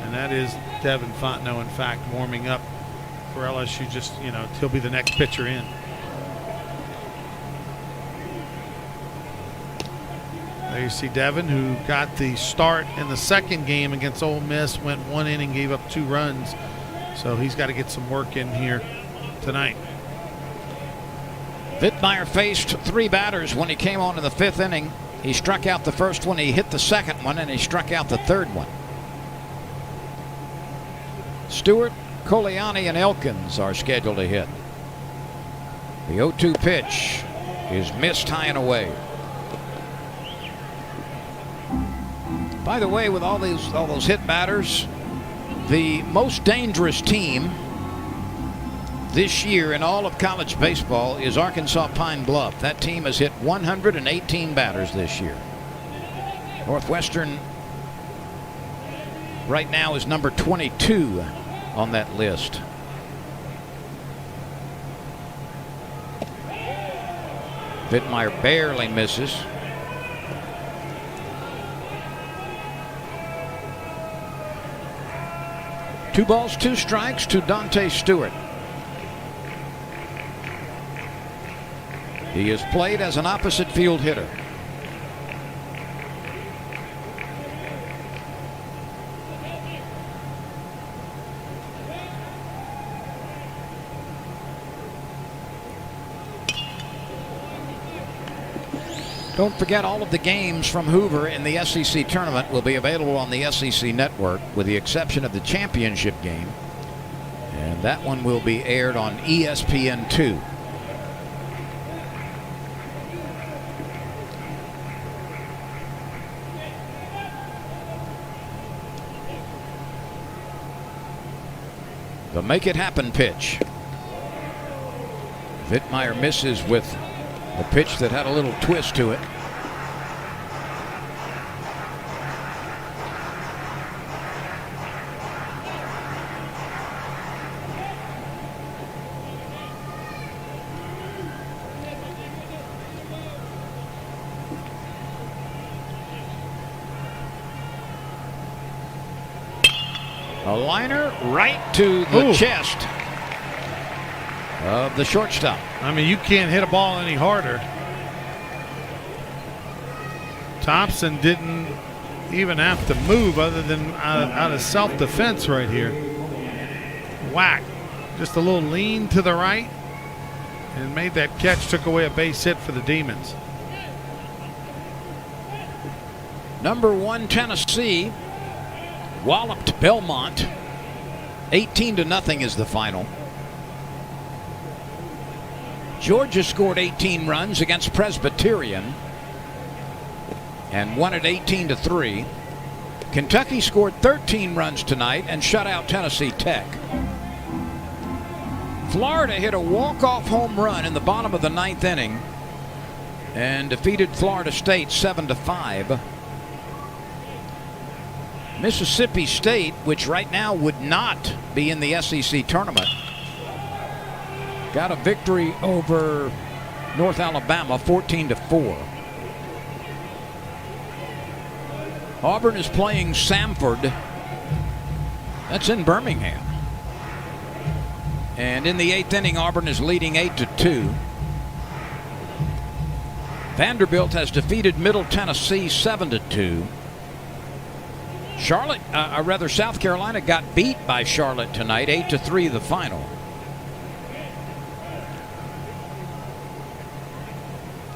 And that is Devin Fontenot, in fact, warming up for LSU. Just, he'll be the next pitcher in. There you see Devin, who got the start in the second game against Ole Miss, went 1 inning, gave up 2 runs. So he's got to get some work in here tonight. Vittmeyer faced 3 batters when he came on in the 5th inning. He struck out the first one, he hit the second one, and he struck out the third one. Stewart, Coliani, and Elkins are scheduled to hit. The 0-2 pitch is missed high and away. By the way, with all those hit batters, the most dangerous team this year in all of college baseball is Arkansas Pine Bluff. That team has hit 118 batters this year. Northwestern right now is number 22 on that list. Vittmeyer barely misses. 2 balls, 2 strikes to Dante Stewart. He is played as an opposite field hitter. Don't forget, all of the games from Hoover in the SEC tournament will be available on the SEC network, with the exception of the championship game. And that one will be aired on ESPN2. The make it happen pitch. Vittmeyer misses with a pitch that had a little twist to it. A liner right to the chest of the shortstop. I mean, you can't hit a ball any harder. Thompson didn't even have to move other than out of self-defense right here. Whack. Just a little lean to the right and made that catch, took away a base hit for the Demons. Number 1 Tennessee walloped Belmont. 18-0 is the final. Georgia scored 18 runs against Presbyterian and won it 18-3. Kentucky scored 13 runs tonight and shut out Tennessee Tech. Florida hit a walk-off home run in the bottom of the 9th inning and defeated Florida State 7-5. Mississippi State, which right now would not be in the SEC tournament, got a victory over North Alabama 14-4. Auburn is playing Samford. That's in Birmingham. And in the 8th inning, Auburn is leading 8-2. Vanderbilt has defeated Middle Tennessee 7-2. South Carolina got beat by Charlotte tonight, 8-3 the final.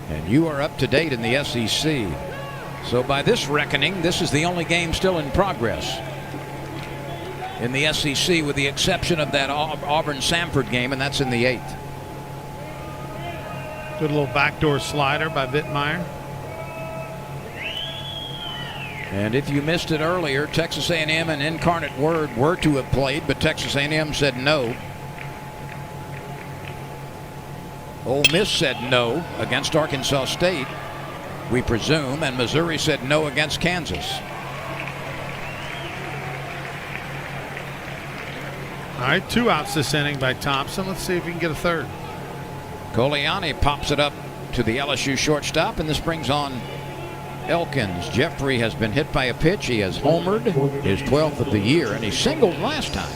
And you are up to date in the SEC. So by this reckoning, this is the only game still in progress in the SEC, with the exception of that Auburn-Samford game, and that's in the 8th. Good little backdoor slider by Vittmeyer. And if you missed it earlier, Texas A&M and Incarnate Word were to have played, but Texas A&M said no. Ole Miss said no against Arkansas State, we presume, and Missouri said no against Kansas. All right, 2 outs this inning by Thompson. Let's see if he can get a third. Coliani pops it up to the LSU shortstop, and this brings on Elkins. Jeffrey has been hit by a pitch. He has homered, his 12th of the year, and he singled last time.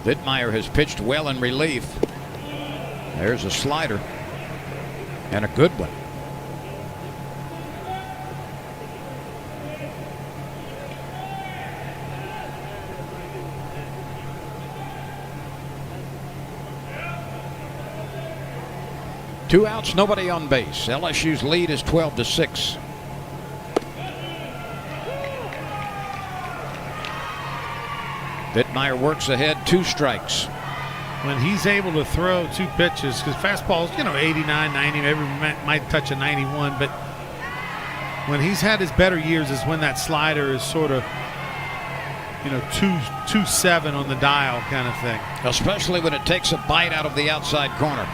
Vittmeyer has pitched well in relief. There's a slider, and a good one. Two outs, nobody on base. LSU's lead is 12-6. Vittmeyer works ahead, 2 strikes. When he's able to throw 2 pitches, because fastballs, 89, 90, maybe might touch a 91, but when he's had his better years is when that slider is sort of, 2-7 on the dial kind of thing. Especially when it takes a bite out of the outside corner.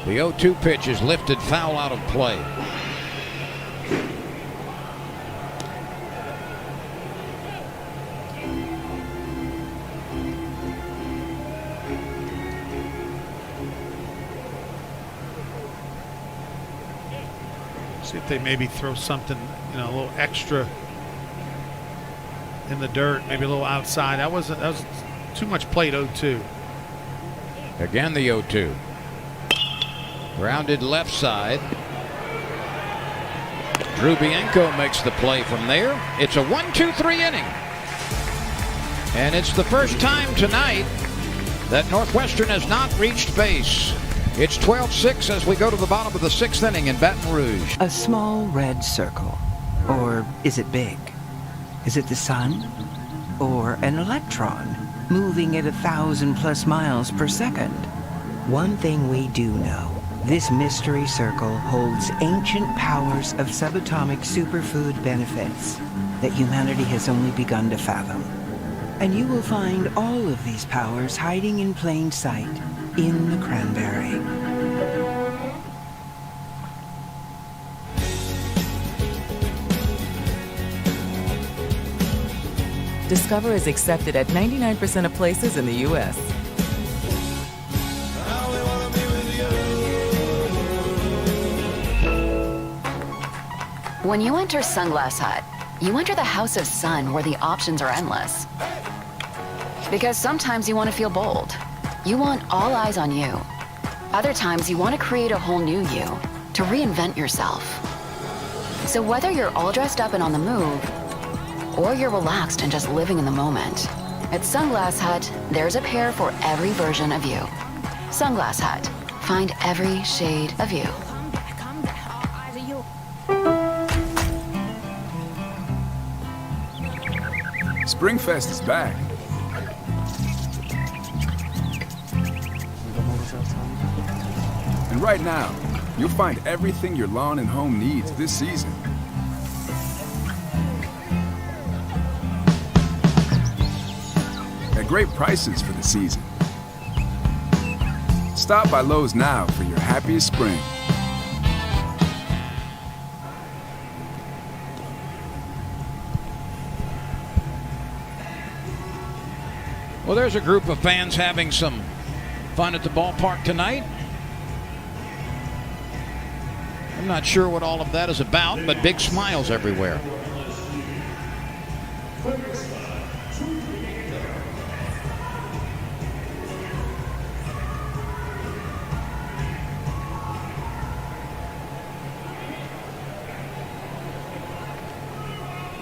The 0-2 pitch is lifted foul out of play. See if they maybe throw something, a little extra in the dirt, maybe a little outside. That was too much plate. 0-2. Again, the 0-2. Grounded left side. Drew Bianco makes the play from there. It's a 1-2-3 inning. And it's the first time tonight that Northwestern has not reached base. It's 12-6 as we go to the bottom of the 6th inning in Baton Rouge. A small red circle. Or is it big? Is it the sun? Or an electron moving at 1,000+ miles per second? One thing we do know. This mystery circle holds ancient powers of subatomic superfood benefits that humanity has only begun to fathom. And you will find all of these powers hiding in plain sight in the cranberry. Discover is accepted at 99% of places in the U.S. When you enter Sunglass Hut, you enter the house of sun where the options are endless. Because sometimes you want to feel bold. You want all eyes on you. Other times you want to create a whole new you, to reinvent yourself. So whether you're all dressed up and on the move, or you're relaxed and just living in the moment, at Sunglass Hut, there's a pair for every version of you. Sunglass Hut. Find every shade of you. Springfest is back. And right now, you'll find everything your lawn and home needs this season. At great prices for the season. Stop by Lowe's now for your happiest spring. Well, there's a group of fans having some fun at the ballpark tonight. I'm not sure what all of that is about, but big smiles everywhere.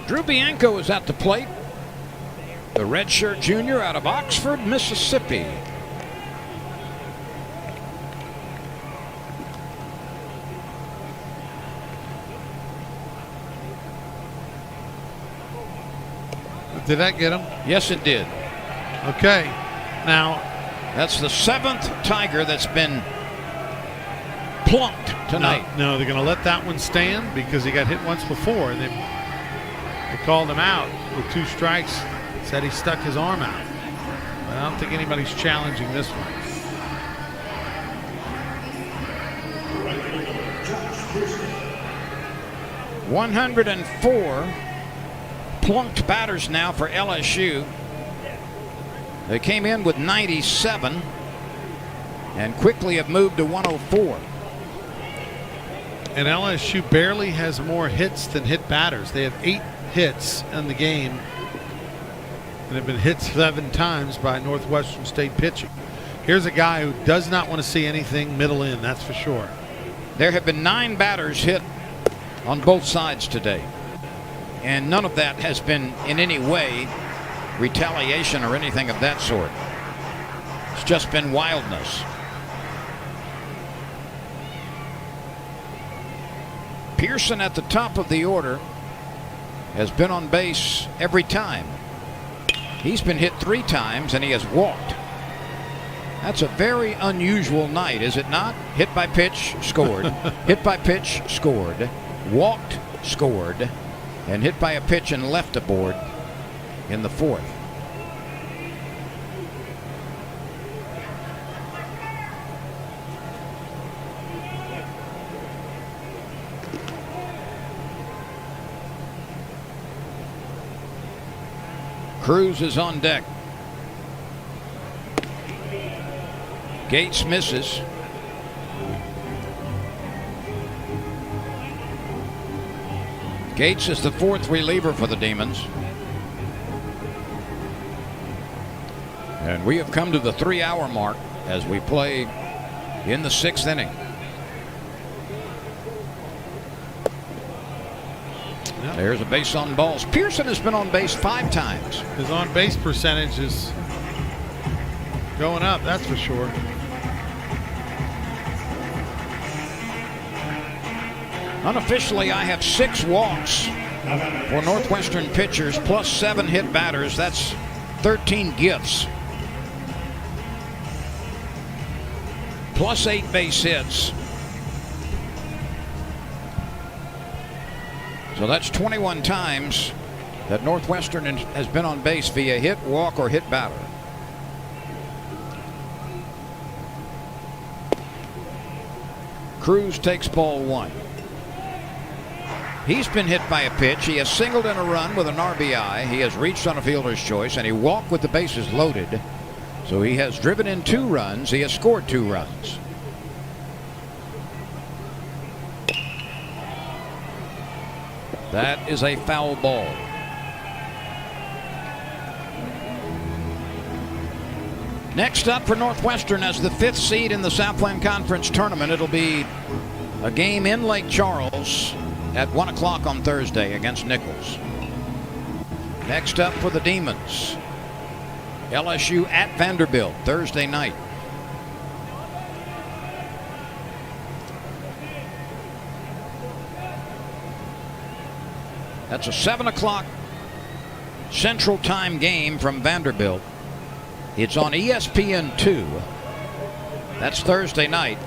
Drew Bianco is at the plate. The redshirt junior out of Oxford, Mississippi. Did that get him? Yes, it did. Okay. Now, that's the 7th Tiger that's been plunked tonight. No, they're going to let that one stand because he got hit once before. And they called him out with 2 strikes. Said he stuck his arm out. But I don't think anybody's challenging this one. $104 plunked batters now for LSU. They came in with 97 and quickly have moved to 104. And LSU barely has more hits than hit batters. They have 8 hits in the game and have been hit 7 times by Northwestern State pitching. Here's a guy who does not want to see anything middle in, that's for sure. There have been 9 batters hit on both sides today, and none of that has been in any way retaliation or anything of that sort. It's just been wildness. Pearson at the top of the order has been on base every time. He's been hit 3 times and he has walked. That's a very unusual night, is it not? Hit by pitch, scored. Hit by pitch, scored. Walked, scored. And hit by a pitch and left aboard in the 4th. Cruz is on deck. Gates misses. Gates is the 4th reliever for the Demons. And we have come to the 3-hour mark as we play in the 6th inning. Yep. There's a base on balls. Pearson has been on base 5 times. His on base percentage is going up, that's for sure. Unofficially, I have 6 walks for Northwestern pitchers plus 7 hit batters. That's 13 gifts. Plus 8 base hits. So that's 21 times that Northwestern has been on base via hit, walk, or hit batter. Cruz takes ball 1. He's been hit by a pitch. He has singled in a run with an RBI. He has reached on a fielder's choice, and he walked with the bases loaded. So he has driven in 2 runs. He has scored 2 runs. That is a foul ball. Next up for Northwestern as the 5th seed in the Southland Conference tournament, it'll be a game in Lake Charles at 1 o'clock on Thursday against Nichols. Next up for the Demons, LSU at Vanderbilt Thursday night. That's a 7 o'clock Central Time game from Vanderbilt. It's on ESPN2. That's Thursday night.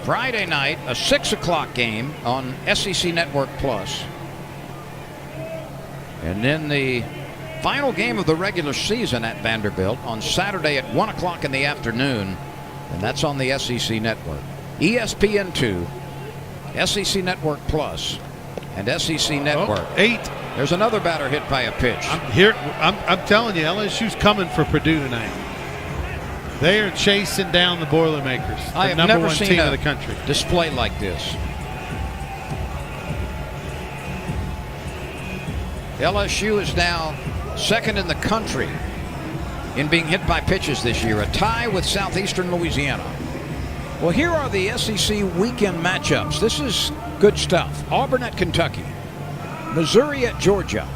Friday night, a 6 o'clock game on SEC Network Plus. And then the final game of the regular season at Vanderbilt on Saturday at 1 o'clock in the afternoon. And that's on the SEC Network. ESPN2, SEC Network Plus, and SEC Network. 8. There's another batter hit by a pitch. I'm telling you, LSU's coming for Purdue tonight. They are chasing down the Boilermakers, I the have number never one seen team a of the country. display like this. LSU is now second in the country in being hit by pitches this year, a tie with Southeastern Louisiana. Well, here are the SEC weekend matchups. This is good stuff. Auburn at Kentucky, Missouri at Georgia,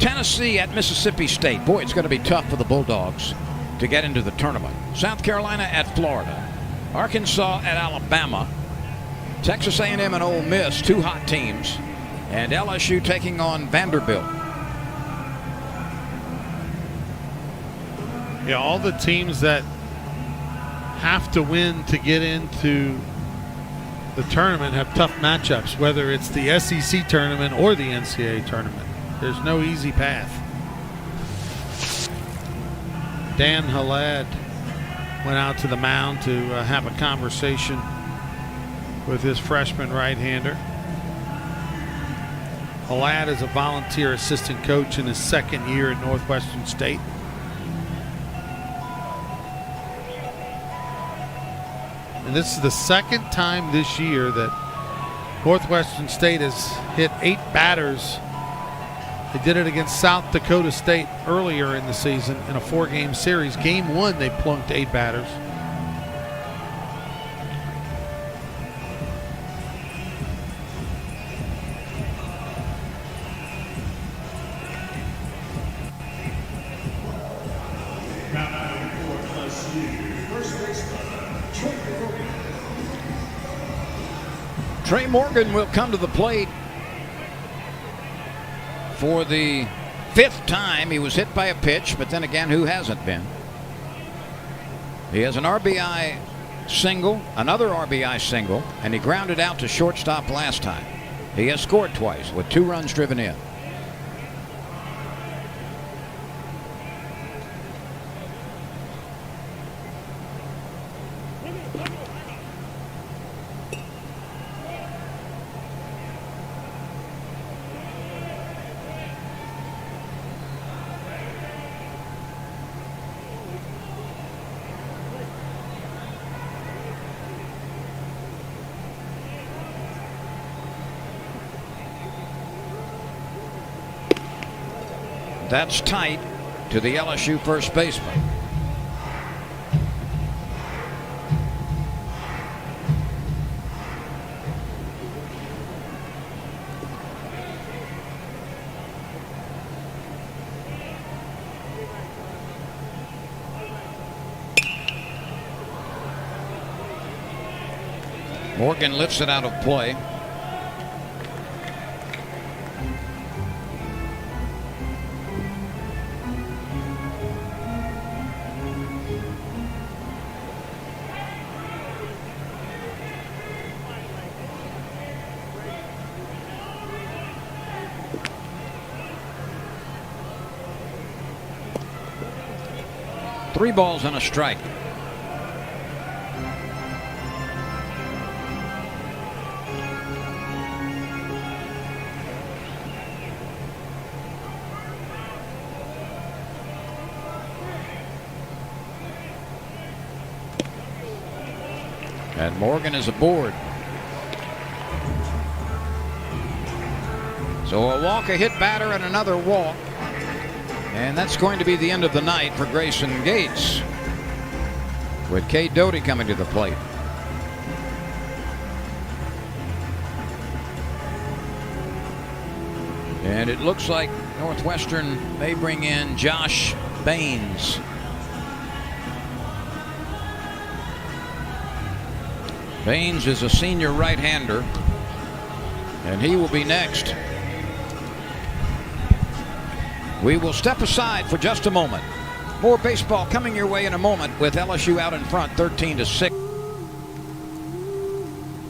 Tennessee at Mississippi State. Boy, it's going to be tough for the Bulldogs to get into the tournament. South Carolina at Florida, Arkansas at Alabama, Texas A&M and Ole Miss, 2 hot teams, and LSU taking on Vanderbilt. Yeah, all the teams that have to win to get into the tournament have tough matchups, whether it's the SEC tournament or the NCAA tournament. There's no easy path. Dan Halad went out to the mound to have a conversation with his freshman right-hander. Halad is a volunteer assistant coach in his 2nd year at Northwestern State. And this is the 2nd time this year that Northwestern State has hit 8 batters. They did it against South Dakota State earlier in the season in a 4-game series. Game 1, they plunked 8 batters. Trey Morgan will come to the plate for the 5th time. He was hit by a pitch, but then again, who hasn't been? He has an RBI single, another RBI single, and he grounded out to shortstop last time. He has scored twice with 2 runs driven in. That's tight to the LSU first baseman. Morgan lifts it out of play. Three balls and a strike. And Morgan is aboard. So a walk, a hit batter, and another walk. And that's going to be the end of the night for Grayson Gates, with Kay Doty coming to the plate. And it looks like Northwestern may bring in Josh Baines. Baines is a senior right-hander, and he will be next. We will step aside for just a moment. More baseball coming your way in a moment with LSU out in front, 13-6.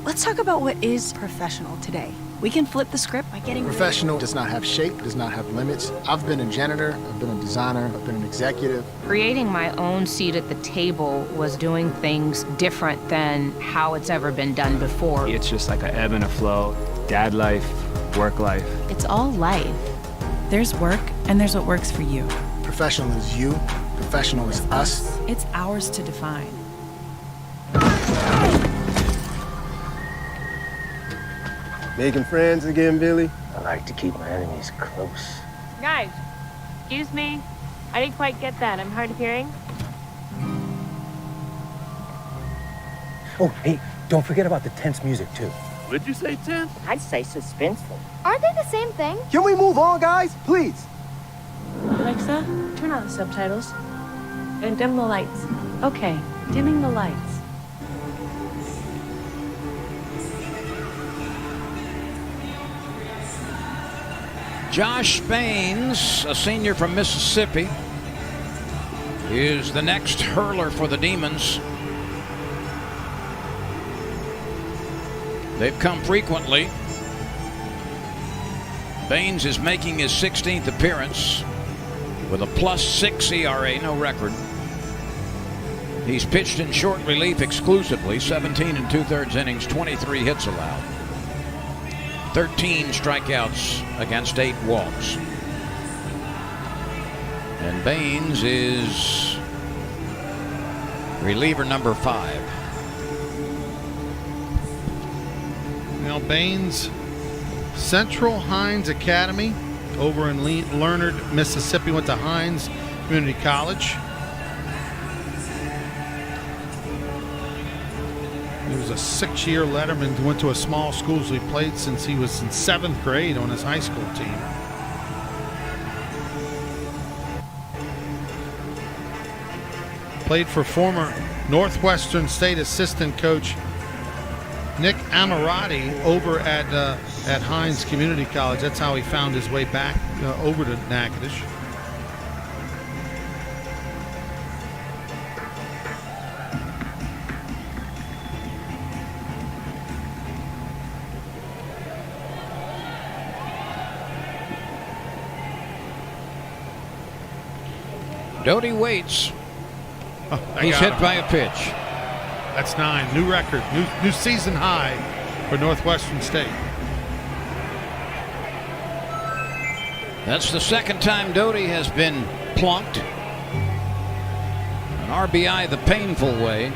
Let's talk about what is professional today. We can flip the script by getting professional does not have shape, does not have limits. I've been a janitor, I've been a designer, I've been an executive. Creating my own seat at the table was doing things different than how it's ever been done before. It's just like an ebb and a flow. Dad life, work life. It's all life. There's work, and there's what works for you. Professional is you, professional is us. It's ours to define. Making friends again, Billy? I like to keep my enemies close. Guys, excuse me. I didn't quite get that. I'm hard of hearing. Oh, hey, don't forget about the tense music, too. Would you say tense? I'd say suspenseful. Aren't they the same thing? Can we move on, guys? Please. Alexa, turn on the subtitles. And dim the lights. Okay, dimming the lights. Josh Baines, a senior from Mississippi, is the next hurler for the Demons. They've come frequently. Baines is making his 16th appearance with a +6 ERA, no record. He's pitched in short relief exclusively, 17 2/3 innings, 23 hits allowed. 13 strikeouts against 8 walks. And Baines is reliever number 5. Now Baines, Central Hines Academy over in Leonard, Mississippi, went to Hines Community College. He was a 6-year letterman, went to a small school, so he played since he was in 7th grade on his high school team. Played for former Northwestern State assistant coach Nick Amorati over at Hines Community College. That's how he found his way back over to Natchitoches. Doty waits. Oh, he's hit by a pitch. That's 9. New record. New season high for Northwestern State. That's the second time Doty has been plunked. An RBI the painful way.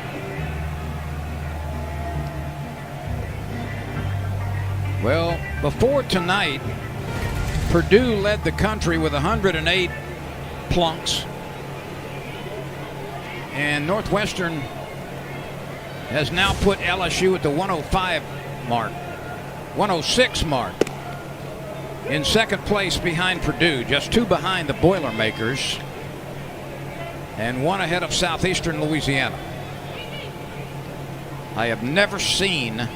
Well, before tonight, Purdue led the country with 108 plunks. And Northwestern has now put LSU at the 105 mark, 106 mark. In second place behind Purdue, just 2 behind the Boilermakers, and 1 ahead of Southeastern Louisiana. I have never seen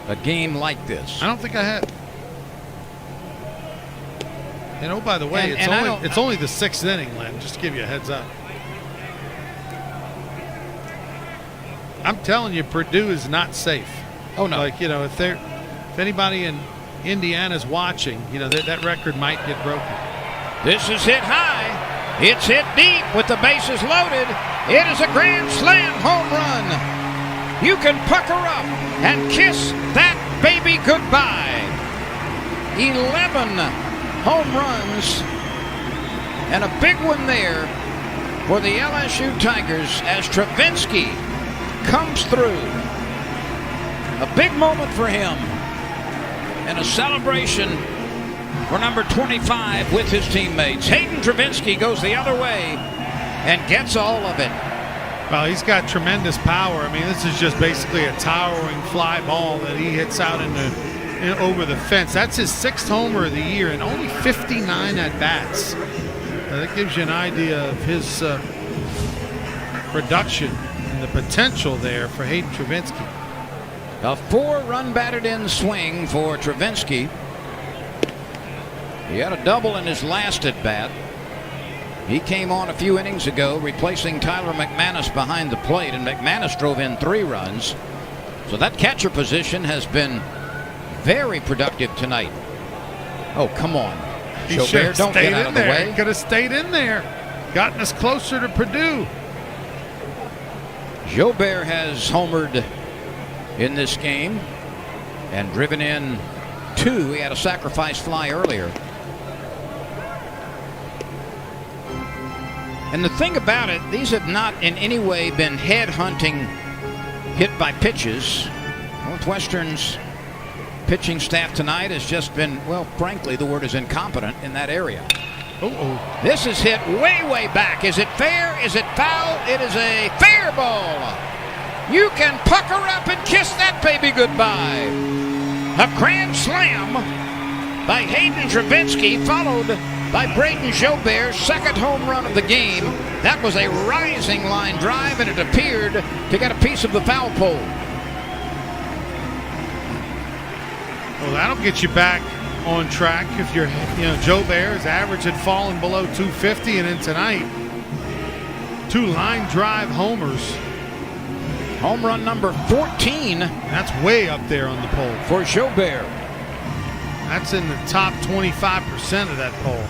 a game like this. I don't think I have. And oh, by the way, it's only the 6th inning, Len, just to give you a heads up. I'm telling you, Purdue is not safe. Oh no! Like, if anybody in Indiana's watching, that record might get broken. This is hit high. It's hit deep with the bases loaded. It is a grand slam home run. You can pucker up and kiss that baby goodbye. 11 home runs and a big one there for the LSU Tigers as Travinsky comes through. A big moment for him and a celebration for number 25 with his teammates. Hayden Travinski goes the other way and gets all of it. Well, he's got tremendous power. I mean, this is just basically a towering fly ball that he hits out over the fence. That's his 6th homer of the year and only 59 at-bats. That gives you an idea of his production and the potential there for Hayden Travinski. A 4-run batted in swing for Travinski. He had a double in his last at-bat. He came on a few innings ago replacing Tyler McManus behind the plate, and McManus drove in 3 runs. So that catcher position has been very productive tonight. Oh, come on. Jobert, don't get out of the way. He could have stayed in there, gotten us closer to Purdue. Jobert has homered in this game and driven in 2. He had a sacrifice fly earlier. And the thing about it, these have not in any way been head-hunting hit by pitches. Northwestern's pitching staff tonight has just been, well, frankly, the word is incompetent in that area. Uh-oh. This is hit way, way back. Is it fair? Is it foul? It is a fair ball. You can pucker up and kiss that baby goodbye. A grand slam by Hayden Travinski, followed by Braden Jobert's 2nd home run of the game. That was a rising line drive, and it appeared to get a piece of the foul pole. Well, that'll get you back on track if you're, Jobert's average had fallen below 250, and then tonight, 2 line drive homers. Home run number 14. That's way up there on the poll. For Jobert. That's in the top 25% of that poll.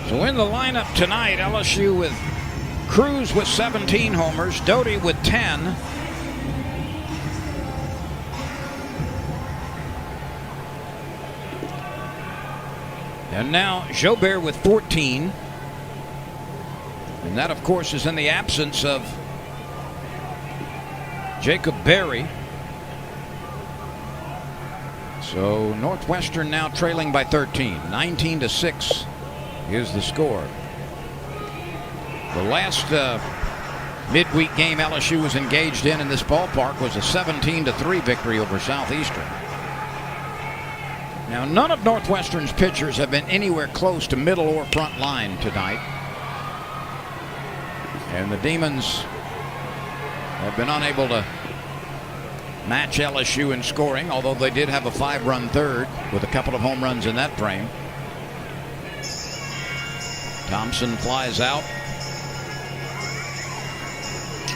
So in the lineup tonight, LSU with Cruz with 17 homers, Doty with 10. And now Jobert with 14. And that, of course, is in the absence of Jacob Berry. So Northwestern now trailing by 13. 19-6 is the score. The last midweek game LSU was engaged in this ballpark was a 17-3 victory over Southeastern. Now, none of Northwestern's pitchers have been anywhere close to middle or front line tonight. And the Demons have been unable to match LSU in scoring, although they did have a 5-run third with a couple of home runs in that frame. Thompson flies out.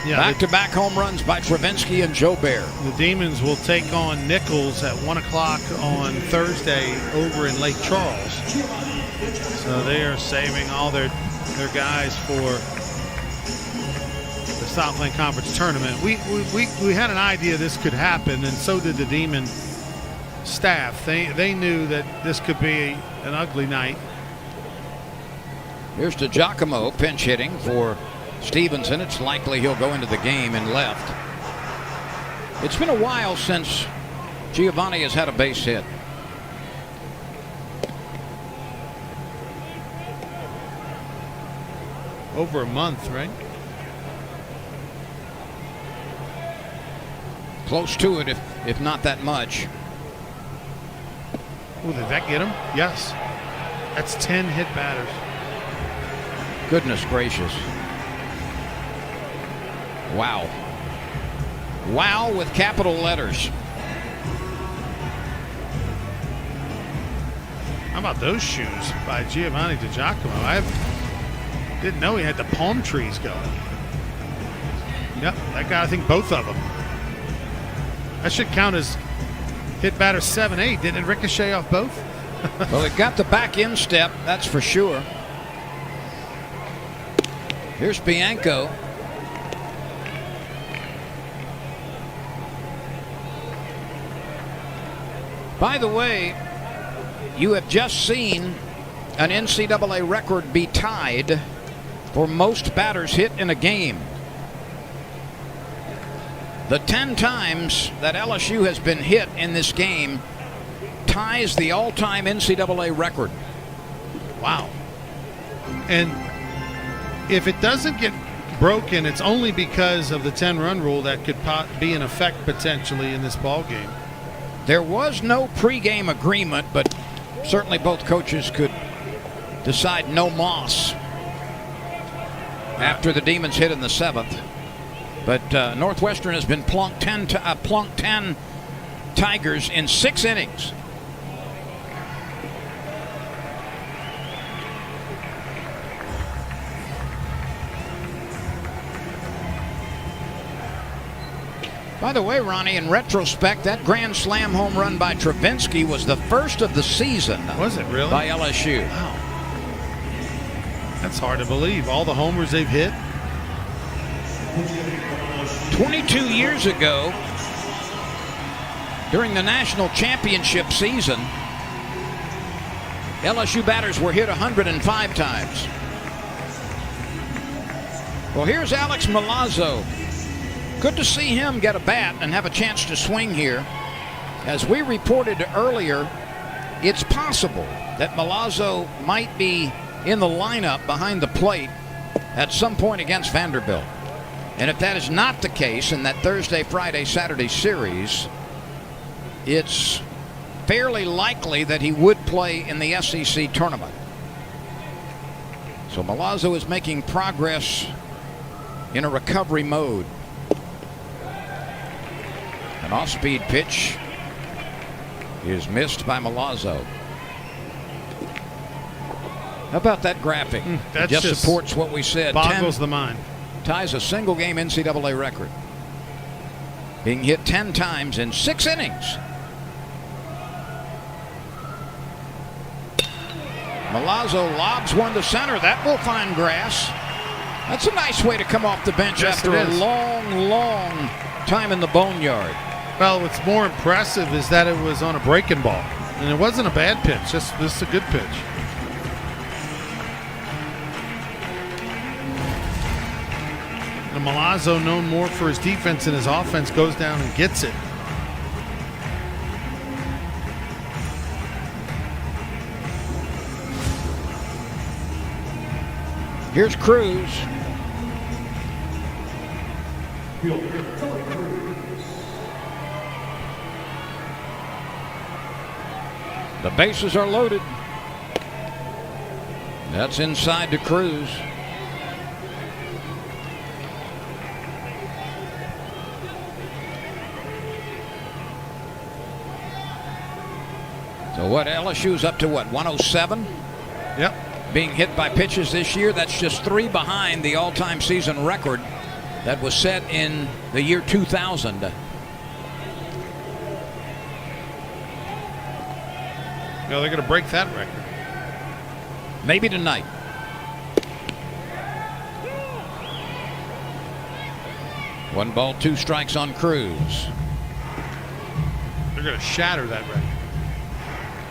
Yeah, back-to-back home runs by Travinski and Jobert. The Demons will take on Nichols at 1 o'clock on Thursday over in Lake Charles. So they are saving all their guys for the Southland Conference tournament. We had an idea this could happen, and so did the Demon staff. They knew that this could be an ugly night. Here's to Giacomo, pinch hitting for Stevenson. It's likely he'll go into the game in left. It's been a while since Giovanni has had a base hit. Over a month, right? Close to it, if not that much. Oh, did that get him? Yes. That's 10 hit batters. Goodness gracious. Wow. Wow with capital letters. How about those shoes by Giovanni DiGiacomo? I didn't know he had the palm trees going. Yep, that guy, I think both of them. That should count as hit batter 7-8. Didn't it ricochet off both? Well, it got the back instep, that's for sure. Here's Bianco. By the way, you have just seen an NCAA record be tied for most batters hit in a game. The 10 times that LSU has been hit in this game ties the all-time NCAA record. Wow. And if it doesn't get broken, it's only because of the 10-run rule that could be in effect potentially in this ball game. There was no pregame agreement, but certainly both coaches could decide no moss after the Demons hit in the 7th. But Northwestern has been plunked 10 Tigers in 6 innings. By the way, Ronnie, in retrospect, that grand slam home run by Travinsky was the first of the season. Was it really? By LSU. Wow. That's hard to believe. All the homers they've hit. 22 years ago, during the national championship season, LSU batters were hit 105 times. Well, here's Alex Milazzo. Good to see him get a bat and have a chance to swing here. As we reported earlier, it's possible that Milazzo might be in the lineup behind the plate at some point against Vanderbilt. And if that is not the case in that Thursday, Friday, Saturday series, it's fairly likely that he would play in the SEC tournament. So Milazzo is making progress in a recovery mode. An off-speed pitch is missed by Milazzo. How about that graphic? That just supports what we said. Boggles the mind. Ties a single-game NCAA record. Being hit 10 times in 6 innings. Milazzo lobs one to center. That will find grass. That's a nice way to come off the bench after a long, long time in the boneyard. Well, what's more impressive is that it was on a breaking ball. And it wasn't a bad pitch, just a good pitch. And Milazzo, known more for his defense and his offense, goes down and gets it. Here's Cruz. The bases are loaded. That's inside to Cruz. So what, LSU's up to what, 107? Yep. Being hit by pitches this year, that's just 3 behind the all-time season record that was set in the year 2000. No, they're going to break that record. Maybe tonight. One ball, 2 strikes on Cruz. They're going to shatter that record.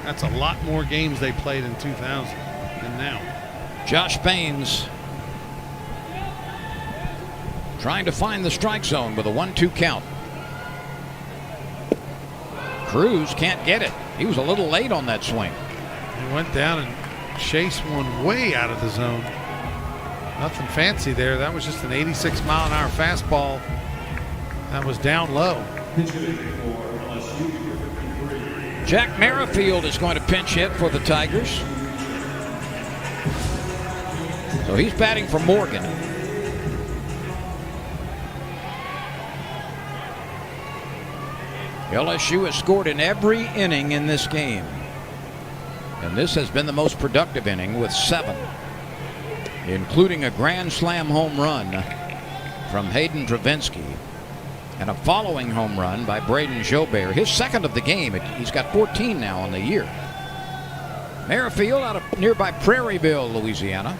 That's a lot more games they played in 2000 than now. Josh Baines trying to find the strike zone with a 1-2 count. Cruz can't get it. He was a little late on that swing. He went down and chased one way out of the zone. Nothing fancy there. That was just an 86-mile-an-hour fastball that was down low. Jack Merrifield is going to pinch hit for the Tigers. So he's batting for Morgan. LSU has scored in every inning in this game. And this has been the most productive inning with 7, including a grand slam home run from Hayden Travinsky and a following home run by Braden Jobert, his second of the game. He's got 14 now on the year. Merrifield out of nearby Prairieville, Louisiana.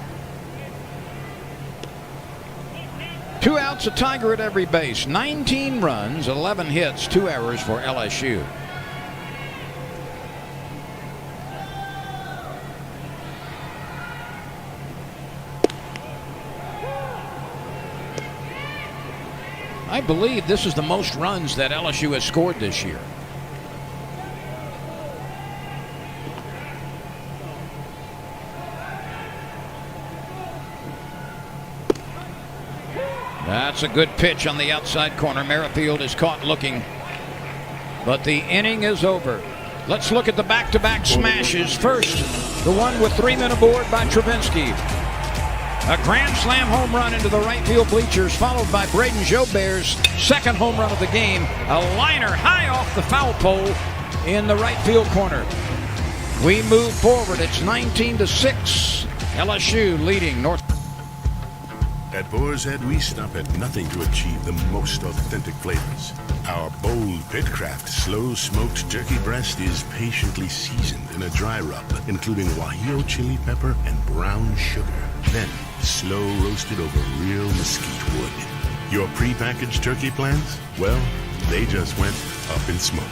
2 outs, a Tiger at every base. 19 runs, 11 hits, 2 errors for LSU. I believe this is the most runs that LSU has scored this year. That's a good pitch on the outside corner. Merrifield is caught looking, but the inning is over. Let's look at the back-to-back smashes. First, the one with 3 men aboard by Travinsky. A grand slam home run into the right field bleachers, followed by Braden Jobert's second home run of the game. A liner high off the foul pole in the right field corner. We move forward. It's 19-6. LSU leading North. At Boar's Head, we stop at nothing to achieve the most authentic flavors. Our bold Pitcraft slow-smoked turkey breast is patiently seasoned in a dry rub, including Guajillo chili pepper and brown sugar. Then, slow roasted over real mesquite wood. Your pre-packaged turkey plans? Well, they just went up in smoke.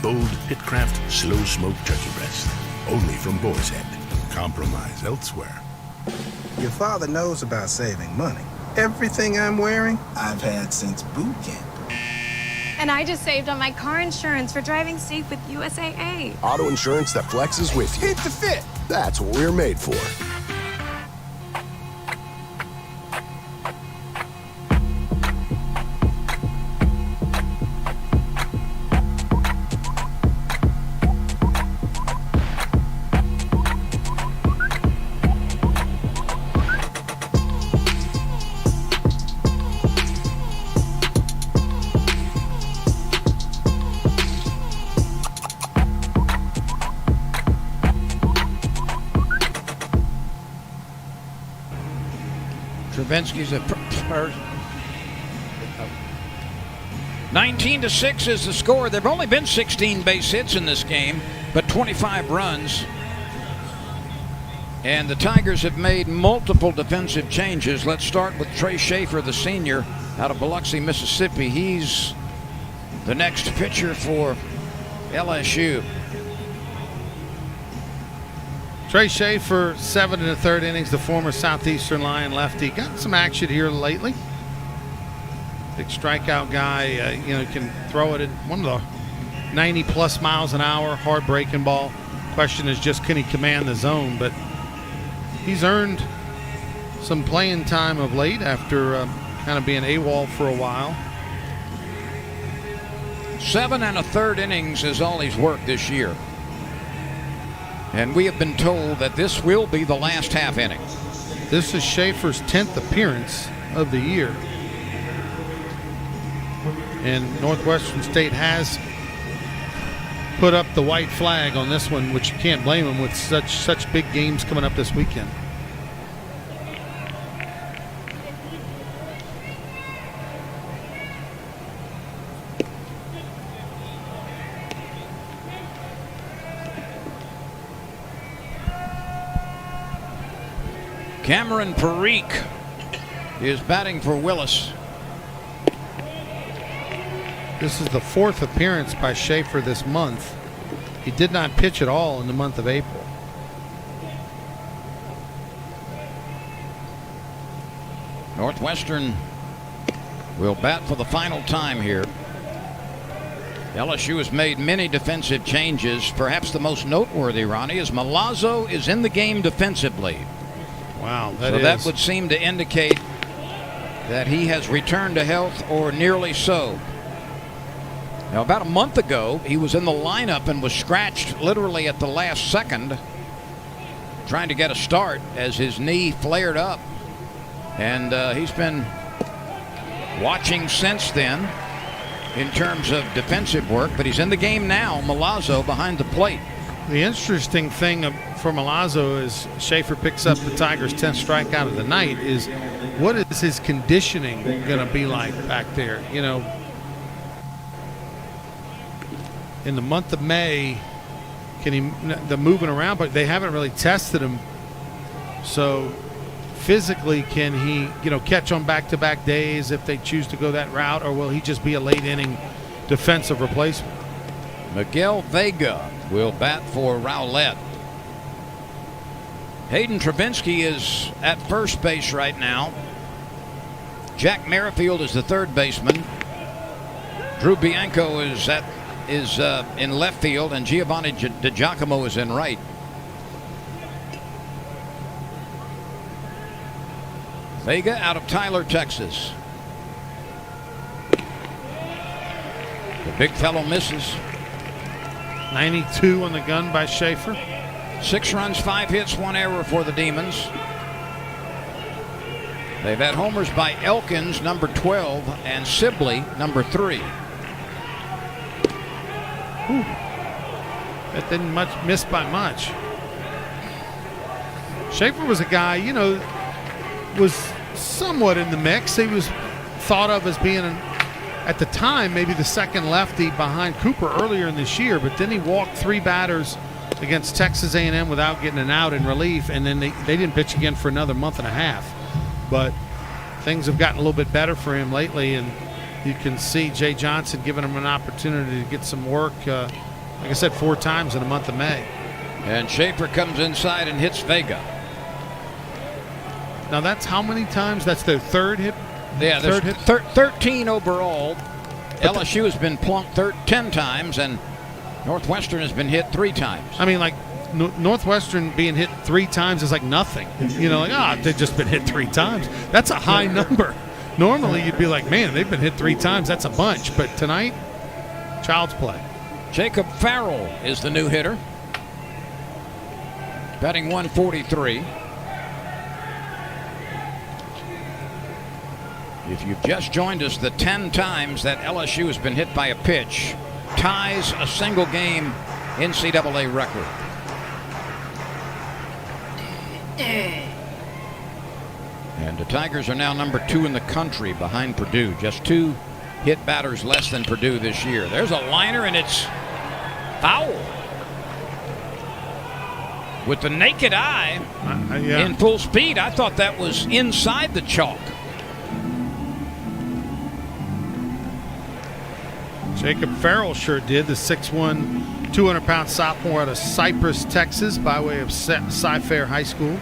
Bold Pitcraft slow-smoked turkey breast. Only from Boar's Head. Compromise elsewhere. Your father knows about saving money. Everything I'm wearing, I've had since boot camp. And I just saved on my car insurance for driving safe with USAA. Auto insurance that flexes with you. Hit the fit. That's what we're made for. Travinsky's a 19-6 is the score. There have only been 16 base hits in this game, but 25 runs. And the Tigers have made multiple defensive changes. Let's start with Trey Schaefer, the senior out of Biloxi, Mississippi. He's the next pitcher for LSU. Trey Schaefer, 7 1/3 innings, the former Southeastern Lion lefty. Got some action here lately. Big strikeout guy, can throw it at one of the 90+ miles an hour, hard breaking ball. Question is just, can he command the zone? But he's earned some playing time of late after kind of being AWOL for a while. 7 1/3 innings is all he's worked this year. And we have been told that this will be the last half inning. This is Schaefer's 10th appearance of the year. And Northwestern State has put up the white flag on this one, which you can't blame them with such big games coming up this weekend. Cameron Parikh is batting for Willis. This is the 4th appearance by Schaefer this month. He did not pitch at all in the month of April. Northwestern will bat for the final time here. LSU has made many defensive changes. Perhaps the most noteworthy, Ronnie, is Milazzo is in the game defensively. Wow, that would seem to indicate that he has returned to health or nearly so. Now, about a month ago, he was in the lineup and was scratched literally at the last second, trying to get a start as his knee flared up. And he's been watching since then in terms of defensive work, but he's in the game now, Milazzo behind the plate. The interesting thing for Milazzo is Schaefer picks up the Tigers' 10th strikeout of the night. Is what is his conditioning going to be like back there? In the month of May, the moving around, but they haven't really tested him. So physically, can he, catch on back-to-back days if they choose to go that route, or will he just be a late-inning defensive replacement? Miguel Vega will bat for Rowlett. Hayden Travinsky is at first base right now. Jack Merrifield is the third baseman. Drew Bianco is in left field, and Giovanni DiGiacomo is in right. Vega out of Tyler, Texas. The big fellow misses. 92 on the gun by Schaefer. 6 runs, 5 hits, 1 error for the Demons. They've had homers by Elkins, number 12, and Sibley, number 3. Whew. That didn't miss by much. Schaefer was a guy, was somewhat in the mix. He was thought of as being, at the time, maybe the second lefty behind Cooper earlier in this year, but then he walked 3 batters against Texas A&M without getting an out in relief, and then they didn't pitch again for another month and a half. But things have gotten a little bit better for him lately, and you can see Jay Johnson giving him an opportunity to get some work, like I said, 4 times in the month of May. And Schaefer comes inside and hits Vega. Now that's how many times? That's their third hit? Yeah, there's 13 overall. But LSU has been plunked 10 times, and Northwestern has been hit 3 times. I mean, like, Northwestern being hit 3 times is like nothing. They've just been hit 3 times. That's a high number. Normally, you'd be like, man, they've been hit 3 times. That's a bunch. But tonight, child's play. Jacob Farrell is the new hitter. Batting 143. If you've just joined us, the 10 times that LSU has been hit by a pitch ties a single game NCAA record. And the Tigers are now number 2 in the country behind Purdue. Just 2 hit batters less than Purdue this year. There's a liner, and it's foul. With the naked eye in full speed, I thought that was inside the chalk. Jacob Farrell sure did. The 6'1", 200-pound sophomore out of Cypress, Texas, by way of Cy-Fair High School.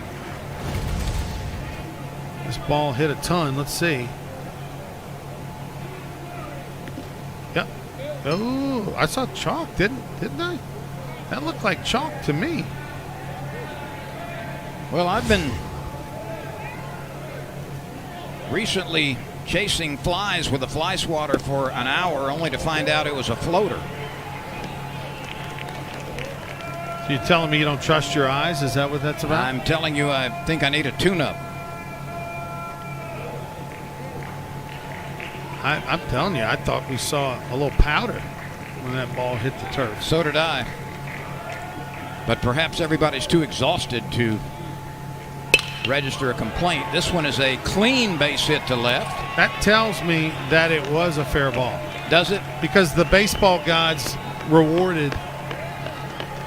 This ball hit a ton. Let's see. Yep. Oh, I saw chalk, didn't I? That looked like chalk to me. Well, I've been recently chasing flies with a fly swatter for an hour, only to find out it was a floater. So you're telling me you don't trust your eyes? Is that what that's about? I'm telling you, I think I need a tune-up. I'm telling you, I thought we saw a little powder when that ball hit the turf. So did I. But perhaps everybody's too exhausted to register a complaint. This one is a clean base hit to left. That tells me that it was a fair ball. Does it? Because the baseball gods rewarded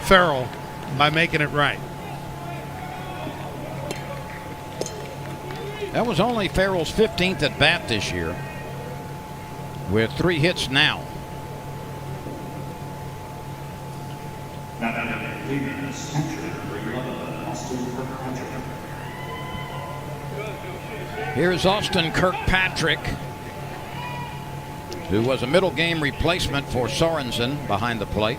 Farrell by making it right. That was only Farrell's 15th at bat this year, with 3 hits now. Here's Austin Kirkpatrick, who was a middle game replacement for Sorensen behind the plate.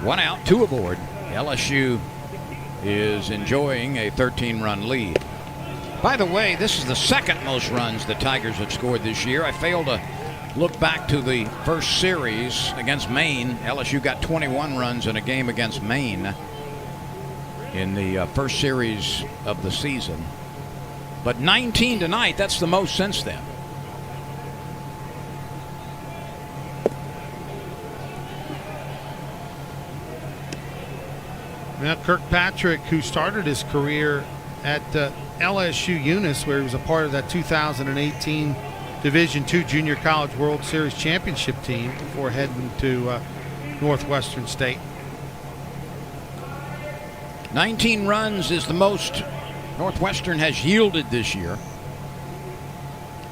1 out, 2 aboard. LSU is enjoying a 13-run lead. By the way, this is the second most runs the Tigers have scored this year. I failed to look back to the first series against Maine. LSU got 21 runs in a game against Maine in the first series of the season. But 19 tonight, that's the most since then. Now Kirkpatrick, who started his career at LSU Eunice, where he was a part of that 2018 Division II Junior College World Series championship team before heading to Northwestern State. 19 runs is the most Northwestern has yielded this year,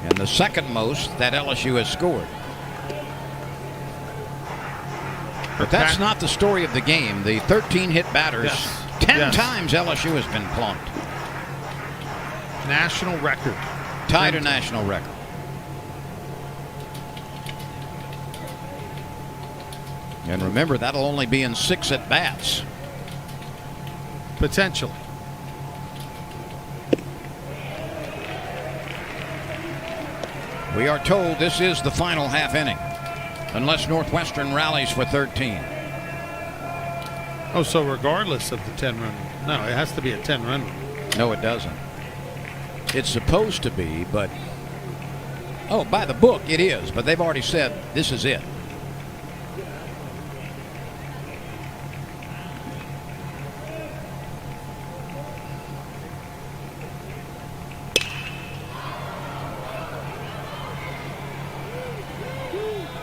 and the second most that LSU has scored. But that's not the story of the game. The 13 hit batters, 10 times LSU has been plunked. National record. Tied a national record. And remember, that'll only be in 6 at-bats. Potentially. We are told this is the final half inning, unless Northwestern rallies for 13. Oh, so regardless of the 10-run, no, it has to be a 10-run. No, it doesn't. It's supposed to be, but oh, by the book, it is. But they've already said this is it.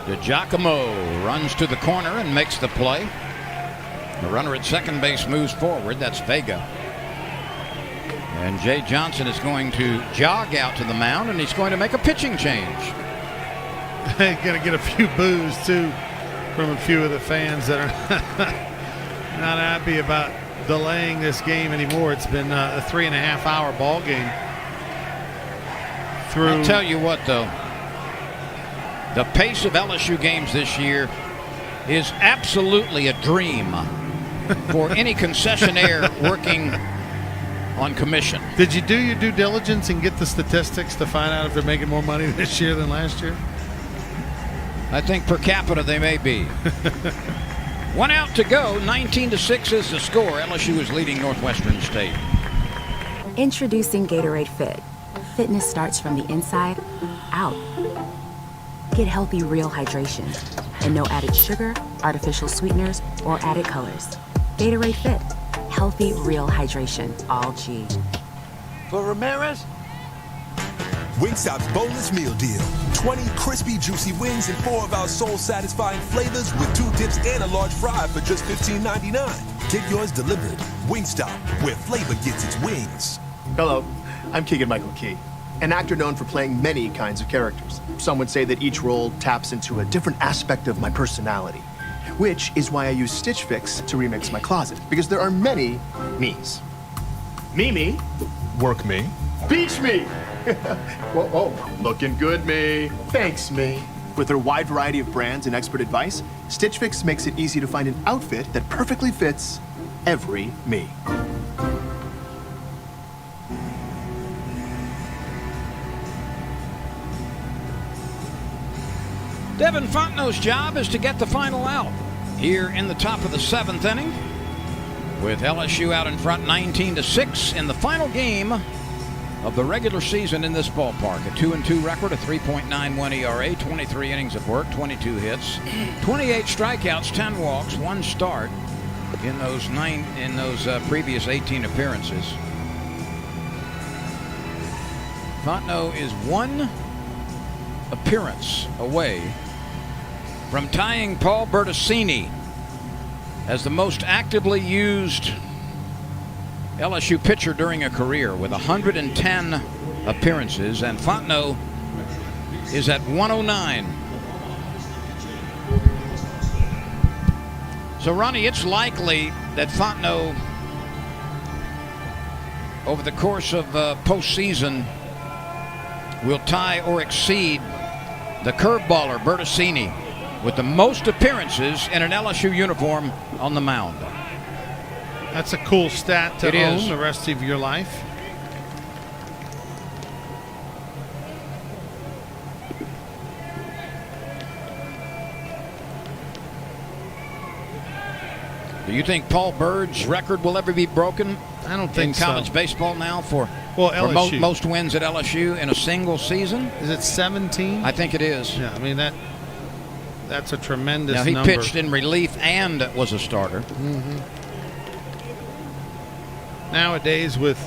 DiGiacomo runs to the corner and makes the play. The runner at second base moves forward. That's Vega. And Jay Johnson is going to jog out to the mound, and he's going to make a pitching change. Going to get a few boos, too, from a few of the fans that are not happy about delaying this game anymore. It's been a 3.5-hour ball game. I'll tell you what, though. The pace of LSU games this year is absolutely a dream for any concessionaire working on commission. Did you do your due diligence and get the statistics to find out if they're making more money this year than last year? I think per capita they may be. 1 out to go. 19-6 is the score. LSU is leading Northwestern State. Introducing Gatorade Fit. Fitness starts from the inside out. Get healthy, real hydration. And no added sugar, artificial sweeteners, or added colors. Gatorade Fit. Healthy, real hydration. All G. For Ramirez? Wingstop's boneless meal deal. 20 crispy, juicy wings and 4 of our soul-satisfying flavors with 2 dips and a large fry for just $15.99. Get yours delivered. Wingstop, where flavor gets its wings. Hello, I'm Keegan-Michael Key, an actor known for playing many kinds of characters. Some would say that each role taps into a different aspect of my personality, which is why I use Stitch Fix to remix my closet, because there are many me's. Me. Work me. Beach me. Whoa, looking good, me. Thanks, me. With their wide variety of brands and expert advice, Stitch Fix makes it easy to find an outfit that perfectly fits every me. Devin Fontenot's job is to get the final out here in the top of the 7th inning, with LSU out in front 19-6 in the final game of the regular season in this ballpark. A 2-2 record, a 3.91 ERA, 23 innings of work, 22 hits, 28 strikeouts, 10 walks, 1 start in those previous 18 appearances. Fontenot is 1 appearance away from tying Paul Bertocini as the most actively used LSU pitcher during a career, with 110 appearances, and Fontenot is at 109. So, Ronnie, it's likely that Fontenot, over the course of postseason, will tie or exceed the curveballer Bertocini with the most appearances in an LSU uniform on the mound. That's a cool stat to own the rest of your life. Do you think Paul Bird's record will ever be broken? I don't think in college baseball now for LSU. Most wins at LSU in a single season. Is it 17? I think it is. Yeah, I mean that's a tremendous number. Now he number. pitched in relief and was a starter. Mm-hmm. Nowadays, with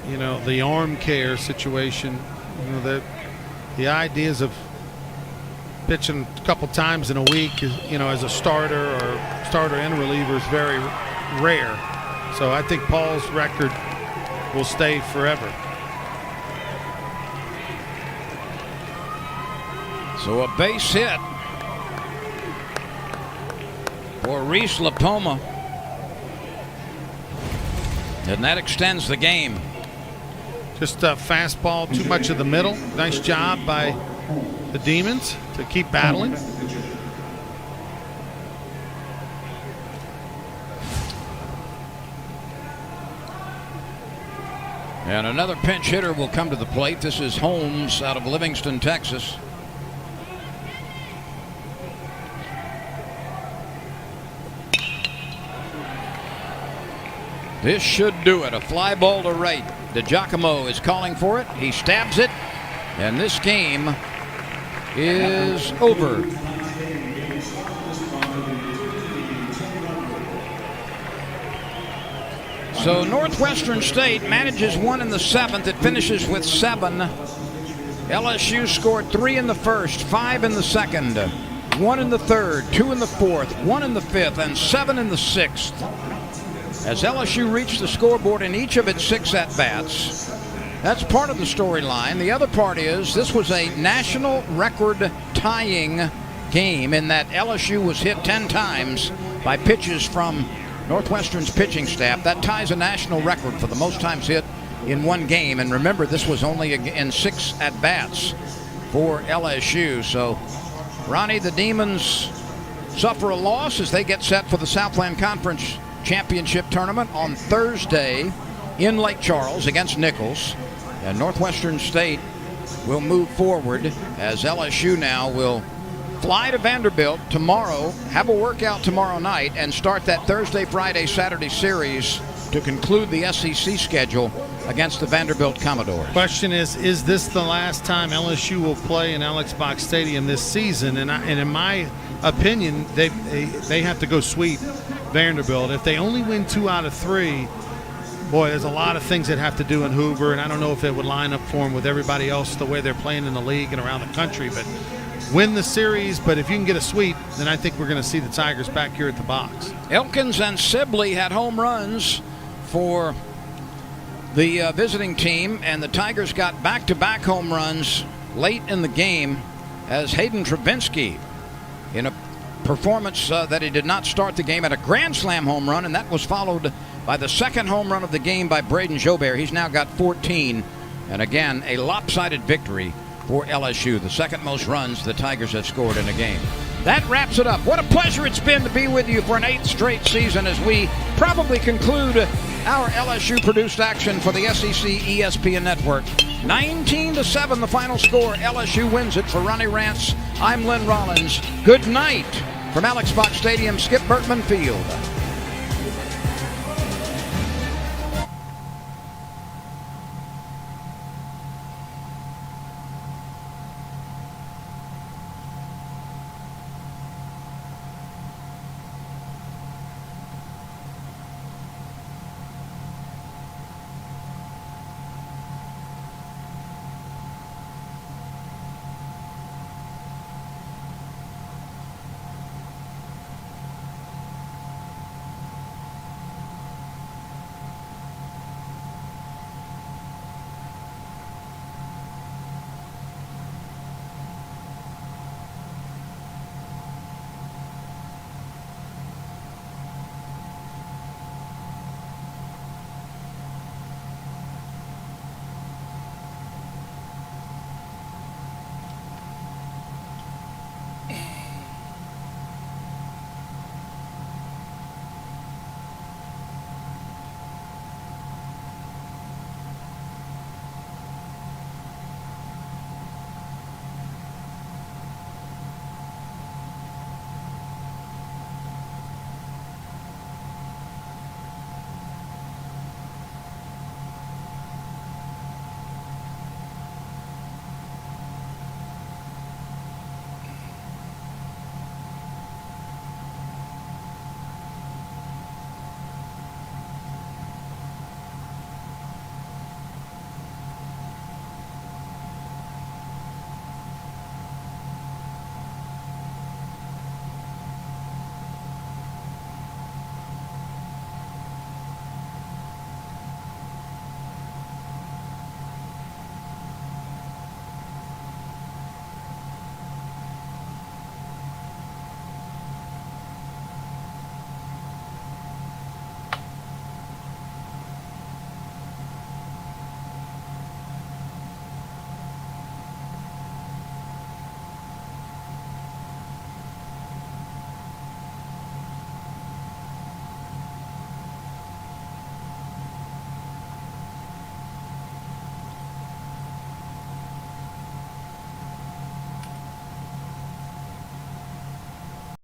the arm care situation, the ideas of pitching a couple times in a week, as a starter and reliever is very rare. So I think Paul's record will stay forever. So a base hit for Reese LaPoma, and that extends the game. Just fastball, too much of the middle. Nice job by the Demons to keep battling. And another pinch hitter will come to the plate. This is Holmes out of Livingston, Texas. This should do it. A fly ball to right. DiGiacomo is calling for it. He stabs it. And this game is over. So Northwestern State manages 1 in the 7th. It finishes with 7. LSU scored 3 in the first, 5 in the second, 1 in the third, 2 in the fourth, 1 in the fifth, and 7 in the sixth. As LSU reached the scoreboard in each of its 6 at-bats. That's part of the storyline. The other part is this was a national record tying game in that LSU was hit 10 times by pitches from Northwestern's pitching staff. That ties a national record for the most times hit in one game. And remember, this was only in 6 at-bats for LSU. So, Ronnie, the Demons suffer a loss as they get set for the Southland Conference Championship Tournament on Thursday in Lake Charles against Nichols. And Northwestern State will move forward as LSU now will fly to Vanderbilt tomorrow, have a workout tomorrow night, and start that Thursday, Friday, Saturday series to conclude the SEC schedule against the Vanderbilt Commodores. Question is this the last time LSU will play in Alex Box Stadium this season? And in my opinion, they have to go sweep Vanderbilt. If they only win 2 out of 3, boy, there's a lot of things that have to do in Hoover, and I don't know if it would line up for them with everybody else the way they're playing in the league and around the country, but win the series. But if you can get a sweep, then I think we're going to see the Tigers back here at the box. Elkins and Sibley had home runs for the visiting team, and the Tigers got back-to-back home runs late in the game as Hayden Travinsky, in a performance that he did not start the game, at a grand slam home run, and that was followed by the second home run of the game by Braden Jobert. He's now got 14, and again, a lopsided victory for LSU, the second most runs the Tigers have scored in a game. That wraps it up. What a pleasure it's been to be with you for an 8th straight season as we probably conclude our LSU-produced action for the SEC ESPN Network. 19-7 the final score. LSU wins it. For Ronnie Rance, I'm Lynn Rollins. Good night from Alex Box Stadium, Skip Bertman Field.